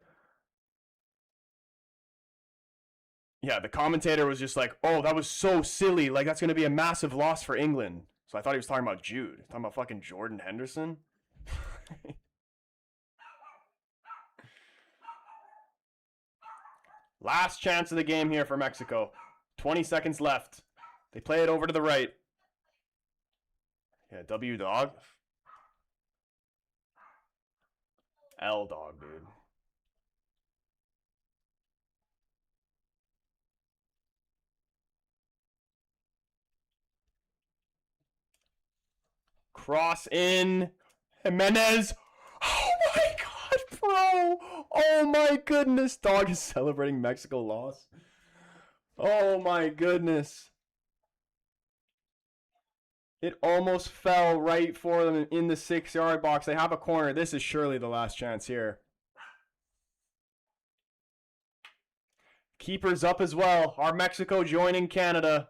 Yeah, the commentator was just like, oh, that was so silly. Like, that's going to be a massive loss for England. So I thought he was talking about Jude. Talking about fucking Jordan Henderson. Last chance of the game here for Mexico. 20 seconds left. They play it over to the right. Yeah, W dog. L dog, dude. Cross in. Jimenez. Oh my god, bro. Oh my goodness. Dog is celebrating Mexico loss. Oh my goodness. It almost fell right for them in the 6-yard box. They have a corner. This is surely the last chance here. Keepers up as well. Our Mexico joining Canada.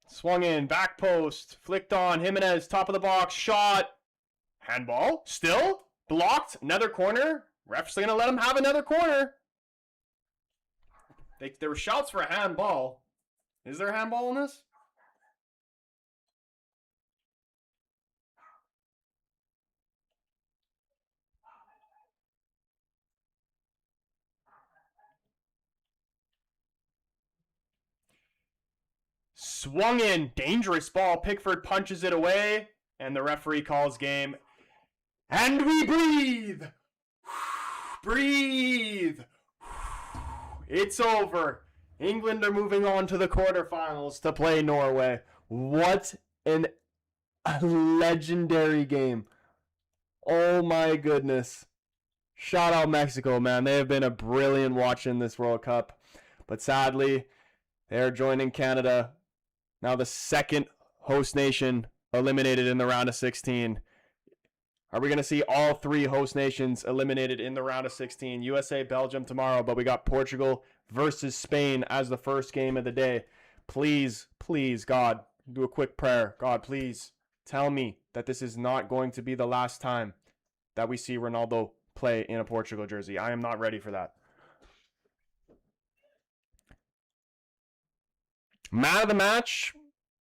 Swung in, back post, flicked on, Jimenez, top of the box, shot. Handball, still, blocked, another corner. Ref's going to let him have another corner. There were shouts for a handball. Is there a handball in this? Swung in, dangerous ball. Pickford punches it away, and the referee calls game. And we breathe. Breathe. It's over. England are moving on to the quarterfinals to play Norway. What a legendary game. Oh my goodness. Shout out Mexico, man. They have been a brilliant watch in this World Cup. But sadly, they're joining Canada. Now the second host nation eliminated in the round of 16. Are we going to see all three host nations eliminated in the round of 16? USA, Belgium tomorrow, but we got Portugal versus Spain as the first game of the day. Please, please, God, do a quick prayer. God, please tell me that this is not going to be the last time that we see Ronaldo play in a Portugal jersey. I am not ready for that. Man of the match.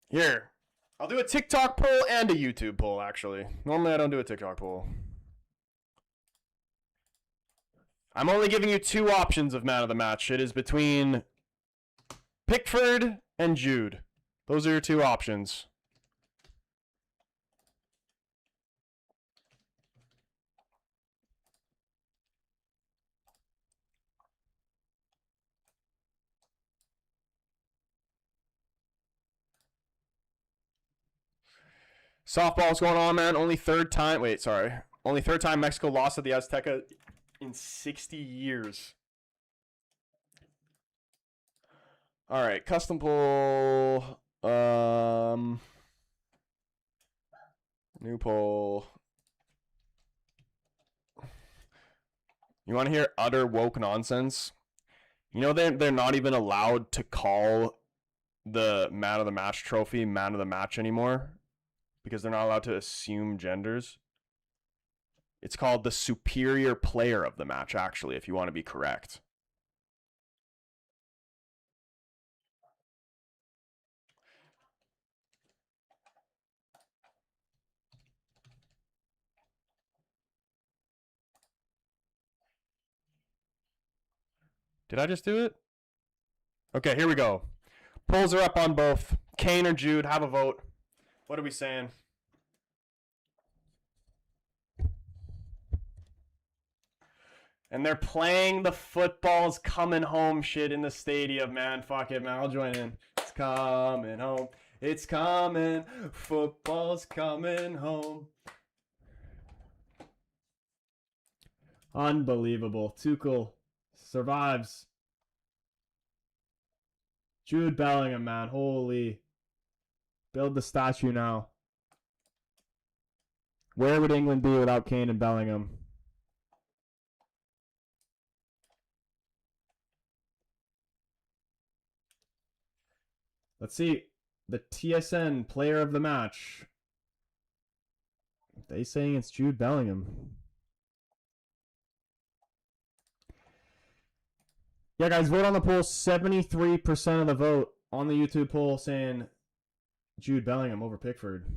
Here. I'll do a TikTok poll and a YouTube poll, actually. Normally I don't do a TikTok poll. I'm only giving you two options of man of the match. It is between Pickford and Jude. Those are your two options. Softball's going on, man. Only third time Mexico lost at the Azteca in 60 years. All right, custom poll. New poll. You want to hear utter woke nonsense? You know they're not even allowed to call the man of the match trophy man of the match anymore because they're not allowed to assume genders. It's called the superior player of the match, actually, if you want to be correct. Did I just do it? Okay, here we go. Polls are up on both. Kane or Jude, have a vote. What are we saying? And they're playing the football's coming home shit in the stadium, man. Fuck it, man. I'll join in. It's coming home. It's coming. Football's coming home. Unbelievable. Tuchel survives. Jude Bellingham, man. Holy. Build the statue now. Where would England be without Kane and Bellingham? Let's see. The TSN player of the match. They saying it's Jude Bellingham. Yeah, guys, vote on the poll. 73% of the vote on the YouTube poll saying Jude Bellingham over Pickford.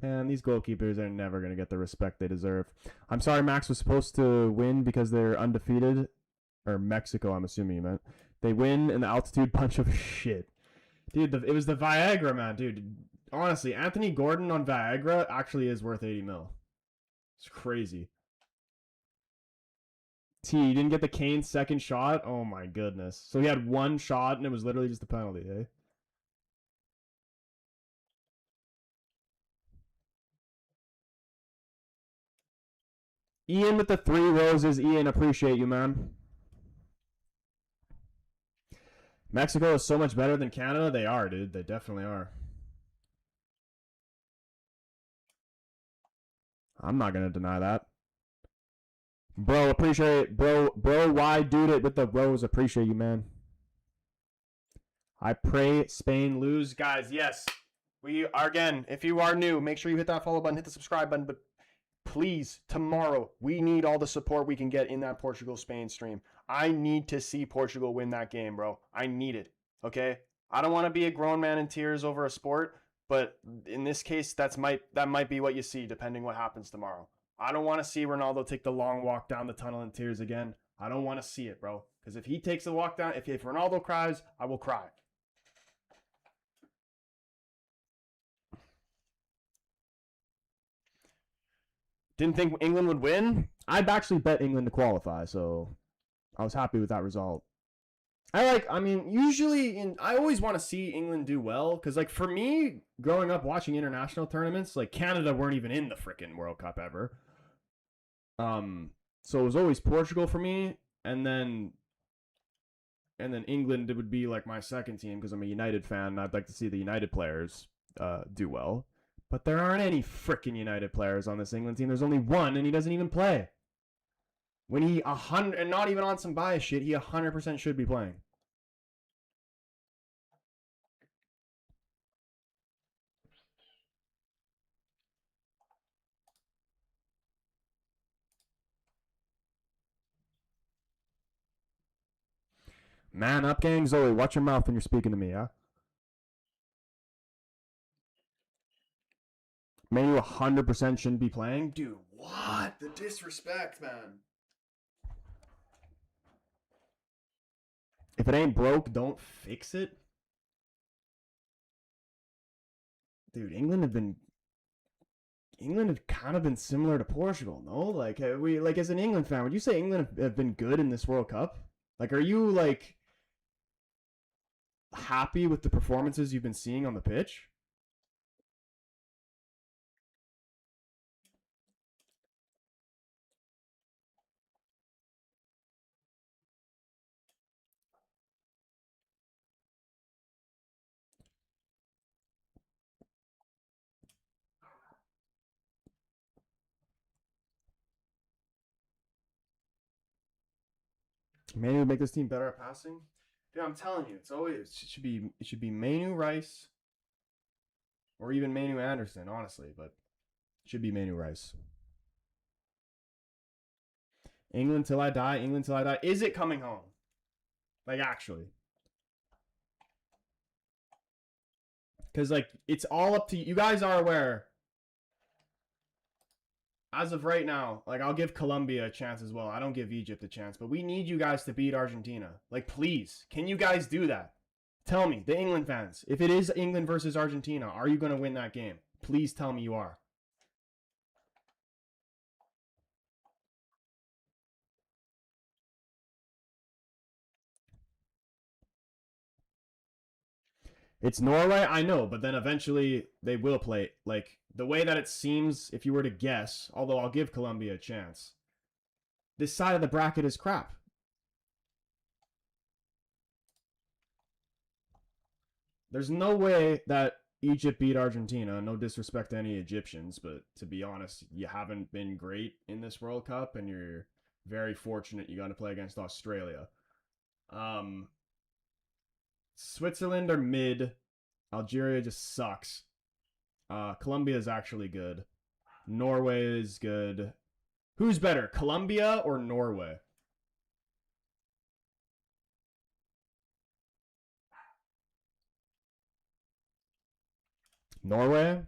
Man, these goalkeepers are never going to get the respect they deserve. I'm sorry Max was supposed to win because they're undefeated. Or Mexico, I'm assuming you meant. They win in the altitude punch of shit. Dude, it was the Viagra, man. Dude, honestly, Anthony Gordon on Viagra actually is worth 80 mil. It's crazy. You didn't get the Kane second shot? Oh my goodness. So he had one shot and it was literally just a penalty, eh? Ian with the 3 roses. Ian, appreciate you, man. Mexico is so much better than Canada. They are, dude. They definitely are. I'm not going to deny that. Bro, appreciate it. Bro, why dude it with the rose? Appreciate you, man. I pray Spain lose. Guys, yes. We are, again, if you are new, make sure you hit that follow button, hit the subscribe button, but please, tomorrow, we need all the support we can get in that Portugal-Spain stream. I need to see Portugal win that game, bro. I need it, okay? I don't want to be a grown man in tears over a sport, but in this case, that might be what you see, depending what happens tomorrow. I don't want to see Ronaldo take the long walk down the tunnel in tears again. I don't want to see it, bro. Because if he takes the walk down, if Ronaldo cries, I will cry. Didn't think England would win. I'd actually bet England to qualify, so I was happy with that result. I always want to see England do well, because, like, for me, growing up watching international tournaments, like, Canada weren't even in the freaking World Cup ever. So it was always Portugal for me, and then England, it would be, like, my second team, because I'm a United fan, and I'd like to see the United players do well. But there aren't any freaking United players on this England team. There's only one, and he doesn't even play. When he 100, and not even on some bias shit, he 100% should be playing. Man up, gang. Zoe, watch your mouth when you're speaking to me, yeah? Manu 100% shouldn't be playing? Dude, what? The disrespect, man. If it ain't broke, don't fix it. Dude, England have kind of been similar to Portugal, no? Like, as an England fan, would you say England have been good in this World Cup? Like, are you, like, happy with the performances you've been seeing on the pitch? Manu would make this team better at passing. Dude, I'm telling you, it should be Manu Rice, or even Manu Anderson, honestly, but it should be Manu Rice. England till I die. England till I die. Is it coming home? Like, actually. Because, like, it's all up to you. You guys are aware. As of right now, like, I'll give Colombia a chance as well. I don't give Egypt a chance. But we need you guys to beat Argentina. Like, please. Can you guys do that? Tell me, the England fans. If it is England versus Argentina, are you going to win that game? Please tell me you are. It's Norway, I know, but then eventually they will play. Like, the way that it seems, if you were to guess, although I'll give Colombia a chance, this side of the bracket is crap. There's no way that Egypt beat Argentina. No disrespect to any Egyptians, but to be honest, you haven't been great in this World Cup, and you're very fortunate you got to play against Australia. Switzerland are mid. Algeria just sucks. Colombia is actually good. Norway is good. Who's better, Colombia or Norway? Norway?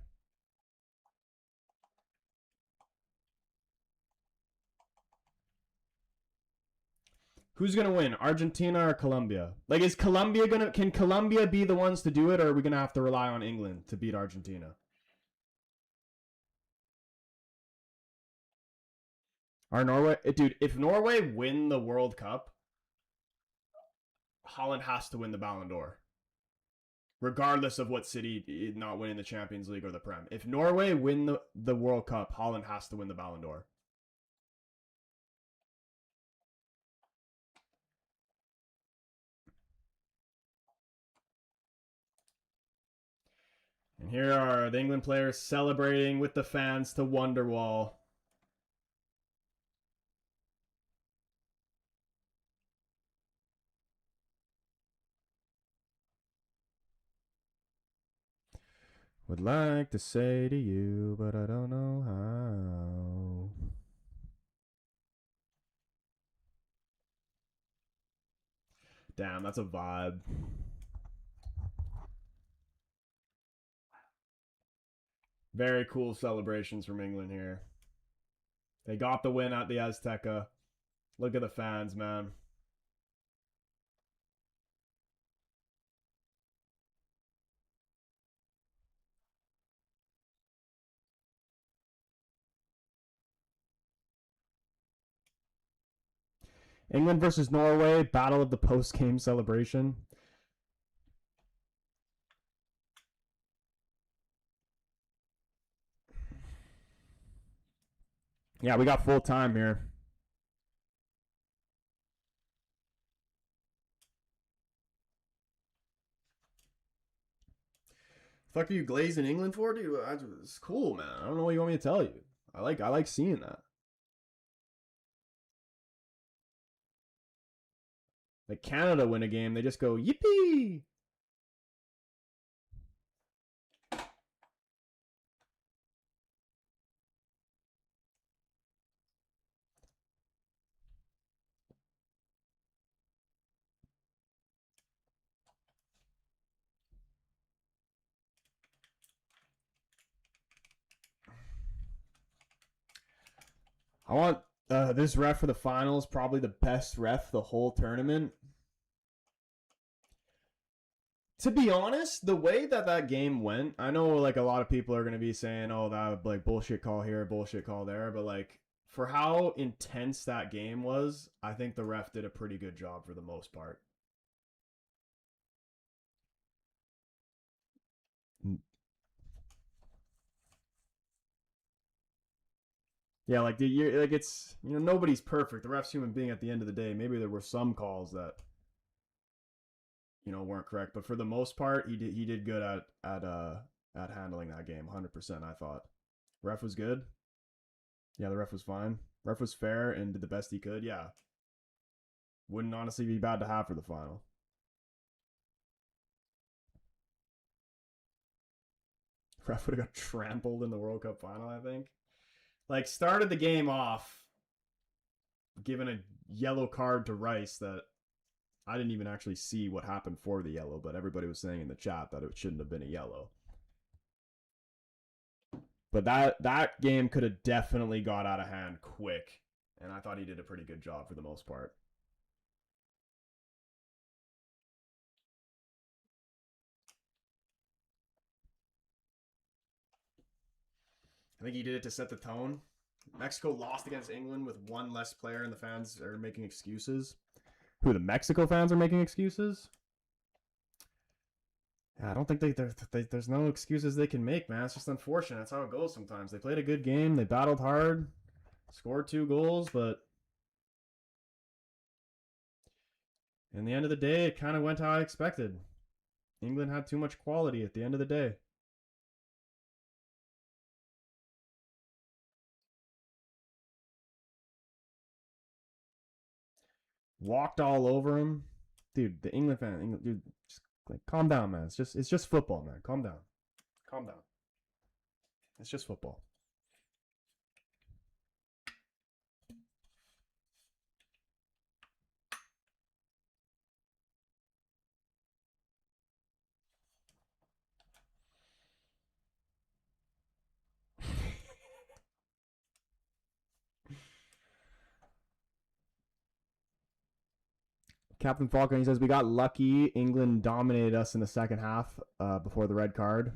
Who's gonna win, Argentina or Colombia? Like, is Colombia gonna? Can Colombia be the ones to do it, or are we gonna have to rely on England to beat Argentina? Are Norway, dude? If Norway win the World Cup, Holland has to win the Ballon d'Or, regardless of what city not winning the Champions League or the Prem. If Norway win the World Cup, Holland has to win the Ballon d'Or. And here are the England players celebrating with the fans to Wonderwall. Would like to say to you, but I don't know how. Damn, that's a vibe. Very cool celebrations from England here. They got the win at the Azteca. Look at the fans, man. England versus Norway, battle of the post-game celebration. Yeah, we got full time here. Fuck are you glazing England for, dude? It's cool, man. I don't know what you want me to tell you. I like seeing that. Like, Canada win a game, they just go yippee. I want this ref for the finals, probably the best ref the whole tournament. To be honest, the way that game went, I know like a lot of people are going to be saying, oh, that like bullshit call here, bullshit call there. But like, for how intense that game was, I think the ref did a pretty good job for the most part. Yeah, like it's nobody's perfect. The ref's human being at the end of the day. Maybe there were some calls that weren't correct, but for the most part, he did good at handling that game. 100%, I thought. Ref was good. Yeah, the ref was fine. Ref was fair and did the best he could. Yeah, wouldn't honestly be bad to have for the final. Ref would have got trampled in the World Cup final, I think. Like, started the game off giving a yellow card to Rice that I didn't even actually see what happened for the yellow, but everybody was saying in the chat that it shouldn't have been a yellow. But that game could have definitely got out of hand quick, and I thought he did a pretty good job for the most part. I think he did it to set the tone. Mexico lost against England with one less player, and the fans are making excuses. Who, the Mexico fans are making excuses? I don't think there's no excuses they can make, man. It's just unfortunate. That's how it goes sometimes. They played a good game. They battled hard, scored 2 goals, but in the end of the day, it kind of went how I expected. England had too much quality at the end of the day. Walked all over him. Dude, the England fan, dude, just like calm down, man. It's just football, man. Calm down. Calm down. It's just football. Captain Falcon, he says, we got lucky. England dominated us in the second half before the red card.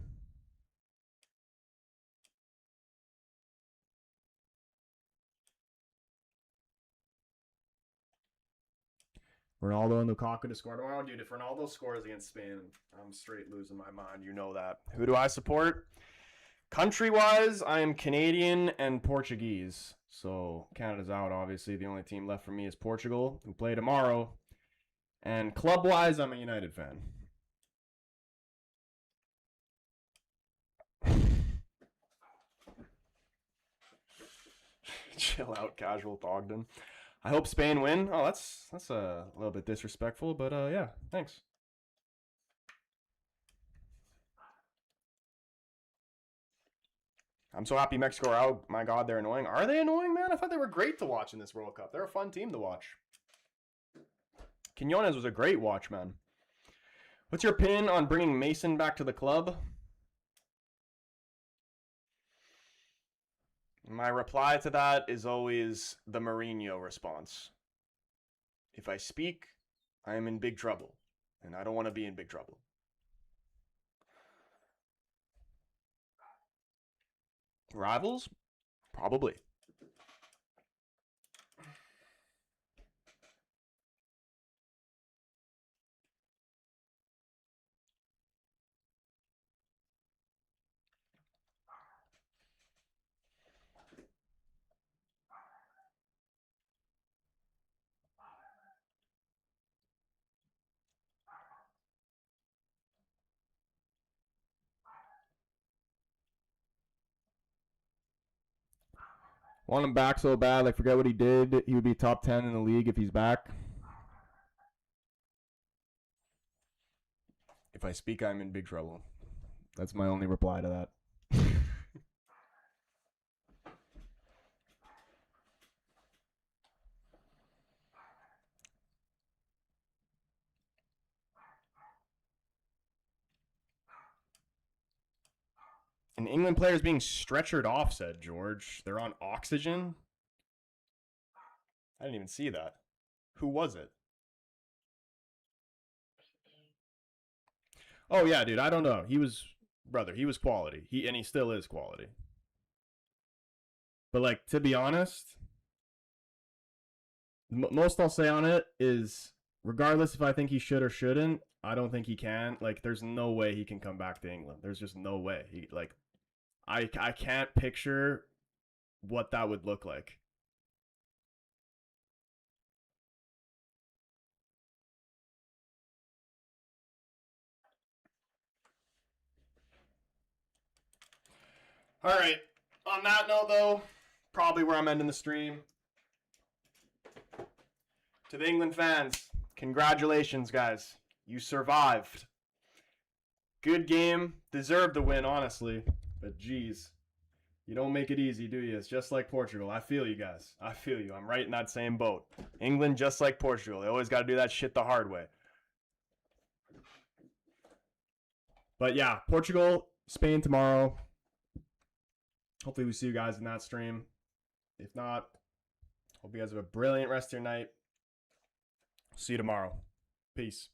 Ronaldo and Lukaku to score tomorrow. Dude, if Ronaldo scores against Spain, I'm straight losing my mind. You know that. Who do I support? Country-wise, I am Canadian and Portuguese. So Canada's out, obviously. The only team left for me is Portugal, who play tomorrow. And club-wise, I'm a United fan. Chill out, casual Thogden. I hope Spain win. Oh, that's a little bit disrespectful, but yeah, thanks. I'm so happy Mexico are out. My God, they're annoying. Are they annoying, man? I thought they were great to watch in this World Cup. They're a fun team to watch. Quinones was a great watch, man. What's your opinion on bringing Mason back to the club? My reply to that is always the Mourinho response. If I speak, I am in big trouble, and I don't want to be in big trouble. Rivals? Probably. Want him back so bad, like forget what he did. He would be top 10 in the league if he's back. If I speak, I'm in big trouble. That's my only reply to that. An England player is being stretchered off, said George. They're on oxygen? I didn't even see that. Who was it? Oh, yeah, dude. I don't know. He was quality. He still is quality. But, like, to be honest, most I'll say on it is, regardless if I think he should or shouldn't, I don't think he can. Like, there's no way he can come back to England. There's just no way. I can't picture what that would look like. All right. On that note, though, probably where I'm ending the stream. To the England fans, congratulations, guys. You survived. Good game. Deserved the win, honestly. But geez, you don't make it easy, do you? It's just like Portugal. I feel you guys. I feel you. I'm right in that same boat. England, just like Portugal. They always got to do that shit the hard way. But yeah, Portugal, Spain tomorrow. Hopefully we see you guys in that stream. If not, hope you guys have a brilliant rest of your night. See you tomorrow. Peace.